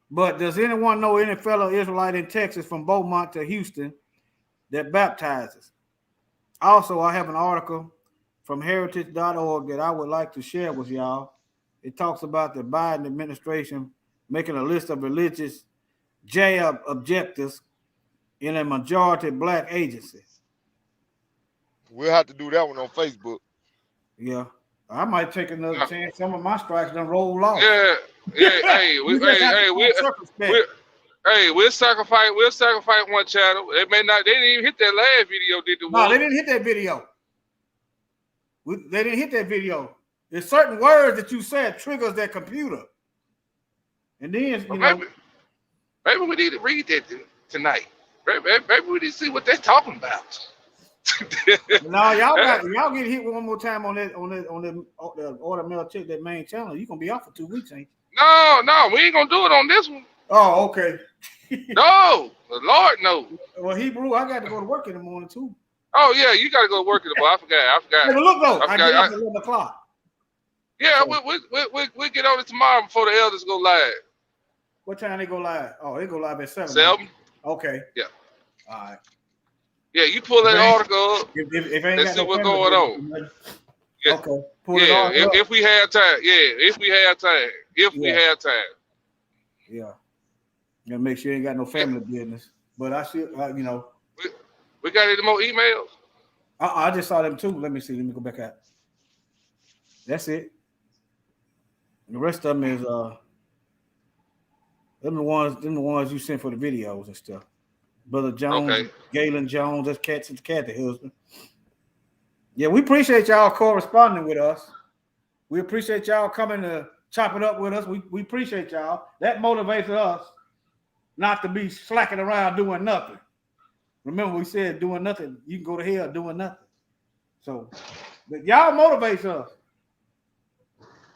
But does anyone know any fellow Israelite in Texas from Beaumont to Houston that baptizes? Also, I have an article from heritage.org that I would like to share with y'all. It talks about the Biden administration making a list of religious jab objectives in a majority black agency. We'll have to do that one on Facebook. Yeah. I might take another chance. Some of my strikes done roll off. Yeah. Hey, we'll sacrifice one channel. They didn't even hit that last video, did they? No, they didn't hit that video. They didn't hit that video. There's certain words that you said triggers their computer. And then maybe we need to read that tonight. Maybe we need to see what they're talking about. No, y'all get hit one more time on the order mail check, that main channel. You're gonna be off for 2 weeks, ain't you? No, we ain't gonna do it on this one. Oh, okay. No, the Lord knows. Well, Hebrew, I got to go to work in the morning too. Oh yeah, you gotta go to work in the morning. I forgot. Hey, but look though, I get up at 11 o'clock. Yeah, we'll get on it tomorrow before the elders go live. What time they go live? Oh, they go live at 7. 7. Okay. Yeah. All right. Yeah, you pull that article up. If let's see what's going on. Yeah. Okay. Pull it up. If we have time. Yeah, if we have time. Yeah. Gotta make sure you ain't got no family business. But I should, We got any more emails? I just saw them too. Let me see. Let me go back out. That's it. The rest of them is them the ones you sent for the videos and stuff. Brother Jones, Galen Jones, that's Kathy husband. Yeah, we appreciate y'all corresponding with us. We appreciate y'all coming to chop it up with us. We appreciate y'all. That motivates us not to be slacking around doing nothing. Remember, we said doing nothing. You can go to hell doing nothing. So, but y'all motivates us.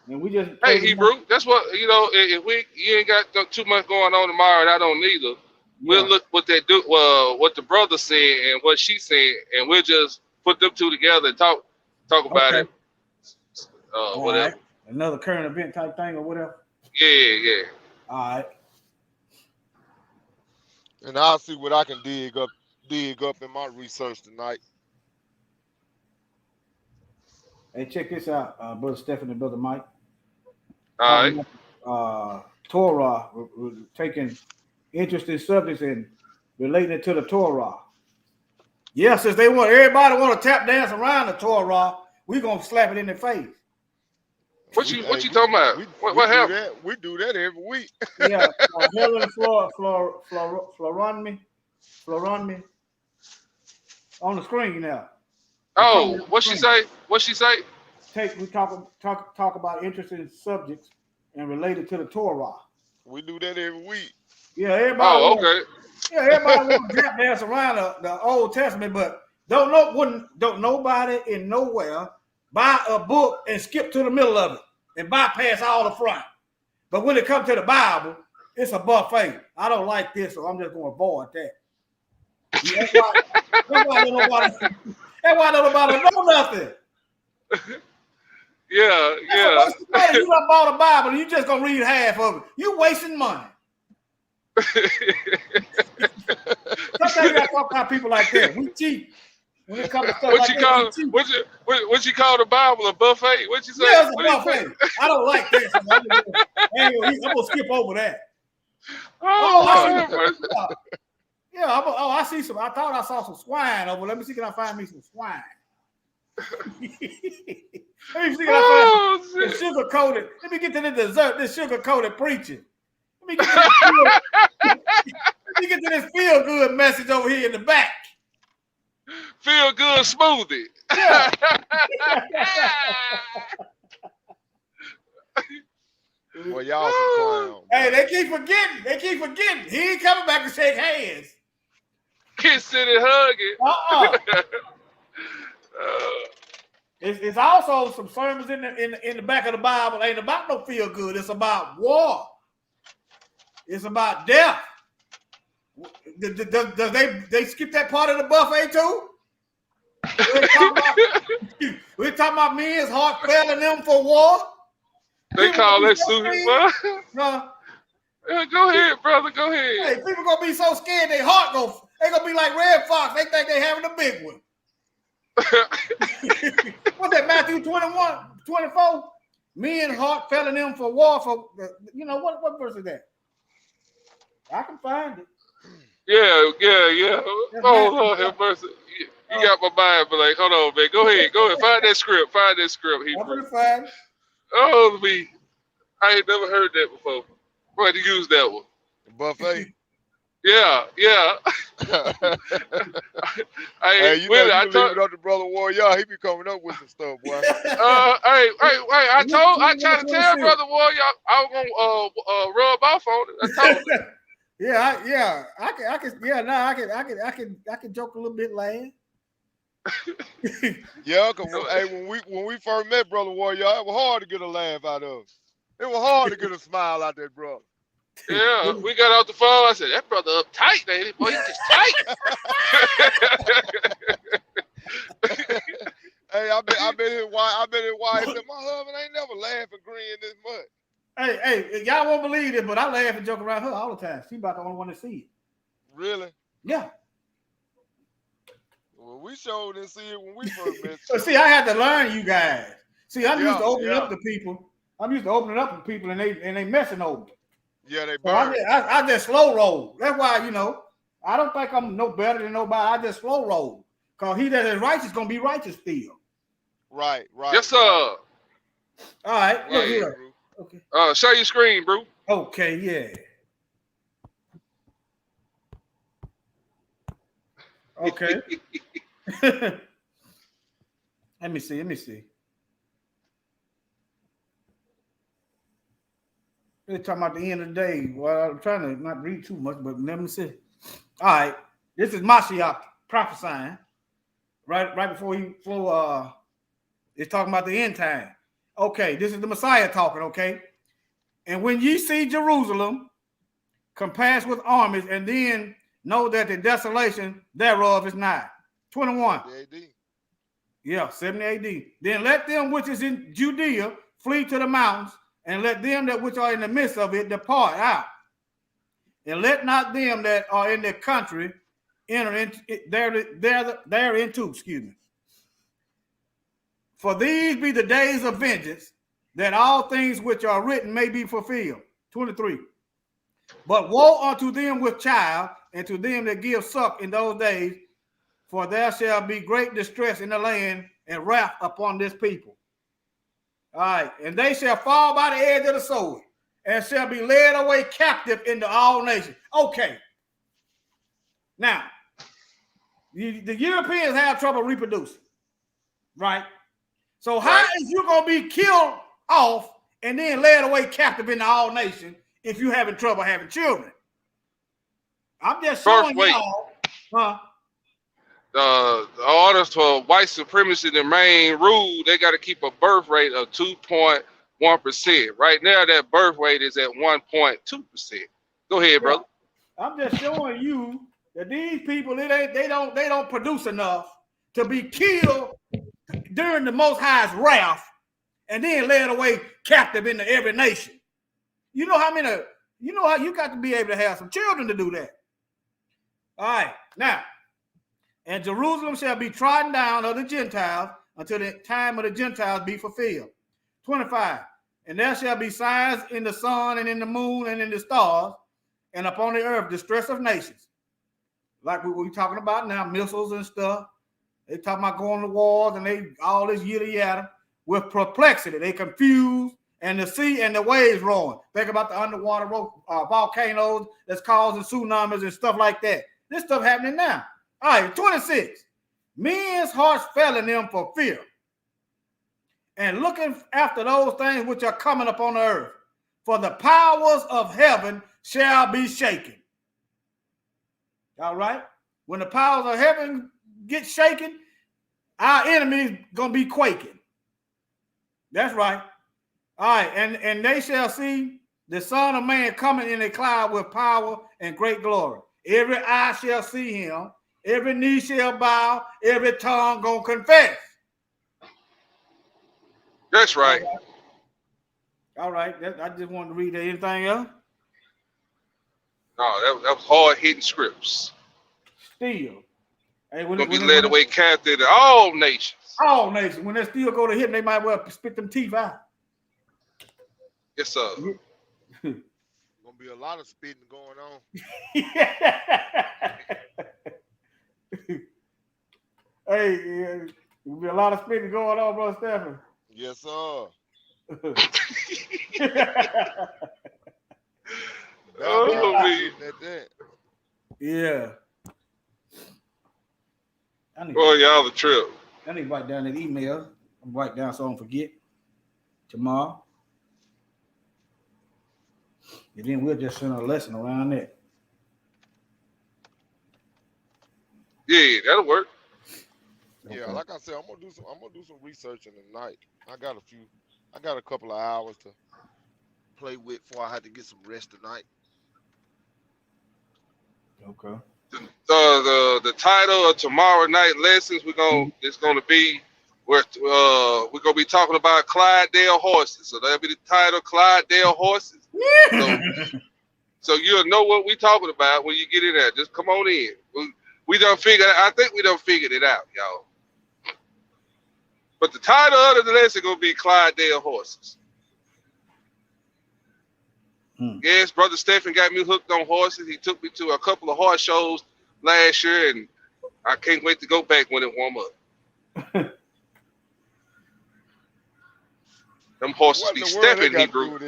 And we just Hebrew. That's what if you ain't got too much going on tomorrow, and I don't neither. We'll look what they do, what the brother said and what she said, and we'll just put them two together and talk about it. Whatever. Right. Another current event type thing or whatever. Yeah. All right. And I'll see what I can dig up in my research tonight. Hey, check this out, Brother Stephen and Brother Mike. All right. Torah, we're taking interesting subjects and relating it to the Torah. Yeah, since everybody want to tap dance around the Torah, we're gonna slap it in their face. What you talking about? What happened? We do that every week. Yeah, Helen Floronmi on the screen now. Oh, what she say? What she say? We talk about interesting subjects and related to the Torah. We do that every week. Yeah, everybody. Oh, okay. Everybody want to dance around the Old Testament, but don't nobody in nowhere buy a book and skip to the middle of it and bypass all the front. But when it comes to the Bible, it's a buffet. I don't like this, so I'm just going to avoid that. That's why nobody know nothing. Yeah. You done bought a Bible and you just gonna read half of it. You wasting money. Sometimes you gotta talk about people like that. We cheap when it comes to stuff what you call the Bible, a buffet? What you say? Yeah, it's a buffet. I don't like that. So I'm gonna skip over that. I see some. I thought I saw some swine over. Let me see. Can I find me some swine? Let me see. Can I find some sugar coated? Let me get to the dessert. This sugar coated preaching. Let me get to this feel good message over here in the back. Feel good smoothie. Yeah. Well, y'all some clowns. Hey, they keep forgetting. He ain't coming back to shake hands. Kissing and hugging. It's also some sermons in the back of the Bible. Ain't about no feel good. It's about war. It's about death. Does they skip that part of the buffet too? We're talking about men's heart failing them for war. They call that stupid. Go ahead, brother. Go ahead. Hey, people gonna be so scared they gonna be like Red Fox. They think they having a big one. What's that, Matthew 21:24? Men heart failing them for war. For what verse is that? I can find it. Yeah. Oh Lord have mercy. You got my mind, but like, hold on, man. Go ahead. Find that script. Hebrew. Oh, I ain't never heard that before. I'm going to use that one. The buffet. Yeah. Hey, you leave it up to Brother Warrior. He be coming up with some stuff, boy. Hey, I tried to tell Brother Warrior I was gonna rub off on it. I told him. I can joke a little bit, lad. Yeah, cause when we first met Brother Warrior, it was hard to get a laugh out of. It was hard to get a smile out that brother. Yeah, we got off the phone. I said, "That brother up tight, ain't it? Boy, he just tight." Hey, I bet his wife said, "My husband ain't never laughed and grin this much." Hey, y'all won't believe it, but I laugh and joke around her all the time. She about the only one to see it. Really? Yeah. Well, we sure didn't see it when we first met. See, I had to learn you guys. See, I'm used to opening up to people. I'm used to opening up to people and they messing over. Yeah, they burn. So I just slow roll. That's why, I don't think I'm no better than nobody. I just slow roll. Because he that is righteous gonna be righteous still. Right. Yes, sir. All right. Look here. Okay. Share your screen, bro. Okay, yeah. Okay. Let me see. We're talking about the end of the day. Well, I'm trying to not read too much, but let me see. All right. This is Mashiach prophesying. Right before he flew, it's talking about the end time. Okay, this is the Messiah talking, okay? And when ye see Jerusalem compassed with armies, and then know that the desolation thereof is nigh. 21. AD. Yeah, 70 AD. Then let them which is in Judea flee to the mountains, and let them that which are in the midst of it depart out. And let not them that are in the country enter into thereinto, excuse me. For these be the days of vengeance, that all things which are written may be fulfilled. 23. But woe unto them with child, and to them that give suck in those days, for there shall be great distress in the land, and wrath upon this people. All right, and they shall fall by the edge of the sword, and shall be led away captive into all nations. Okay. Now, the Europeans have trouble reproducing, right? So how is you gonna be killed off and then led away captive into all nations if you having trouble having children? I'm just showing y'all, the orders for white supremacy, the main rule, they got to keep a birth rate of 2.1%. Right now, that birth rate is at 1.2%. Go ahead, brother. I'm just showing you that these people they don't produce enough to be killed during the Most High's wrath and then led away captive into every nation. You know how you got to be able to have some children to do that. All right, now. And Jerusalem shall be trodden down of the Gentiles until the time of the Gentiles be fulfilled. 25. And there shall be signs in the sun and in the moon and in the stars, and upon the earth distress of nations. Like we're talking about now, missiles and stuff. They talking about going to wars and they all this yada yada with perplexity. They confused and the sea and the waves roaring. Think about the underwater volcanoes that's causing tsunamis and stuff like that. This stuff happening now. All right, 26. Men's hearts fell in them for fear, and looking after those things which are coming upon the earth, for the powers of heaven shall be shaken. All right? When the powers of heaven get shaken, our enemies gonna be quaking. That's right. All right, and they shall see the Son of Man coming in a cloud with power and great glory. Every eye shall see him. Every knee shall bow, every tongue gonna confess. That's right. All right. I just wanted to read that. Anything else? No, that was hard hitting scripts. Still. Hey, gonna be led away captive to all nations. All nations. When they still go to hit, they might well spit them teeth out. Yes, sir. Gonna be a lot of spitting going on. Hey, there'll be a lot of spitting going on, Brother Stephen. Yes, sir. Yeah. Boy, y'all the trip. I need to write down that email. I'm write down so I don't forget tomorrow. And then we'll just send a lesson around that. Yeah, that'll work. Yeah, okay. Like I said, I'm gonna do some researching tonight. I got a couple of hours to play with before I had to get some rest tonight. Okay. The title of tomorrow night lessons it's gonna be we're gonna be talking about Clydesdale horses. So that'll be the title, Clydesdale horses. So you'll know what we're talking about when you get in there. Just come on in. I think we done figured it out, y'all. But the title of the lesson gonna be Clydesdale horses. Yes, Brother Stephen got me hooked on horses. He took me to a couple of horse shows last year, and I can't wait to go back when it warm up. Them horses be stepping, he grew.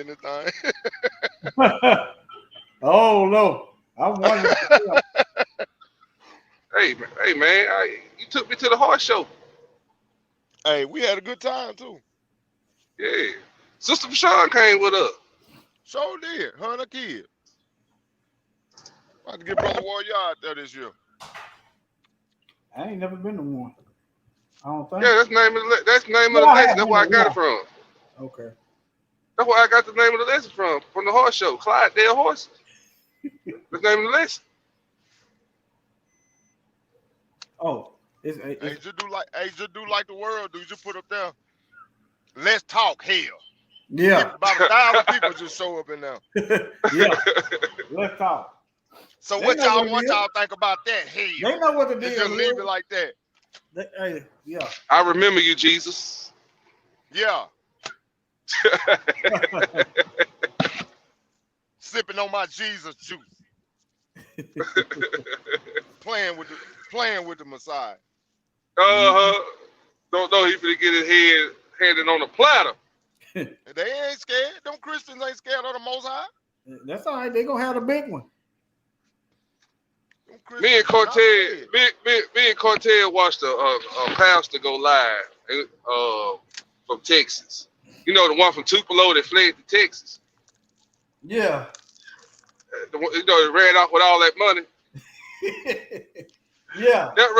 Oh no, I'm wondering. Hey man, you took me to the horse show. Hey, we had a good time too. Yeah, Sister Fashawn came with us. So did her and her kid. I have to get Brother Warrior out there this year. I ain't never been to one. I don't think. Yeah, that's the name of the lesson. That's where I got it from. Okay. That's where I got the name of the lesson from the horse show, Clydesdale horses. That's the name of the lesson. Oh, hey, just do like the world do. Just put up there. Let's talk hell. Yeah. About 1,000 people just show up in there. Yeah. Let's talk. So what y'all think about that? Hell. They know what to do. Just leave it like that. Hey, yeah. I remember you, Jesus. Yeah. Sipping on my Jesus juice. playing with the Messiah. Don't know he finna get his head handed on a platter. They ain't scared. Them Christians ain't scared of the Most High. That's all right. They gonna have the big one. Me and Cortez watched a pastor go live from Texas. You know, the one from Tupelo that fled to Texas. Yeah. You know, that ran off with all that money. Yeah. That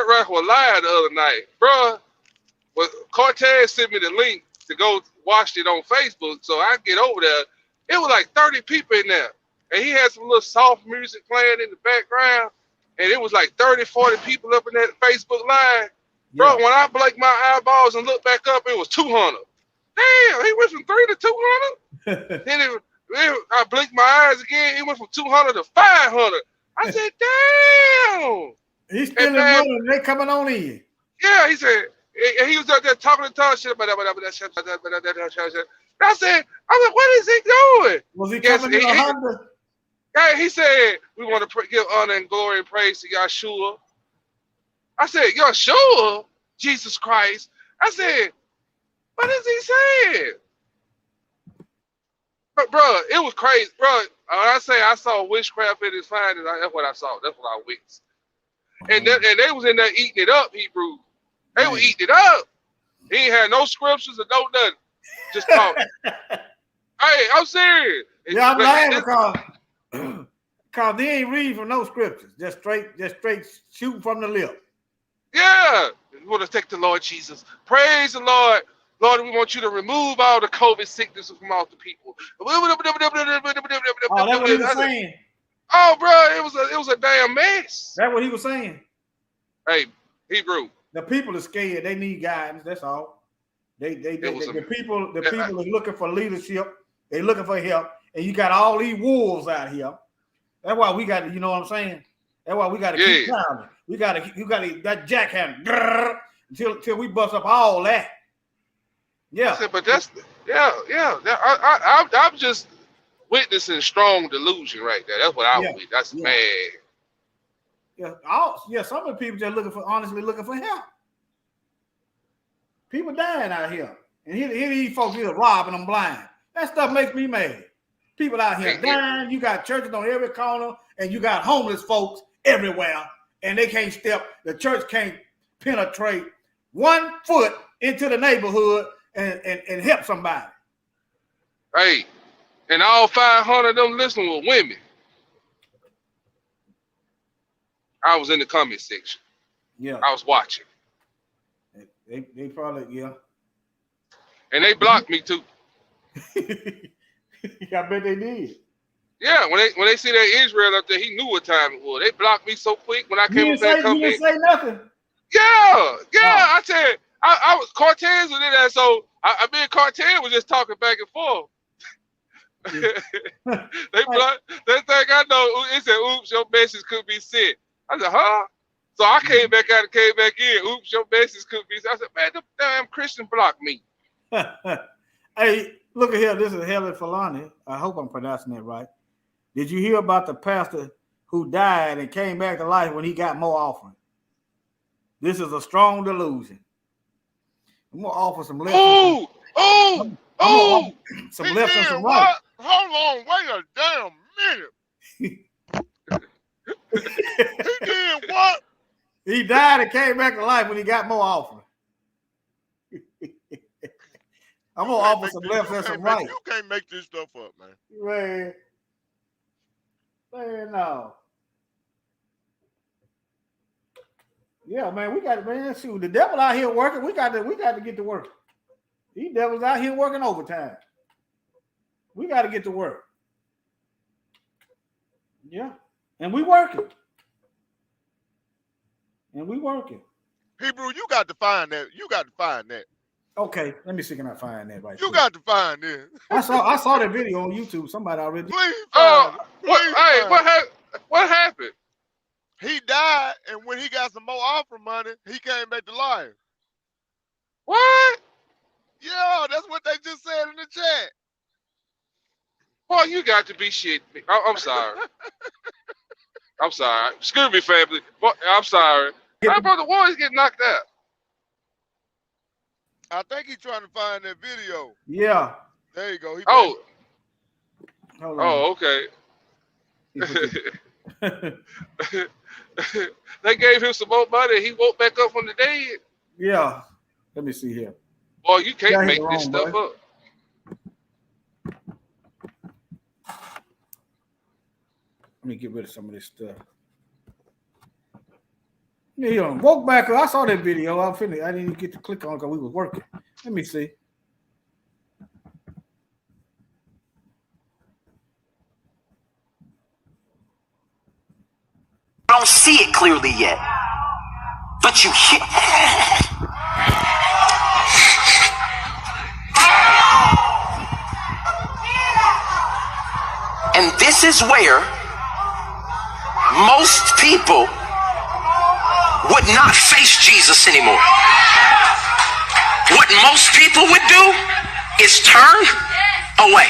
rack was live the other night, bro. Well, Cortez sent me the link to go watch it on Facebook, so I get over there. It was like 30 people in there, and he had some little soft music playing in the background, and it was like 30, 40 people up in that Facebook Live. Bro, when I blinked my eyeballs and looked back up, it was 200. Damn, he went from 3 to 200. Then I blinked my eyes again, he went from 200 to 500. I said, damn. He's stealing money and they coming on in. Yeah, he said, and he was up there talking to tongue shit about that. I said, what is he doing? Was he coming in a Honda? Yeah, he said, we want to give honor and glory and praise to Yahshua. I said, Yahshua? Jesus Christ. I said, what is he saying? But, bro, it was crazy. Bro, when I say I saw witchcraft at its finest, that's what I saw. That's what I witnessed. And they was in there eating it up, Hebrew. They were eating it up. He ain't had no scriptures or no nothing. Just talking. Hey, I'm serious. Yeah, I'm lying because they ain't reading from no scriptures. Just straight shooting from the lip. Yeah. We want to thank the Lord Jesus. Praise the Lord. Lord, we want you to remove all the COVID sickness from all the people. Oh, that's what he was saying. Oh, bro, it was a damn mess. That's what he was saying. Hey, Hebrew. The people are scared. They need guidance. That's all. The people are looking for leadership. They're looking for help. And you got all these wolves out here. That's why we got to, you know what I'm saying? That's why we got to keep pounding. You got to that jackhammer until we bust up all that. Yeah. But that's I'm just witnessing strong delusion right there. That's what I was. That's mad. Yeah, some of the people just honestly looking for help. People dying out here. And here these folks here robbing them blind. That stuff makes me mad. People out here dying. You got churches on every corner, and you got homeless folks everywhere, and they can't step. The church can't penetrate 1 foot into the neighborhood and help somebody. Hey, and all 500 of them listening were women. I was in the comment section. Yeah. I was watching. They probably, And they blocked me too. I bet they did. Yeah, when they see that Israel up there, he knew what time it was. They blocked me so quick when I came up there. You didn't say nothing. Yeah. I said I was Cortez was in there, so I mean Cortez was just talking back and forth. They blocked. That thing I know. It said, "Oops, your message could be sent." I said, "Huh?" So I came back out and came back in. Oops, your message could be sent. I said, "Man, the damn Christian blocked me." Hey, look at here. This is Helen Falani. I hope I'm pronouncing that right. Did you hear about the pastor who died and came back to life when he got more offering? This is a strong delusion. I'm gonna offer some left. Some left and some right. Hold on, wait a damn minute. He did what? He died and came back to life when he got more offering. I'm gonna offer some left and some right. You can't make this stuff up, man. Man, no. Yeah, man, we got to, man. Shoot, the devil out here working. We got to get to work. These devils out here working overtime. We got to get to work. Yeah, and we working. Hebrew, you got to find that. Okay, let me see. Can I find that right? You got to find it. I saw that video on YouTube. Somebody already. What happened? He died, and when he got some more offering money, he came back to life. What? Yeah, that's what they just said in the chat. Boy, you got to be shitting me. I'm sorry. I'm sorry. Excuse me, family. Boy, I'm sorry. My brother Warriors get knocked out. I think he's trying to find that video. Yeah. There you go. Hold on. Oh, okay. They gave him some more money. He woke back up from the dead. Yeah. Let me see here. Boy, you can't make this stuff up. Let me get rid of some of this stuff. Yeah, woke back up. I saw that video. I didn't even get to click on it because we was working. Let me see. I don't see it clearly yet, but you hear. And this is where most people would not face Jesus anymore. What most people would do is turn away.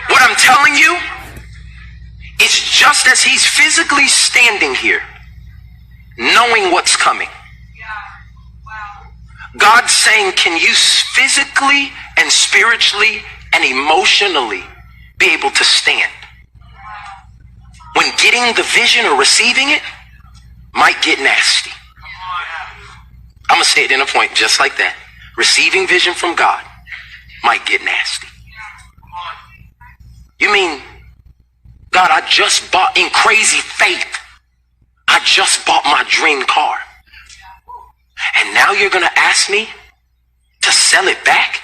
What I'm telling you is just as he's physically standing here, knowing what's coming, God's saying, can you physically and spiritually and emotionally be able to stand? When getting the vision or receiving it might get nasty. I'm going to say it in a point just like that. Receiving vision from God might get nasty. You mean, God, I just bought in crazy faith. I just bought my dream car. And now you're going to ask me to sell it back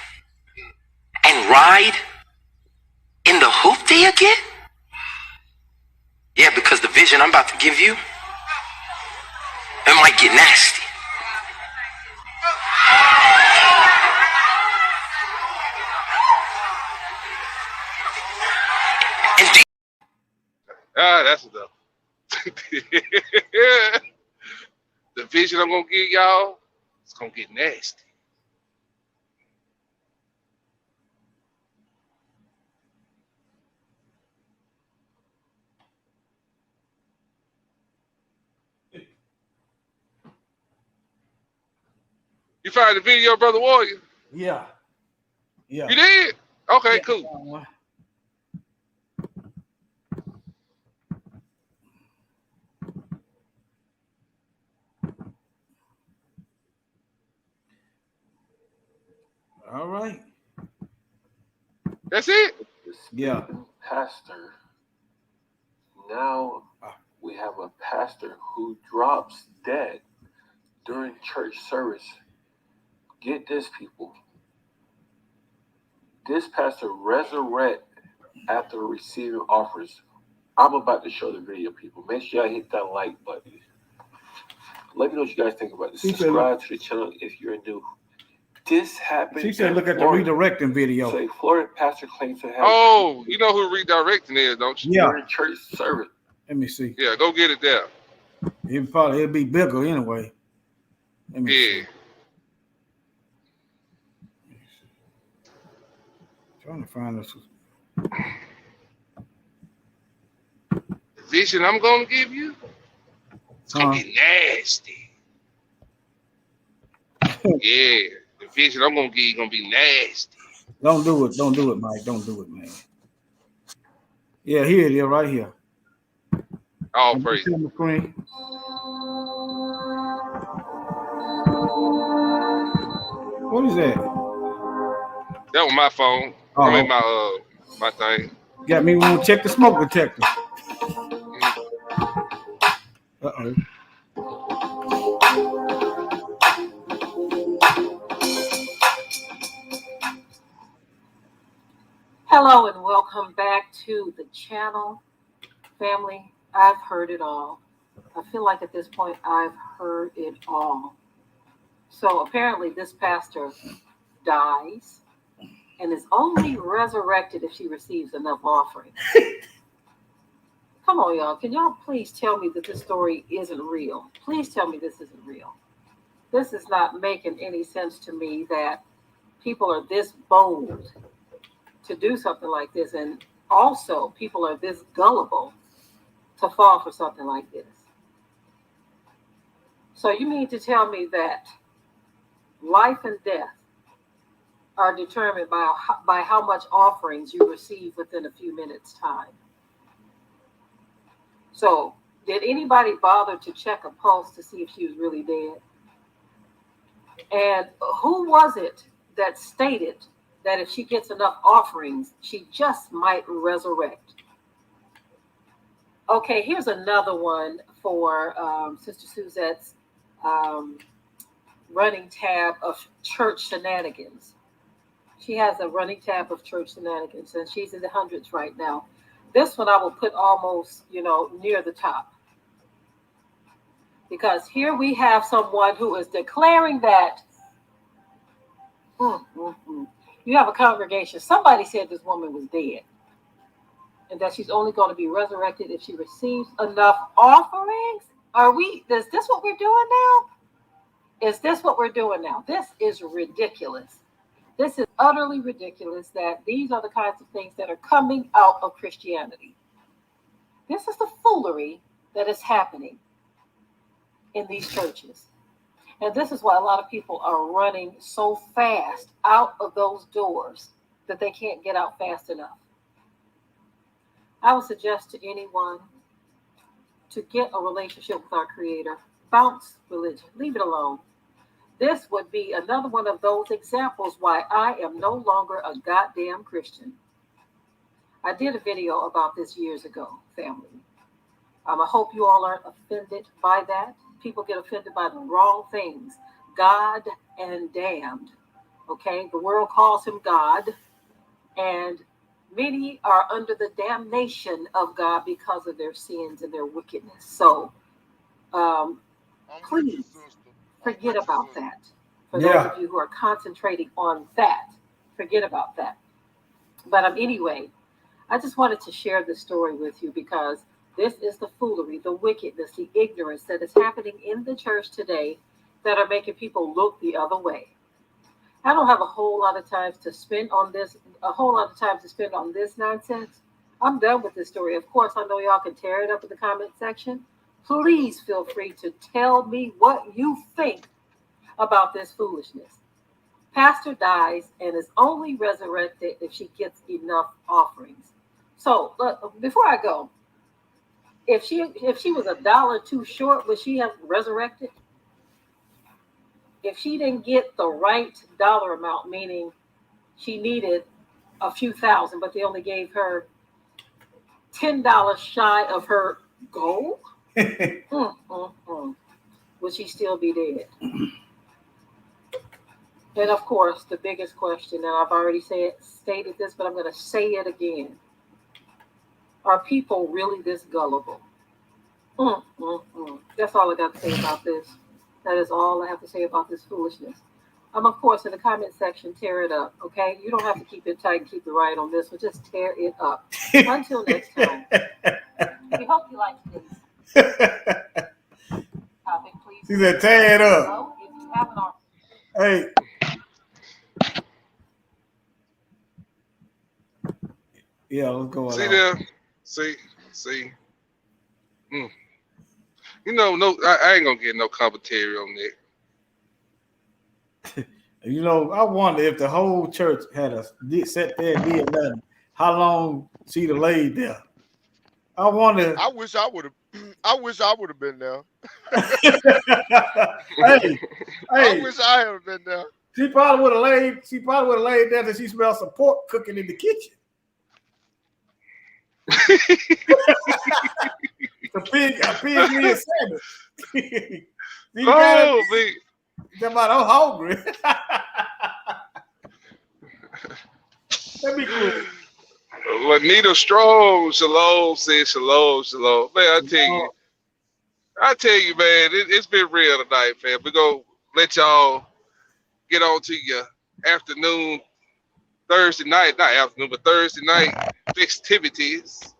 and ride in the hoopty again? Yeah, because the vision I'm about to give you, it might get nasty. That's enough. The vision I'm gonna give y'all, it's gonna get nasty. You found the video, Brother Warrior? Yeah. Yeah. You did? Okay, yeah, cool. All right. That's it? Yeah. Pastor. Now we have a pastor who drops dead during church service. Get this, people. This pastor resurrect after receiving offers. I'm about to show the video, people. Make sure y'all hit that like button. Let me know what you guys think about this. Subscribe to the channel if you're new. This happened. She said, look at the redirecting video. So Florida pastor claims to have. Oh, you know who redirecting is, don't you? Yeah. During church service. Let me see. Yeah, go get it there. It'll be bigger anyway. Let me see. Trying to find this. The vision I'm gonna give you, it's gonna get nasty. Yeah, the vision I'm gonna give you gonna be nasty. Don't do it. Don't do it, Mike. Don't do it, man. Yeah, here it is, right here. All praise. On the screen. What is that? That was my phone. Oh. I mean my thing. Got me want to check the smoke detector. Uh-oh. Hello and welcome back to the channel. Family, I've heard it all. I feel like at this point I've heard it all. So apparently this pastor dies and is only resurrected if she receives enough offering. Come on, y'all. Can y'all please tell me that this story isn't real? Please tell me this isn't real. This is not making any sense to me that people are this bold to do something like this, and also people are this gullible to fall for something like this. So you mean to tell me that life and death are determined by how much offerings you receive within a few minutes' time? So did anybody bother to check a pulse to see if she was really dead? And who was it that stated that if she gets enough offerings, she just might resurrect? Okay, here's another one for Sister Suzette's running tab of church shenanigans. She has a running tab of church shenanigans, and she's in the hundreds right now. This one I will put almost, near the top. Because here we have someone who is declaring that you have a congregation. Somebody said this woman was dead, and that she's only going to be resurrected if she receives enough offerings. Is this what we're doing now? Is this what we're doing now? This is ridiculous. This is utterly ridiculous that these are the kinds of things that are coming out of Christianity. This is the foolery that is happening in these churches. And this is why a lot of people are running so fast out of those doors that they can't get out fast enough. I would suggest to anyone to get a relationship with our Creator. Bounce religion. Leave it alone. This would be another one of those examples why I am no longer a goddamn Christian. I did a video about this years ago, family. I hope you all aren't offended by that. People get offended by the wrong things. God and damned. Okay? The world calls him God. And many are under the damnation of God because of their sins and their wickedness. So, please forget about that. For those of you who are concentrating on that, forget about that. But anyway, I just wanted to share this story with you because this is the foolery, the wickedness, the ignorance that is happening in the church today that are making people look the other way. I don't have a whole lot of time to spend on this, nonsense. I'm done with this story. Of course, I know y'all can tear it up in the comment section. Please feel free to tell me what you think about this foolishness. Pastor dies and is only resurrected if she gets enough offerings. So, before I go, if she was $1 too short, would she have resurrected? If she didn't get the right dollar amount, meaning she needed a few thousand, but they only gave her $10 shy of her goal, would she still be dead? And of course, the biggest question, and I've already stated this, but I'm going to say it again. Are people really this gullible? That's all I got to say about this. That is all I have to say about this foolishness. Of course, in the comment section, tear it up, okay? You don't have to keep it tight and keep it right on this one. Just tear it up. Until next time. We hope you like this topic, please. She said, tear it up. If you haven't Hey. Yeah, what's going on? See there? See. I ain't gonna get no commentary on that. I wonder if the whole church had sat there and did nothing. How long she'd have laid there? I wonder. I wish I would have been there. Hey, I wish I had been there. She probably would have laid there till she smelled some pork cooking in the kitchen. A pig meal sandwich. Oh, me. I'm hungry. Let me cool. Lanita Strong, shalom, said shalom. Man, I tell you, man, it's been real tonight, fam. We're going to let y'all get on to your afternoon, Thursday night festivities.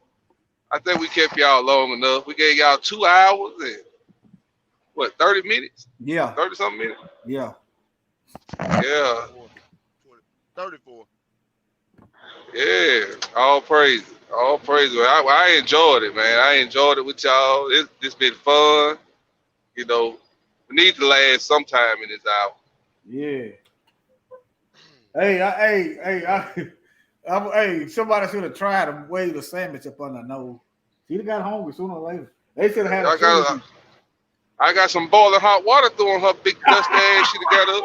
I think we kept y'all long enough. We gave y'all 2 hours, and what, 30 minutes? Yeah. 30-something minutes? Yeah. Yeah. 34. Yeah. All praise. All praise. I enjoyed it, man. I enjoyed it with y'all. It's been fun. You know, we need to last sometime in this hour. Yeah. Hey, somebody should have tried to wave the sandwich up on the nose. She'd have got hungry sooner or later. They should have had I got some boiling hot water throwing her big dust ass. She'd have got up.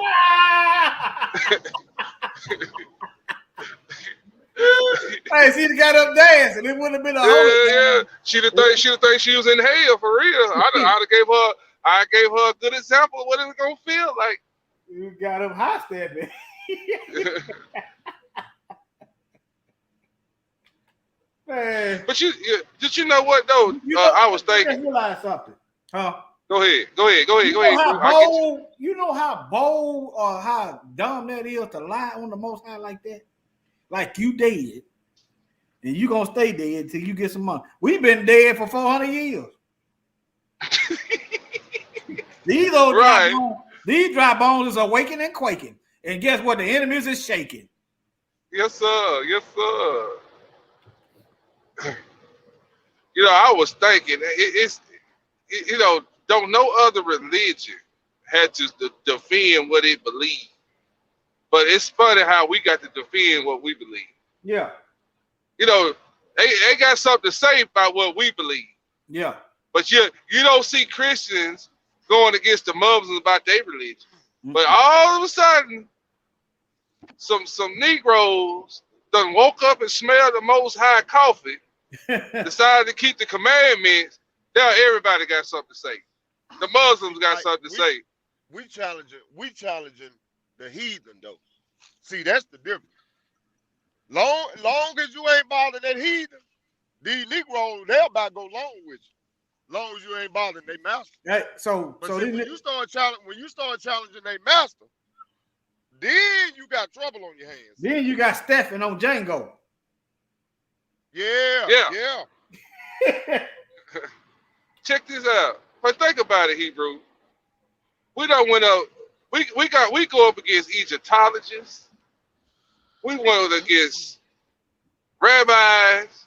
Hey, she'd have got up dancing. It wouldn't have been a yeah. She'd have think she was in hell for real. I gave her a good example of what it was gonna feel like. You got up hot standing. Man. But did you know what though? I was thinking. Realize something, huh? Go ahead. You know how bold or how dumb that is to lie on the Most High like that? Like you dead, and you gonna stay dead until you get some money. We've been dead for 400 years. These dry bones is awaking and quaking, and guess what? The enemies is shaking. Yes, sir. Yes, sir. You know, I was thinking don't no other religion had to defend what it believed. But it's funny how we got to defend what we believe. Yeah. You know, they got something to say about what we believe. Yeah. But you don't see Christians going against the Muslims about their religion. Mm-hmm. But all of a sudden, some Negroes done woke up and smelled the Most High coffee, decided to keep the commandments. Now everybody got something to say. The Muslims got something to say. We challenging the heathen though. See, that's the difference. Long as you ain't bothering that heathen, these Negroes, they'll about go long with you. Long as you ain't bothering their master. Hey, when you start challenging their master, then you got trouble on your hands. Then you got Stephen on Django. Yeah. Check this out. But think about it, Hebrew. We done went up. We go up against Egyptologists. We went up against rabbis.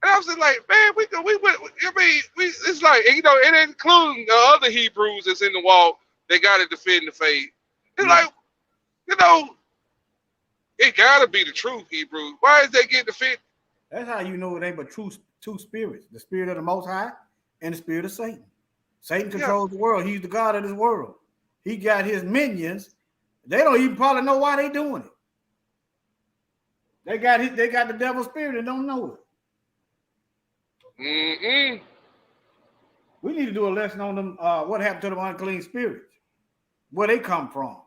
And I was just like, man, it's like, you know, it ain't including the other Hebrews that's in the walk. They got to defend the faith. It's like, you know, it got to be the truth, Hebrew. Why is they getting defended? That's how you know it ain't but two spirits, the spirit of the Most High and the spirit of Satan. Satan controls the world. He's the God of this world. He got his minions. They don't even probably know why they doing it. They got the devil's spirit and don't know it. Mm-mm. We need to do a lesson on them. What happened to them unclean spirits? Where they come from?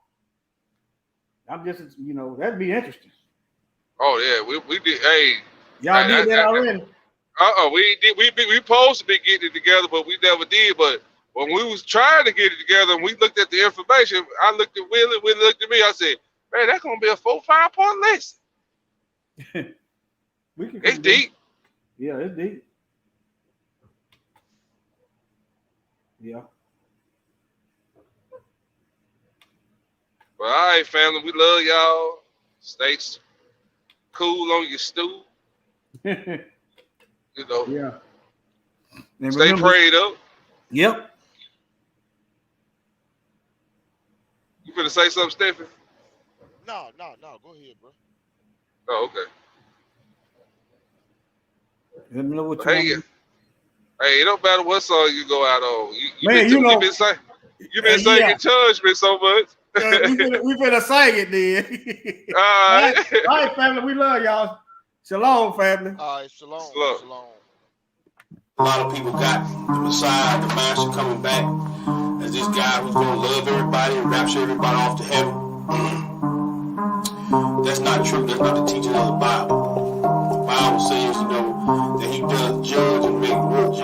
I'm just, you know, that'd be interesting. Oh yeah, we did. Hey, y'all did that already. We did. We supposed to be getting it together, but we never did. But when we was trying to get it together, and we looked at the information, I looked at Willie. Willie looked at me. I said, "Man, that's gonna be a 4-5 point lesson." It's deep. Yeah, it's deep. Yeah. Well, all right, family. We love y'all. Stay cool on your stool. You know. Yeah. And stay prayed up. Yep. You finna say something, Stephen? No. Go ahead, bro. Oh, okay. Let me know what you want. Hey, it don't matter what song you go out on. You've been singing judgment so much. we finna sing it then. All right, family. We love y'all. Shalom, family. All right, shalom. A lot of people got the Messiah, the Master coming back as this guy who's going to love everybody and rapture everybody off to heaven. That's not true. That's not the teaching of the Bible. The Bible says, you know, that he does judge and make work.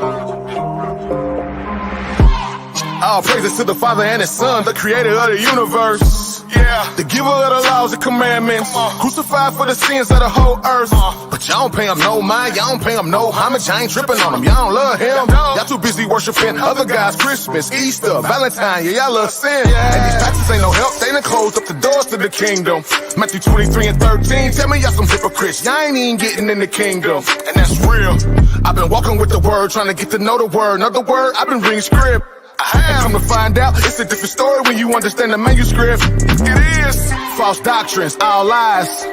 All praises to the Father and His Son, the creator of the universe. Yeah, the giver of the laws and commandments, crucified for the sins of the whole earth. But y'all don't pay him no mind, y'all don't pay him no homage. I ain't tripping on him, y'all don't love him. Y'all too busy worshiping other guys, Christmas, Easter, Valentine. Yeah, y'all love sin. And these pastors ain't no help, they done closed up the doors to the kingdom. Matthew 23 and 13, tell me y'all some hypocrites. Y'all ain't even getting in the kingdom. And that's real. I've been walking with the word, trying to get to know the word. Another word, I've been reading script. I come to find out it's a different story when you understand the manuscript. It is false doctrines, all lies.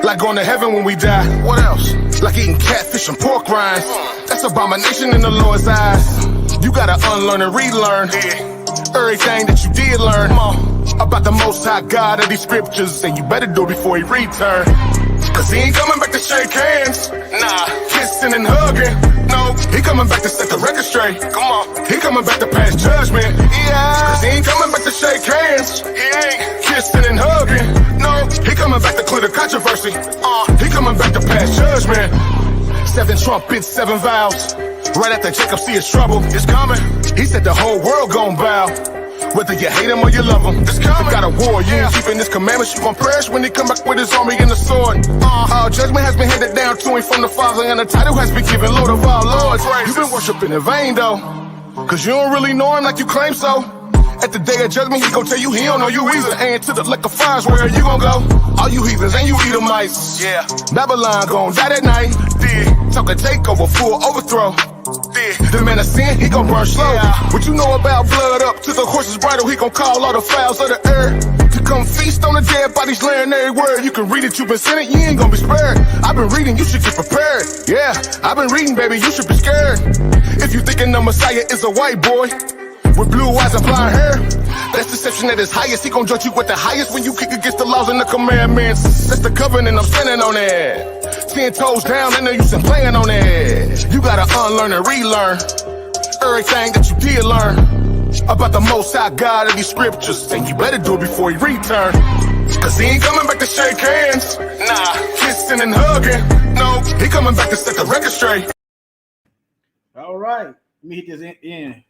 Like going to heaven when we die. What else? Like eating catfish and pork rinds. That's abomination in the Lord's eyes. You gotta unlearn and relearn everything that you did learn about the Most High God of these scriptures, and you better do it before he return. Cause he ain't coming back to shake hands. Nah, kissing and hugging. No, he coming back to set the record straight. Come on, he coming back to pass judgment. Yeah, cause he ain't coming back to shake hands. He ain't kissing and hugging. No, he coming back to clear the controversy. He coming back to pass judgment. 7 trumpets, 7 vows. Right after Jacob see his trouble, it's coming. He said the whole world gon' bow. Whether you hate him or you love him, it's coming. You got a war, you ain't keeping his commandments, you gon' perish when he come back with his army and the sword. All judgment has been handed down to him from the Father, and the title has been given Lord of all lords. You've been worshiping in vain though, cause you don't really know him like you claim so. At the day of judgment, he gon' tell you he don't know you either. And to the liquor fires, where you gon' go? All you heathens and you Edomites. Yeah, Babylon gon' die that night. Talking takeover, full overthrow. The man of sin, he gon' burn slow. What you know about blood up to the horse's bridle? He gon' call all the fowls of the earth to come feast on the dead bodies, laying every word. You can read it, you been sinning, you ain't gon' be spared. I've been reading, you should get prepared. Yeah, I've been reading, baby, you should be scared. If you thinking the Messiah is a white boy with blue eyes and blonde hair, that's deception at its highest. He gon' judge you with the highest when you kick against the laws and the commandments. That's the covenant, I'm standing on it. 10 toes down, ain't no use in playing on it. You gotta unlearn and relearn everything that you did learn about the Most High God of these scriptures, and you better do it before he return. Cause he ain't coming back to shake hands. Nah, kissing and hugging. No, he coming back to set the record straight. All right, let me hit this in.